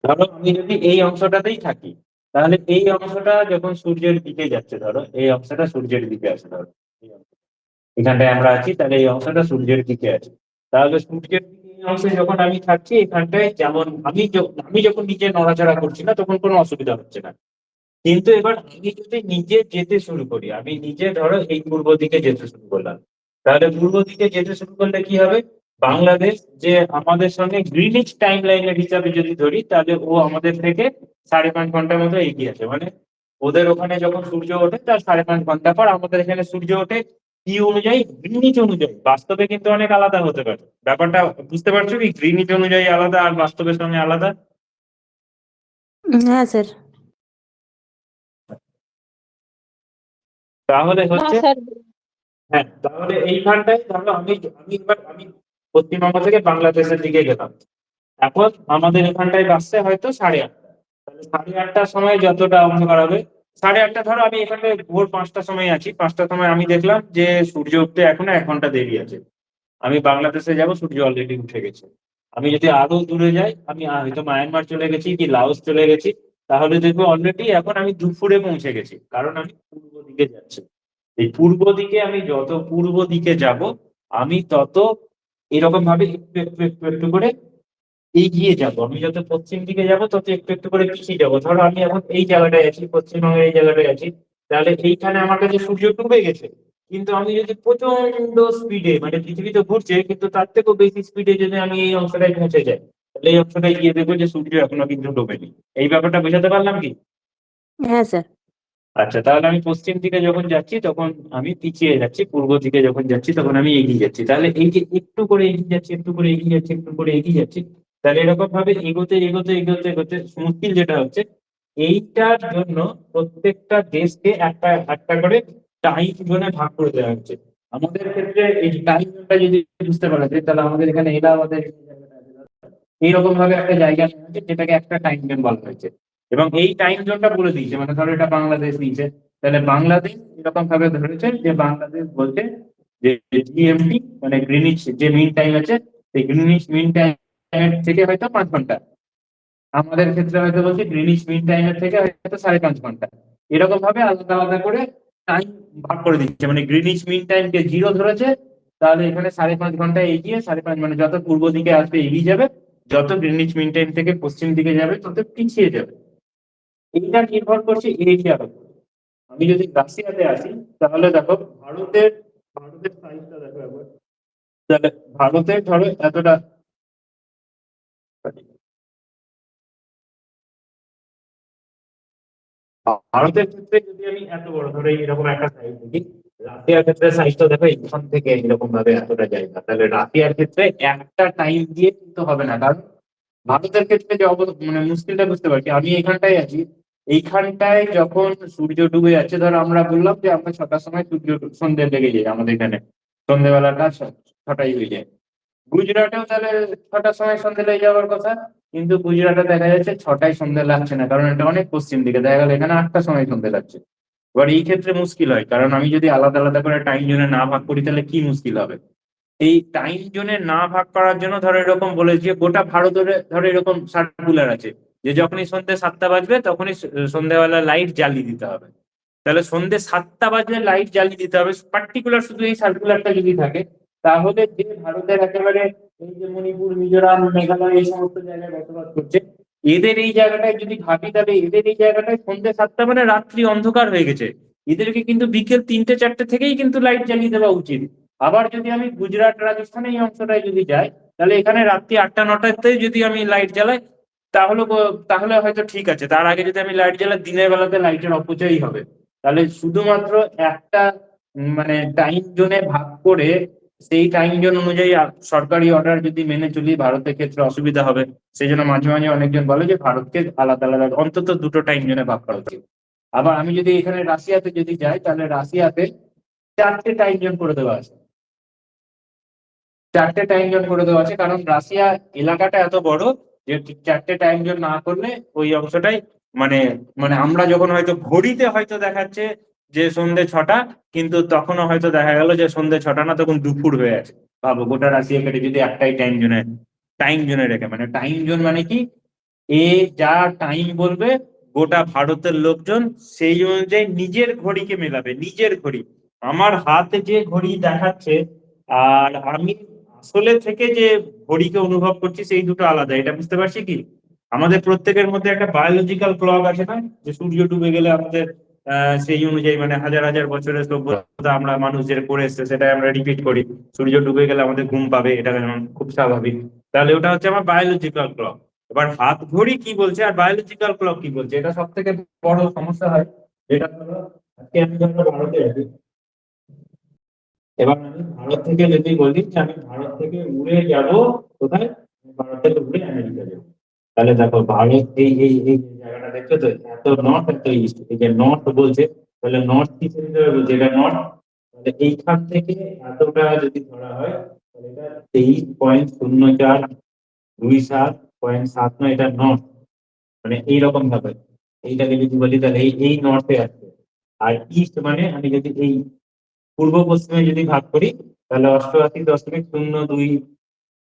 ধরো আমি যদি এই অংশটাতেই থাকি, তাহলে এই অংশটা যখন সূর্যের দিকে যাচ্ছে, ধরো এই অংশটা সূর্যের দিকে আছে, ধরো এই অংশটা। এখানটায় আমরা আছি, তাহলে এই অংশটা সূর্যের দিকে আছে। তাহলে সূর্যের দিকে এই অংশে যখন আমি থাকছি, এখানটায় যেমন আমি যখন নিজে নড়াচড়া করছি না, তখন কোনো অসুবিধা হচ্ছে না। কিন্তু এবার আমি যদি নিজে যেতে শুরু করি, আমি নিজে ধরো এই পূর্ব দিকে যেতে শুরু করলাম, তাহলে পূর্ব দিকে যেতে শুরু করলে কি হবে, বাংলাদেশ যে আমাদের সঙ্গে গ্রিনিচ টাইম লাইনের হিসাবে যদি ধরি, তাহলে ও আমাদের থেকে 5.5 ঘন্টার মতো এগিয়ে আছে। মানে ওদের ওখানে যখন সূর্য ওঠে তার 5.5 ঘন্টা পর আমাদের এখানে সূর্য ওঠে কি অনুযায়ী, গ্রিনিচ অনুযায়ী। বাস্তবে কিন্তু অনেক আলাদা হতে পারে ব্যাপারটা, বুঝতে পারছো কি? গ্রিনিচ অনুযায়ী আলাদা আর বাস্তবের সঙ্গে আলাদা। হ্যাঁ স্যার। তাহলে না হচ্ছে, স্যার, হ্যাঁ, তাহলে এইখানটায় ধরো আমি পশ্চিমবঙ্গ থেকে বাংলাদেশের দিকে গেলাম। এখন আমাদের এখানটায় বাসছে হয়তো 8:30। তাহলে 8:30টার সময় যতটা অন্ধকার হবে, 8:30 ধরো আমি এখানে ভোর 5টার সময় আছি, 5টার সময় আমি দেখলাম যে সূর্য উঠতে এখনো 1 ঘন্টা দেরি আছে। আমি বাংলাদেশে যাব, সূর্য অলরেডি উঠে গেছে। আমি যদি আরো দূরে যাই, আমি হয়তো মায়ানমার চলে গেছি কি লাওস চলে গেছি, তাহলে দেখবো অলরেডি এখন আমি দুপুরে পৌঁছে গেছি, কারণ আমি পূর্ব দিকে যাচ্ছি। এই পূর্ব দিকে আমি যত পূর্ব দিকে যাব, আমি তত এরকম ভাবে একটু একটু একটু একটু করে এগিয়ে যাব। আমি যত পশ্চিম দিকে যাব, তত একটু একটু করে পিছিয়ে যাবো। ধরো আমি এখন এই জায়গাটায় আছি, পশ্চিমবঙ্গের এই জায়গাটায় আছি, তাহলে এইখানে আমার কাছে সূর্য ডুবে গেছে। কিন্তু আমি যদি প্রচন্ড স্পিডে, মানে পৃথিবী তো ঘুরছে, কিন্তু তার থেকেও বেশি স্পিডে যদি আমি এই অংশটায় পৌঁছে যাই, তাহলে এই অংশটায় গিয়ে দেখবো যে সূর্য এখনো কিন্তু ডোবেনি। এই ব্যাপারটা বোঝাতে পারলাম কি? হ্যাঁ স্যার। আচ্ছা, তাহলে আমি পশ্চিম দিকে যখন যাচ্ছি তখন আমি পিছিয়ে যাচ্ছি, পূর্ব দিকে যখন যাচ্ছি তখন আমি এগিয়ে যাচ্ছি। তাহলে এই যে একটু করে এগিয়ে যাচ্ছি, একটু করে এগিয়ে যাচ্ছি, একটু করে এগিয়ে যাচ্ছি, তাহলে এরকম ভাবে এগোতে এগোতে এগোতে এগোতে মুশকিল যেটা হচ্ছে, এইটার জন্য প্রত্যেকটা দেশকে একটা একটা করে টাইম জোনে ভাগ করে দেওয়া হচ্ছে। আমাদের ক্ষেত্রে এই টাইম জোনটা যদি বুঝতে পারা যায়, তাহলে আমাদের এখানে এলাহাবাদের এইরকম ভাবে একটা জায়গা নেওয়া হয়েছে, যেটাকে একটা টাইম জোন বলা হয়েছে। এবং এই টাইম জোনটা বলে দিয়েছে, মানে ধরো এটা বাংলাদেশ নিয়েছে, তাহলে বাংলাদেশ এরকম ভাবে ধরেছে যে বাংলাদেশ বলছে যে জিএমটি, মানে গ্রিনিচ যে মিন টাইম আছে, সেই গ্রিনিচ মিন টাইমের থেকে হয়তো 5 ঘন্টা। আমাদের ক্ষেত্রে হয়তো বলছে গ্রিনিচ মিন টাইমের থেকে হয়তো 5.5 ঘন্টা। এরকম ভাবে আলাদা আলাদা করে টাইম ভাগ করে দিচ্ছে। মানে গ্রিনিচ মিন টাইমকে 0 ধরেছে, তাহলে এখানে 5.5 ঘন্টা এগিয়ে 5.5, মানে যত পূর্ব দিকে আসবে এগিয়ে যাবে, যত গ্রিনিচ মিন টাইম থেকে পশ্চিম দিকে যাবে তত পিছিয়ে যাবে। এইটা নির্ভর করছে এরিয়ার উপর। আমি যদি রাশিয়াতে আসি, তাহলে দেখো ভারতের ভারতের সাইজটা দেখো একবার। তাহলে ভারতের ধরো এতটা, ভারতের ক্ষেত্রে যদি আমি এত বড় ধরো এরকম একটা সাইজ দেখি, রাশিয়ার ক্ষেত্রে সাইজটা দেখো এখান থেকে এরকম ভাবে এতটা জায়গা। তাহলে রাশিয়ার ক্ষেত্রে একটা টাইম দিয়ে কিন্তু হবে না, কারণ ভারতের ক্ষেত্রে যে মানে মুশকিলটা বুঝতে পারছি। আমি এখানটায় আছি, এইখানটায় যখন সূর্য ডুবে যাচ্ছে, ধরো আমরা বললাম যে আমরা 6টার সময় সূর্য সন্ধ্যে লেগে যায়, আমাদের এখানে সন্ধ্যেবেলাটা 6টাই হয়ে যায়। গুজরাটেও তাহলে 6টার সময় সন্ধ্যে লেগে যাওয়ার কথা, কিন্তু গুজরাটে দেখা যাচ্ছে 6টায় সন্ধ্যে লাগছে না, কারণ এটা অনেক পশ্চিম দিকে। দেখা গেল এখানে 8টার সময় সন্ধ্যে লাগছে। এবার এই ক্ষেত্রে মুশকিল হয়, কারণ আমি যদি আলাদা আলাদা করে টাইম জোনে না ভাগ করি, তাহলে কি মুশকিল হবে। এই টাইম জোনে না ভাগ করার জন্য ধরো এরকম বলে যে গোটা ভারতের ধরো এরকম সার্কুলার আছে যে যখনই সন্ধ্যে 7টা বাজবে তখনই সন্ধ্যেবেলা লাইট জ্বালিয়ে দিতে হবে। তাহলে সন্ধ্যে 7টা বাজলে লাইট জ্বালিয়ে দিতে হবে, পার্টিকুলার শুধু এই সার্কুলারটা যদি থাকে, তাহলে যে ভারতের একেবারে এই যে মণিপুর, মিজোরাম, মেঘালয় এই সমস্ত জায়গায় বসবাস করছে, এদের এই জায়গাটায় যদি ভাবি, তাহলে এদের এই জায়গাটায় সন্ধ্যে 7টা মানে রাত্রি অন্ধকার হয়ে গেছে। এদেরকে কিন্তু বিকেল 3টে 4টে থেকেই কিন্তু লাইট জ্বালিয়ে দেওয়া উচিত। আবার যদি আমি গুজরাট, রাজস্থান এই অংশটায় যদি যাই, তাহলে এখানে রাত্রি 8টা 9টাতে যদি আমি লাইট জ্বালাই, তাহলে হয়তো ঠিক আছে। তার আগে যদি আমি লাইট জ্বালাই, দিনের বেলাতে লাইটের অপচয়ই হবে। তাহলে শুধুমাত্র একটা মানে টাইম জোনে ভাগ করে সেই টাইম জোন অনুযায়ী সরকারি অর্ডার যদি মেনে চলি, ভারতের ক্ষেত্রে অসুবিধা হবে। সেই জন্য মাঝে মাঝে অনেকজন বলে যে ভারতকে আলাদা আলাদা অন্তত দুটো টাইম জোনে ভাগ করা উচিত। আবার আমি যদি এখানে রাশিয়াতে যদি যাই, তাহলে রাশিয়াতে 4টে টাইম জোন করে দেওয়া আছে। 4টে টাইম জোন করে দেওয়া আছে, কারণ রাশিয়া এলাকাটা এত বড় যে 4টে টাইম জোন না করলে ওই অংশটাই মানে মানে আমরা যখন হয়তো ঘড়িতে হয়তো দেখাচ্ছে যে সন্ধ্যে 6টা, কিন্তু তখনও হয়তো দেখা গেল যে সন্ধ্যে 6টা না, তখন দুপুর হয়ে আছে। ভাবো, গোটা রাশিয়া কেটে যদি একটাই টাইম জোনে রেখে, মানে টাইম জোন মানে কি, এ যা টাইম বলবে গোটা ভারতের লোকজন সেই অনুযায়ী নিজের ঘড়িকে মেলাবে, নিজের ঘড়ি। আমার হাতে যে ঘড়ি দেখাচ্ছে আর আমি আসলে থেকে যে ঘড়িকে অনুভব করছি, সেই দুটো আলাদা। এটা বুঝতে পারছি কি? আমাদের প্রত্যেকের মধ্যে একটা বায়োলজিক্যাল ক্লক আছে না, যে সূর্য ডুবে গেলে আমাদের সেই অনুযায়ী মানে হাজার হাজার বছরের সভ্যতা আমরা মানুষ যেটা করে এসছে সেটাই আমরা রিপিট করি। সূর্য ডুবে গেলে আমাদের ঘুম পাবে, এটা যেমন খুব স্বাভাবিক। তাহলে ওটা হচ্ছে আমার বায়োলজিক্যাল ক্লক। এবার হাত ঘড়ি কি বলছে আর বায়োলজিক্যাল ক্লক কি বলছে, এটা সব থেকে বড় সমস্যা হয়। যেটা হলো, আজকে আমি ধরো ভারতে আছি, এবার আমি ভারত থেকে যদি বলি যে আমি ভারত থেকে উড়ে যাব কোথায়, ভারত থেকে উড়ে আমেরিকা যাবো, তাহলে দেখো ভারত এই যে জায়গাটা দেখছো তো, এত নর্থ এত ইস্ট, এই যে নর্থ বলছে, তাহলে নর্থ কিসের হিসাবে বলছে, এটা নর্থ। তাহলে এইখান থেকে এতটা যদি ধরা হয়, তাহলে এটা 23.0427.79, এটা নর্থ। মানে এইরকম ভাবে এইটাকে যদি বলি, তাহলে এই নর্থে আসছে। আর ইস্ট মানে আমি যদি এই পূর্ব পশ্চিমে যদি ভাগ করি, তাহলে 88.02,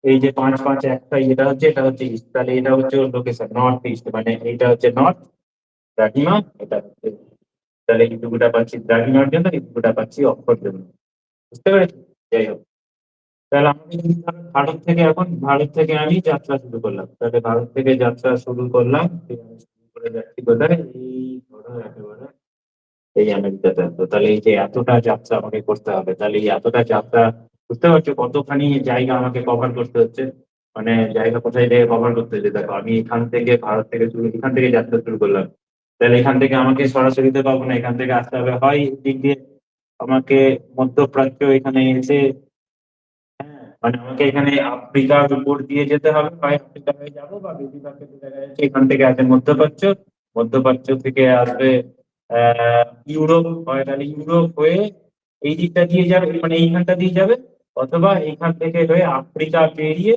এই যে 551, এটা হচ্ছে ইস্ট। তাহলে এটা হচ্ছে ওর লোকেশন, নর্থ ইস্ট। মানে এইটা হচ্ছে নর্থ দ্রাঘিমা, এটা হচ্ছে। তাহলে এই দুটোটা পাচ্ছি দ্রাঘিমার জন্য, এই দুটোটা পাচ্ছি অক্ষর জন্য। বুঝতে পেরেছি? যাই হোক, তাহলে আমাকে যদি ভারত থেকে আমি যাত্রা শুরু করলাম, তাহলে ভারত থেকে যাত্রা শুরু করলাম, শুরু করে যাচ্ছি কোথায়, এই ধরো একেবারে এই আমেরিকাতে। তো তাহলে এই যে এতটা যাত্রা আমাকে করতে হবে, তাহলে এই এতটা যাত্রা বুঝতে পারছো কতখানি জায়গা আমাকে কভার করতে হচ্ছে। মানে জায়গা কোথায় থেকে কভার করতে হচ্ছে, দেখো আমি এখান থেকে যাত্রা শুরু করলাম, তাহলে এখান থেকে আমাকে সরাসরি তো পাবো না, এখান থেকে আসতে হবে হয় দিক দিয়ে আমাকে মধ্যপ্রাচ্য এখানে এসে, হ্যাঁ মানে আমাকে এখানে আফ্রিকার উপর দিয়ে যেতে হবে, হয় আফ্রিকা হয়ে যাবো, বা বেশিরভাগ ক্ষেত্রে দেখা যাচ্ছে এখান থেকে আসে মধ্যপ্রাচ্য, মধ্যপ্রাচ্য থেকে আসবে ইউরোপ, হয় তাহলে ইউরোপ হয়ে এই দিকটা দিয়ে যাবে, মানে এইখানটা দিয়ে যাবে, অথবা এইখান থেকে হয়ে আফ্রিকা পেরিয়ে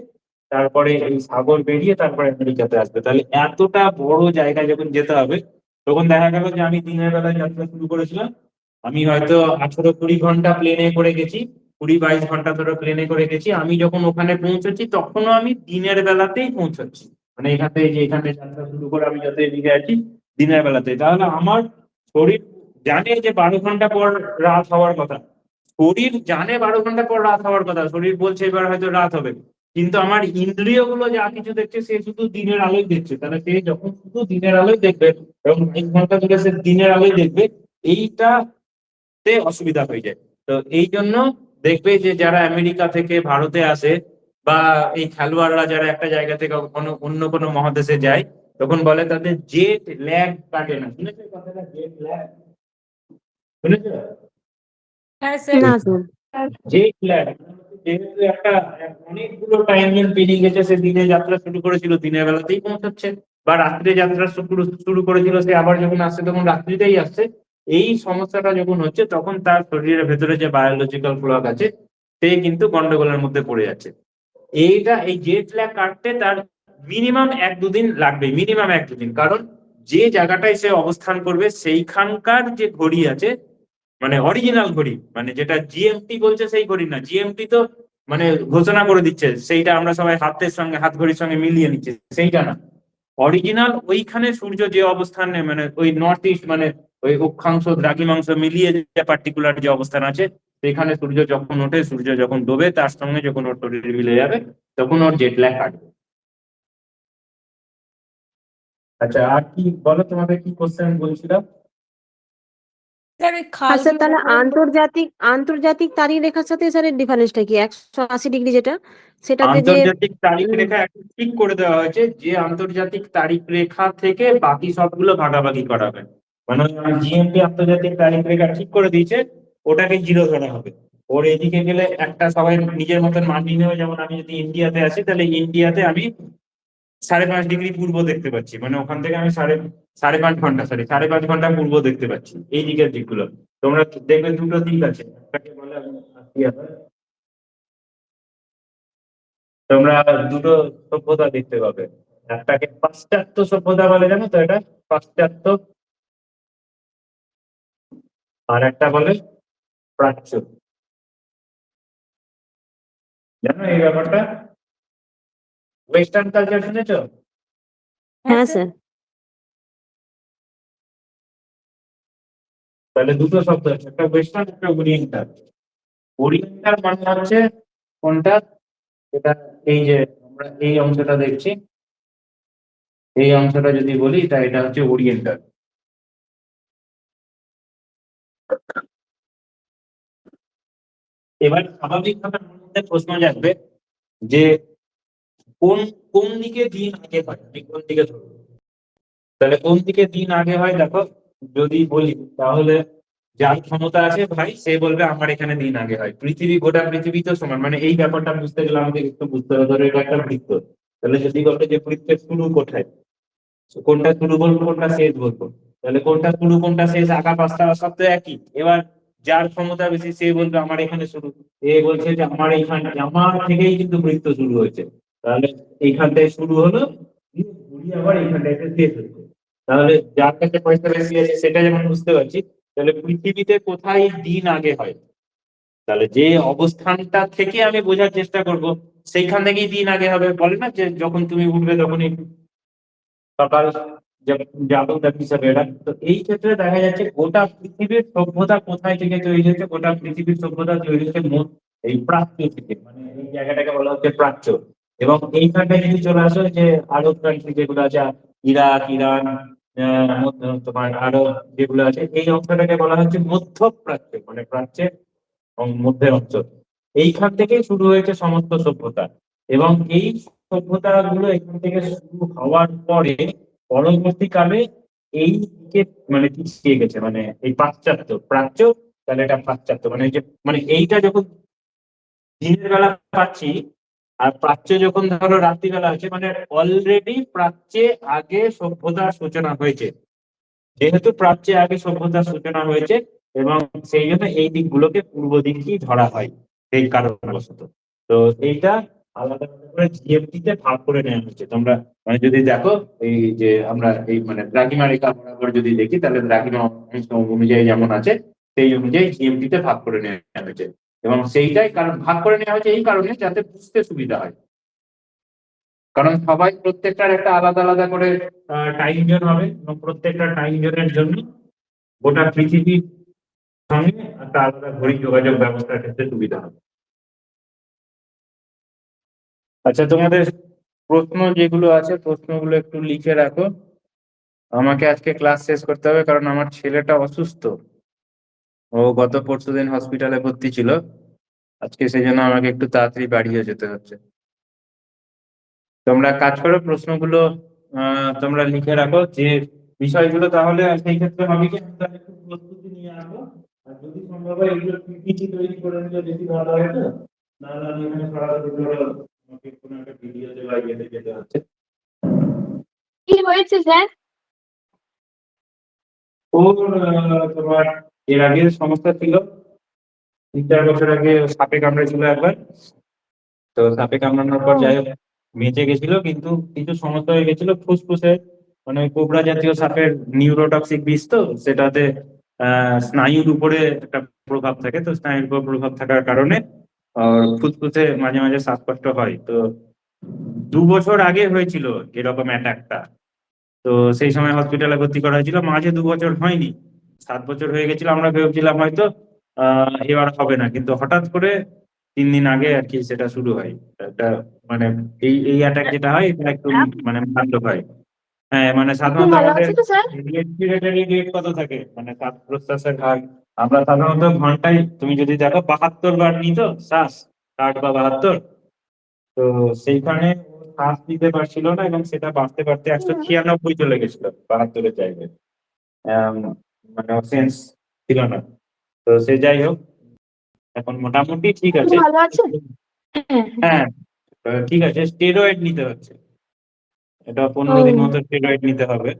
তারপরে এই সাগর পেরিয়ে তারপরে আমেরিকাতে আসবে। তাহলে এতটা বড় জায়গায় যখন যেতে হবে, তখন দেখা গেল যে আমি দিনের বেলায় যাত্রা শুরু করেছিলাম, আমি হয়তো 18-20 ঘন্টা প্লেনে করে গেছি, 20-22 ঘন্টা ধরে প্লেনে করে গেছি। আমি যখন ওখানে পৌঁছেছি তখনও আমি দিনের বেলাতেই পৌঁছাচ্ছি, মানে এখান থেকে যে এখানে যাত্রা শুরু করে আমি যত এদিকে আছি দিনের বেলাতে। তাহলে আমার শরীর জানে যে 12 ঘন্টা পর রাত হওয়ার কথা, শরীর জানে 12 ঘন্টা পর রাত হওয়ার কথা, শরীর বলছে এবার হয়তো রাত হবে, কিন্তু আমার ইন্দ্রিয় গুলো যা কিছু দেখছে সে শুধু দিনের আলোই দেখছে। তাহলে সে যখন শুধু দিনের আলোই দেখবে এবং 1 ঘন্টা ধরে সে দিনের আলোই দেখবে, এইটাতে অসুবিধা হয়ে যায়। তো এই জন্য দেখবে যে যারা আমেরিকা থেকে ভারতে আসে, বা এই খেলোয়াড়রা যারা একটা জায়গা থেকে অন্য কোনো মহাদেশে যায়, তখন বলে তাদের জেট ল্যাগ কাটে না। শুনেছো এই কথাটা, জেট ল্যাগ? শুনেছো? হ্যাঁ স্যার। না স্যার। জেট ল্যাগ যেহেতু অনেকগুলো টাইম জোন পেরিয়ে গেছে, সে দিনে যাত্রা শুরু করেছিল দিনের বেলাতেই পৌঁছাচ্ছে, বা রাত্রে যাত্রা শুরু করেছিল সে আবার যখন আসছে তখন রাত্রিতেই আসছে। এই সমস্যাটা যখন হচ্ছে, তখন তার শরীরের ভেতরে যে বায়োলজিক্যাল ক্লক আছে সে কিন্তু গন্ডগোলের মধ্যে পড়ে যাচ্ছে। এই জেট ল্যাগ কাটতে তার মিনিমাম 1-2 দিন লাগবে, মিনিমাম 1-2 দিন। কারণ যে জায়গাটায় সে অবস্থান করবে সেইখানকার যে ঘড়ি আছে, মানে অরিজিনাল ঘড়ি, মানে যেটা জিএমটি বলছে সেই ঘড়ি না। জিএমটি তো মানে ঘোষণা করে দিচ্ছে, সেইটা আমরা সবাই হাত ঘড়ির সঙ্গে মিলিয়ে নিচ্ছি, সেইটা না। অরিজিনাল ওইখানে সূর্য যে অবস্থানে, মানে ওই নর্থ ইস্ট, মানে ওই অক্ষাংশ দ্রাঘিমাংশ মিলিয়ে যে পার্টিকুলার যে অবস্থান আছে, সেখানে সূর্য যখন ওঠে, সূর্য যখন ডোবে, তার সঙ্গে যখন ওর শরীর মিলে যাবে, তখন ওর জেট ল্যাগ কাটবে। আচ্ছা, আর কি বলো, তোমাদের কি কোশ্চেন বলছিলাম? স্যার ওই আচ্ছা, খালগুলো তাহলে কোথায় আন্তর্জাতিক তারিখ রেখার সাথে স্যারের ডিফারেন্সটা কি? 180 ডিগ্রি যেটা, সেটাতে যে আন্তর্জাতিক তারিখ উম, রেখা এখন ঠিক করে দেওয়া হয়েছে যে আন্তর্জাতিক তারিখ রেখা থেকে বাকি সবগুলো ভাগাভাগি করা হবে। মানে জিএমটি আন্তর্জাতিক তারিখ রেখা ঠিক করে দিয়েছে, ওটাকে জিরো ধরা হবে। ওর এদিকে গেলে একটা সবাই নিজের মতন মানিয়ে নেবে। যেমন আমি যদি ইন্ডিয়াতে আছি, তাহলে ইন্ডিয়াতে আমি 5.5 ডিগ্রি পূর্ব দেখতে পাচ্ছি, মানে ওখান থেকে আমি সাড়ে পাঁচ ঘন্টা, 5.5 ঘন্টা পূর্ব দেখতে পাচ্ছি এই দিকের দিকগুলো। তোমরা দেখবে দুটো দিক আছে, একটাকে বলে আমি আসি আবার। তোমরা দুটো সভ্যতা দেখতে পাবে, একটাকে পাশ্চাত্য সভ্যতা বলে, জানো তো এটা পাশ্চাত্য, আর একটা বলে প্রাচ্য। জানো এই ব্যাপারটা? ওয়েস্টার্ন কালচার শুনেছো? হ্যাঁ স্যার। তাহলে দুটো শব্দ আছে, একটা ওয়েস্টার্ন, একটা ওরিয়েন্টাল। ওরিয়েন্টাল মানে হচ্ছে কোনটা? এটা এই যে আমরা এই অংশটা দেখছি, এই অংশটা যদি বলি তা এটা হচ্ছে ওরিয়েন্টাল। এবার স্বাভাবিকভাবে আমার মধ্যে প্রশ্ন জাগবে যে কোন কোন দিকে দিন আগে হয়, আমি কোন দিকে ধরবো? তাহলে কোন দিকে দিন আগে হয় দেখো, যদি বলি তাহলে যার ক্ষমতা আছে ভাই সে বলবে আমার এখানে দিন আগে হয়। পৃথিবী, গোটা পৃথিবী তো সমান, মানে এই ব্যাপারটা বুঝতে গেলে আমাদের একটু বুঝতে হবে। ধরো এটা একটা বৃত্ত, তাহলে যদি বলবে যে বৃত্তের শুরু কোথায়, কোনটা শুরু বলবো কোনটা শেষ বলবো, তাহলে কোনটা শুরু কোনটা শেষ আঁকা পাঁচটা সব তো একই। এবার যার ক্ষমতা বেশি সে বলবে আমার এখানে শুরু, এ বলছে যে আমার এইখানে, আমার থেকেই কিন্তু বৃত্ত শুরু হয়েছে, তাহলে এইখানটায় শুরু হলো, ঘুরিয়ে আবার এইখানটায় শেষ হচ্ছে। তাহলে যার কাছে পয়সা বেশি আছে সেটা যেমন বুঝতে পারছি, তাহলে পৃথিবীতে কোথায় দিন আগে হয়, তাহলে যে অবস্থানটা থেকে আমি বোঝার চেষ্টা করব সেইখান থেকেই দিন আগে হবে। বলে না যে যখন তুমি উঠবে তখনই সকাল জাগরণ হিসাবে এটা। তো এই ক্ষেত্রে দেখা যাচ্ছে গোটা পৃথিবীর সভ্যতা কোথায় থেকে তৈরি হয়েছে, গোটা পৃথিবীর সভ্যতা তৈরি হয়েছে এই প্রাচ্য থেকে, মানে এই জায়গাটাকে বলা হচ্ছে প্রাচ্য। এবং এইখানটায় যদি চলে আসো যে আরব কান্ট্রি যেগুলো আছে, ইরাক, ইরান, তোমার আরব যেগুলো আছে, এই অংশটাকে বলা হচ্ছে মধ্যপ্রাচ্য, মানে প্রাচ্যের মধ্যের অঞ্চল। এইখান থেকে শুরু হয়েছে সমস্ত সভ্যতা। এবং এই সভ্যতা গুলো এখান থেকে শুরু হওয়ার পরে পরবর্তীকালে এই দিকে মানে পিছিয়ে গেছে, মানে এই পাশ্চাত্য প্রাচ্য, তাহলে এটা পাশ্চাত্য, মানে এই যে মানে এইটা যখন দিনের বেলা পাচ্ছি আর প্রাচ্য যখন ধরো রাত্রিবেলা আছে, মানে অলরেডি প্রাচ্যে আগে সভ্যতার সূচনা হয়েছে। যেহেতু প্রাচ্যে আগে সভ্যতার সূচনা হয়েছে এবং সেই জন্য এই দিকগুলোকে পূর্ব দিকই ধরা হয় এই কারণবশত। তো এইটা আলাদা আলাদা করে জিএমটি তে ভাগ করে নেওয়া হচ্ছে। তোমরা মানে যদি দেখো এই যে আমরা এই মানে দ্রাঘিমা রেখা বরাবর যদি দেখি, তাহলে দ্রাঘিমা অনুযায়ী যেমন আছে সেই অনুযায়ী জিএমটি তে ভাগ করে নেওয়া হয়েছে। এবং সেইটাই কারণ ভাগ করে নেওয়া হয়েছে এই কারণে যাতে বুঝতে সুবিধা হয়, কারণ সবাই প্রত্যেকটার একটা আলাদা আলাদা করে টাইম জোন হবে এবং প্রত্যেকটা টাইম জোনের জন্য গোটা পৃথিবীর সঙ্গে একটা আলাদা ঘড়ি যোগাযোগ ব্যবস্থার ক্ষেত্রে সুবিধা হবে। আচ্ছা, তোমাদের প্রশ্ন যেগুলো আছে প্রশ্নগুলো একটু লিখে রাখো। আমাকে আজকে ক্লাস শেষ করতে হবে কারণ আমার ছেলেটা অসুস্থ, ও গত পরশুদিন হসপিটালে ভর্তি ছিল। আজকে সেই জন্য আমাকে একটু তাড়াতাড়ি বাড়িয়ে যেতে হচ্ছে। তোমরা কাজ করো, প্রশ্নগুলো তোমরা লিখে রাখো যে বিষয়গুলো, তাহলে সেই ক্ষেত্রে হবে কি আমরা একটু প্রস্তুতি নিয়ে আসবো। আর যদি সম্ভব হয় এগুলো পিপিটি তৈরি করে নিলে বেশি ভালো হয়। তো নাহলে আমি এখানে সরাসরি আমাকে কোনো একটা ভিডিও দেওয়া ইয়েতে যেতে হচ্ছে। কি হয়েছে স্যার? ওর তোমার এর আগে সমস্যা ছিল, 3-4 বছর আগে সাপে কামড়েছিল একবার। তো সাপে কামড়ানোর পর যাই হোক বেঁচে গেছিল, কিন্তু কিছু সমস্যা হয়ে গেছিল ফুসফুসে, মানে কোবরা জাতীয় সাপের নিউরোটক্সিক বিষ, তো সেটাতে স্নায়ুর উপরে একটা প্রভাব থাকে। তো স্নায়ুর উপর প্রভাব থাকার কারণে ফুসফুসে মাঝে মাঝে শ্বাসকষ্ট হয়। তো 2 বছর আগে হয়েছিল এরকম অ্যাটাকটা। তো সেই সময় হসপিটালে ভর্তি করা হয়েছিল, মাঝে 2 বছর হয়নি, 7 বছর হয়ে গেছিল। আমরা ভেবেছিলাম হয়তো এবার হবে না, কিন্তু হঠাৎ করে 3 দিন আগে আর কি সেটা শুরু হয়। একটা মানে এই এই অ্যাটাক যেটা হয় এটা একটু মানে মারাত্মক হয়। হ্যাঁ, মানে এখন সাধারণত ভালো আমাদের আছে তো স্যার? রেসপিরেটরি রেট কত থাকে, মানে শ্বাস প্রশ্বাসের হার আমরা সাধারণত ঘন্টায় তুমি যদি দেখো 72 বার নিত শ্বাস, 60 বা 72, তো সেইখানে ও শ্বাস নিতে পারছিল না এবং সেটা বাড়তে বাড়তে 196 চলে গেছিল 72-এর জায়গায়। আম, মানে সেন্স ছিল না। তো সে যাই হোক, এখন মোটামুটি ঠিক আছে। ভালো আছে? হ্যাঁ, ঠিক আছে, স্টেরয়েড নিতে হচ্ছে, এটা 15 দিন মতো স্টেরয়েড নিতে হবে।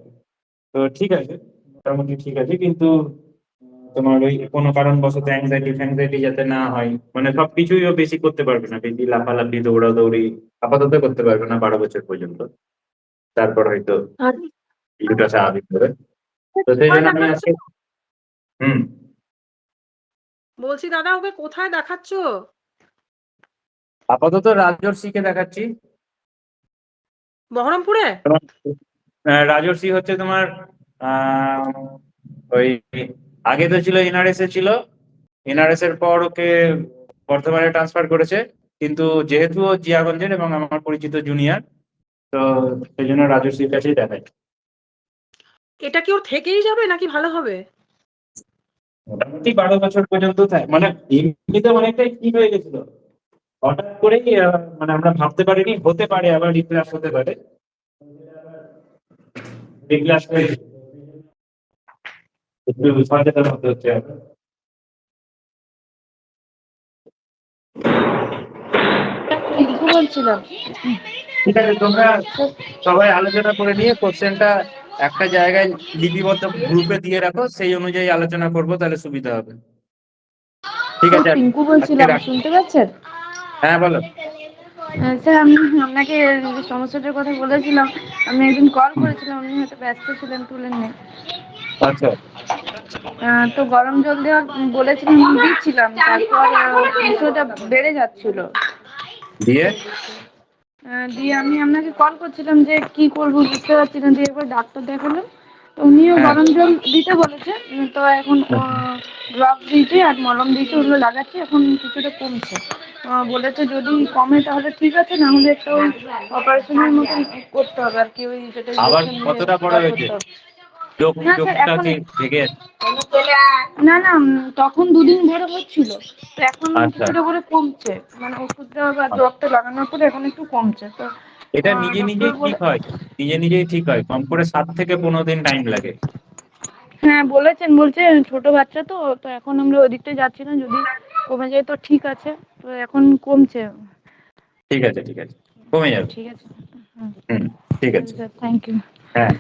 তো ঠিক আছে, মোটামুটি ঠিক আছে, কিন্তু তোমার ওই কোনো কারণবশত অ্যাংজাইটি যাতে না হয়, মানে সবকিছুই ও বেশি করতে পারবে না, বেশি লাফালাফি দৌড়াদৌড়ি আপাতত করতে পারবে না 12 বছর পর্যন্ত। তারপর হয়তো কিছুটা স্বাভাবিক হবে। তো সেই জন্য আমি আজকে হুম বলছি দাদা ওকে কোথায় দেখাচ্ছ? আপাতত রাজর্ষিকে দেখাচ্ছি। বহরমপুরে? তোমার, রাজর্ষি হচ্ছে তোমার আহ ওই আগে তো ছিল এনআরএস এ ছিল, এনআরএস এর পর ওকে বর্ধমানে ট্রান্সফার করেছে, কিন্তু যেহেতু ও জিয়াগঞ্জের এবং আমার পরিচিত জুনিয়র, তো সেই জন্য রাজর্ষির কাছেই দেখাই। এটা কি ওর থেকেই যাবে নাকি ভালো হবে? মোটামুটি 12 বছর পর্যন্ত মানে এমনিতে অনেকটাই ঠিক হয়ে গেছিল, হঠাৎ করেই মানে আমরা ভাবতে পারিনি, হতে পারে আবার রিক্লাস হতে পারে, রিক্লাস হয়ে একটু সচেতন হতে হচ্ছে এখন। রিঙ্কু বলছিলাম। ঠিক আছে, তোমরা সবাই আলোচনা করে নিয়ে কোশ্চেনটা একটা জায়গায় লিপিবদ্ধ গ্রুপে দিয়ে রাখো, সেই অনুযায়ী আলোচনা করবো, তাহলে সুবিধা হবে। ঠিক আছে, রিঙ্কু আজকে বলছিলাম, রাখি। শুনতে পাচ্ছেন? হ্যাঁ বলো। স্যার আমি আপনাকে যে সমস্যাটার কথা বলেছিলাম, আমি একদিন কল করেছিলাম, আপনি হয়তো ব্যস্ত ছিলেন, তুলেননি। আচ্ছা, তো গরম জল দেওয়া বলেছিলাম, আমি দিচ্ছিলাম, তারপর বিষয়টা বেড়ে যাচ্ছিল। দিয়ে দিয়ে আমি আপনাকে কল করছিলাম যে কি করবো বুঝতে পারছি না, দিয়ে একবার ডাক্তার দেখালাম, তো উনিও হ্যাঁ গরম জল দিতে বলেছে। তো এখন ড্রপ দিয়েছে আর মলম দিয়েছে, ওগুলো লাগাচ্ছি, এখন কিছুটা কমছে। বলেছে যদি কমে তাহলে ঠিক আছে, না হলে একটা ওই অপারেশনের মতন করতে হবে আর কি, ওই যেটা আবার ইঞ্জেকশন দিয়ে কতটা বড় বার হয়েছে? করতে হবে। চোখ না স্যার, চোখটা এখন কি ভেঙে আছে? না না তখন দুদিন ধরে হচ্ছিল, তো এখন আচ্ছা, কিছুটা করে কমছে, মানে ওষুধ দেওয়া বা ড্রপটা লাগানোর পরে এখন একটু কমছে। তো এটা নিজে ডক্টর নিজেই ঠিক বলে, হয়, নিজে নিজেই ঠিক হয়, কম করে 7 থেকে 15 দিন টাইম লাগে। হ্যাঁ বলেছেন, বলছে ছোট বাচ্চা তো, তো এখন আমরা ওই দিকটা যাচ্ছি না, যদি কমে যায় তো ঠিক আছে, তো এখন কমছে। ঠিক আছে, ঠিক আছে, কমে যাবে। ঠিক আছে। হুম, ঠিক আছে। Sir thank you. হ্যাঁ।